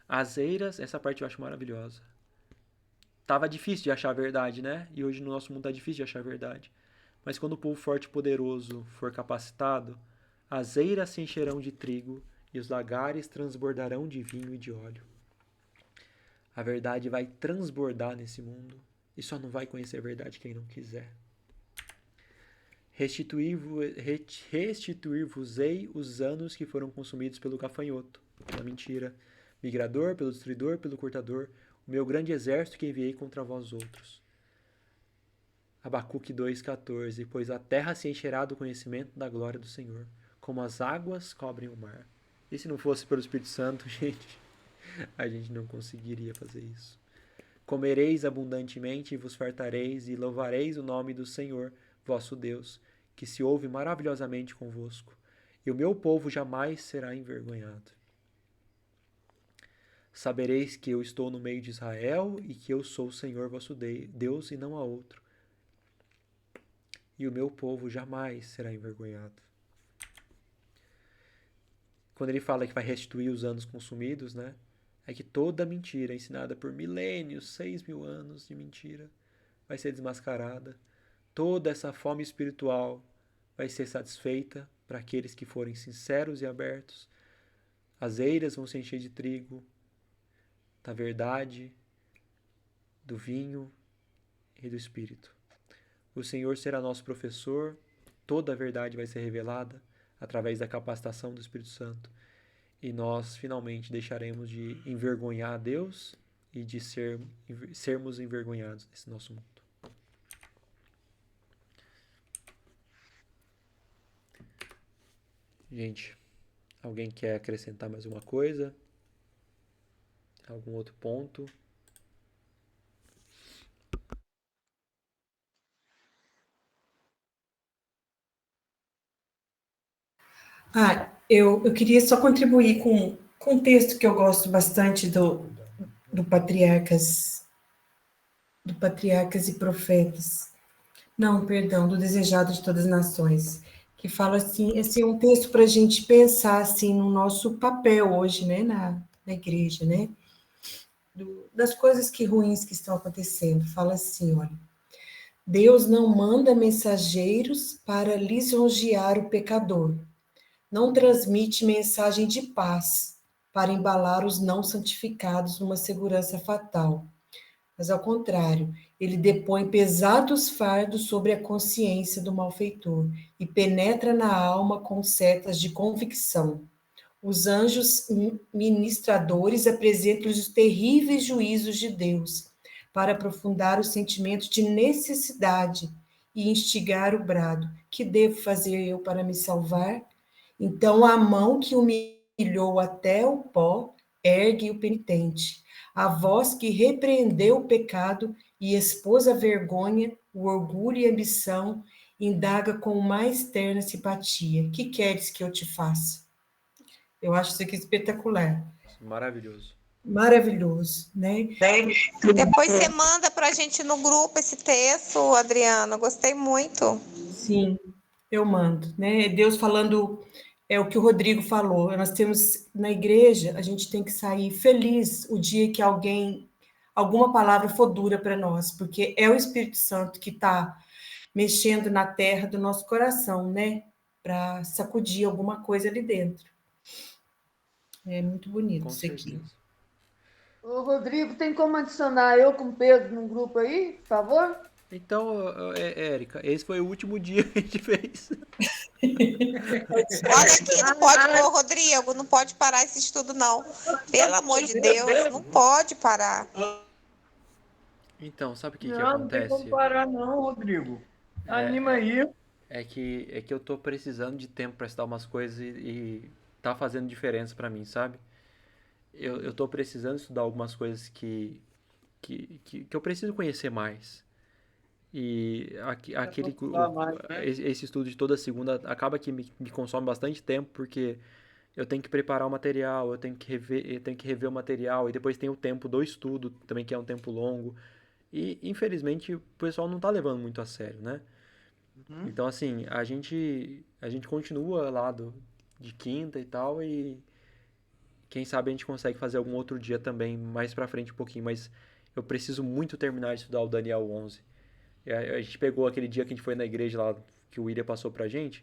As eiras, essa parte eu acho maravilhosa. Tava difícil de achar a verdade, né? E hoje no nosso mundo tá difícil de achar a verdade. Mas quando o povo forte e poderoso for capacitado, as eiras se encherão de trigo e os lagares transbordarão de vinho e de óleo. A verdade vai transbordar nesse mundo e só não vai conhecer a verdade quem não quiser. Restituir-vos-ei os anos que foram consumidos pelo gafanhoto, pela mentira, migrador, pelo destruidor, pelo cortador, o meu grande exército que enviei contra vós outros. Abacuque 2,14. Pois a terra se encherá do conhecimento da glória do Senhor, como as águas cobrem o mar. E se não fosse pelo Espírito Santo, gente, a gente não conseguiria fazer isso. Comereis abundantemente e vos fartareis, e louvareis o nome do Senhor, vosso Deus, que se ouve maravilhosamente convosco, e o meu povo jamais será envergonhado. Sabereis que eu estou no meio de Israel, e que eu sou o Senhor vosso Deus, e não há outro. E o meu povo jamais será envergonhado. Quando ele fala que vai restituir os anos consumidos, né? É que toda mentira ensinada por milênios, 6.000 anos de mentira, vai ser desmascarada. Toda essa fome espiritual vai ser satisfeita para aqueles que forem sinceros e abertos. As eiras vão se encher de trigo, da verdade, do vinho e do Espírito. O Senhor será nosso professor, toda a verdade vai ser revelada através da capacitação do Espírito Santo. E nós finalmente deixaremos de envergonhar a Deus e de sermos envergonhados nesse nosso mundo. Gente, alguém quer acrescentar mais alguma coisa? Algum outro ponto? Eu queria só contribuir com um texto que eu gosto bastante do Patriarcas e Profetas. Não, perdão, do Desejado de Todas as Nações, que fala assim, esse é um texto para a gente pensar assim no nosso papel hoje, né, na igreja, né, das coisas ruins que estão acontecendo. Fala assim, olha, Deus não manda mensageiros para lisonjear o pecador, não transmite mensagem de paz para embalar os não santificados numa segurança fatal. Mas, ao contrário, ele depõe pesados fardos sobre a consciência do malfeitor e penetra na alma com setas de convicção. Os anjos ministradores apresentam os terríveis juízos de Deus para aprofundar o sentimento de necessidade e instigar o brado. Que devo fazer eu para me salvar? Então a mão que humilhou até o pó ergue o penitente. A voz que repreendeu o pecado e expôs a vergonha, o orgulho e a ambição, indaga com mais terna simpatia. Que queres que eu te faça? Eu acho isso aqui espetacular. Maravilhoso. Maravilhoso, né? Depois você manda para a gente no grupo esse texto, Adriana. Gostei muito. Sim, eu mando, né? Deus falando, é o que o Rodrigo falou. Nós temos na igreja, a gente tem que sair feliz o dia que alguma palavra for dura para nós, porque é o Espírito Santo que está mexendo na terra do nosso coração, né? Para sacudir alguma coisa ali dentro. É muito bonito Com isso aqui. certeza. Ô, Rodrigo, tem como adicionar eu com Pedro num grupo aí, por favor? Então, Érica, esse foi o último dia que a gente fez. Olha aqui, não pode, ô, Rodrigo, não pode parar esse estudo, não. Pelo amor de Deus, não pode parar. Então, sabe o que Não tem como acontece? parar não, Rodrigo. Anima aí. É que eu tô precisando de tempo pra estudar umas coisas e tá fazendo diferença pra mim, sabe? Eu tô precisando estudar algumas coisas que eu preciso conhecer mais. E Aprofundar mais, né? esse estudo de toda segunda acaba que me consome bastante tempo, porque eu tenho que preparar o material, eu tenho que rever o material, e depois tem o tempo do estudo também, que é um tempo longo. E, infelizmente, o pessoal não tá levando muito a sério, né? Então, assim, a gente continua lá de quinta e tal, e quem sabe a gente consegue fazer algum outro dia também, mais pra frente um pouquinho, mas eu preciso muito terminar de estudar o Daniel 11. A gente pegou aquele dia que a gente foi na igreja lá, que o William passou pra gente.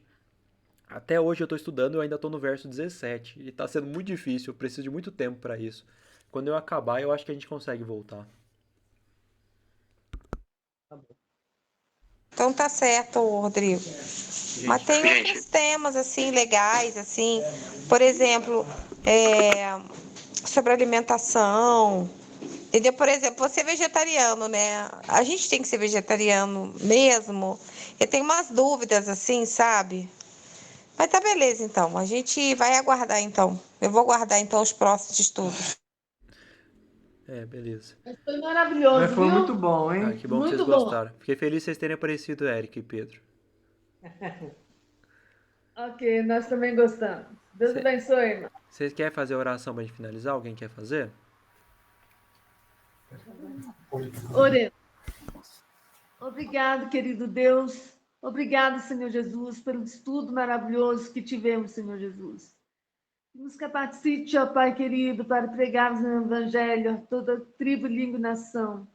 Até hoje eu tô estudando, eu ainda tô no verso 17, e tá sendo muito difícil, eu preciso de muito tempo pra isso. Quando eu acabar, eu acho que a gente consegue voltar. Então tá certo, Rodrigo. Mas Gente, tem outros temas, assim, legais, assim, por exemplo, é, sobre alimentação, entendeu? Por exemplo, você é vegetariano, né? A gente tem que ser vegetariano mesmo. Eu tenho umas dúvidas, assim, sabe? Mas tá beleza, então. A gente vai aguardar, então. Eu vou aguardar, então, os próximos estudos. beleza. Mas foi Mas maravilhoso, foi muito viu? bom, Ah, hein? que bom que vocês Muito bom. gostaram. Fiquei feliz de vocês terem aparecido, Eric e Pedro. Ok, nós também gostamos. Deus Cê- abençoe, irmão. Vocês querem fazer a oração pra gente finalizar? Alguém quer fazer? Oremos. Obrigado, querido Deus. Obrigado, Senhor Jesus, pelo estudo maravilhoso que tivemos, Senhor Jesus. Nos capacite, ó Pai querido, para pregarmos o Evangelho a toda tribo, língua e nação.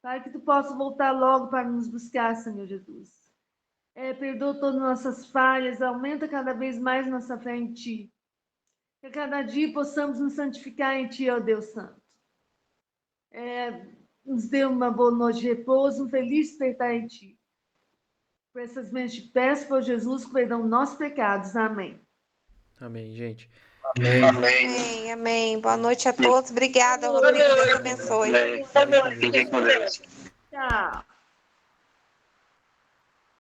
Para que tu possa voltar logo para nos buscar, Senhor Jesus. Perdoa todas nossas falhas, aumenta cada vez mais nossa fé em Ti. Que a cada dia possamos nos santificar em Ti, ó Deus Santo. Nos dê uma boa noite de repouso, um feliz despertar em Ti. Por essas mentes te peço, por Jesus, que perdão nossos pecados. Amém. Amém, gente. Amém. Amém, amém. Boa noite a todos. Obrigada, Rodrigo. Deus abençoe. Fiquem com Deus. Tchau.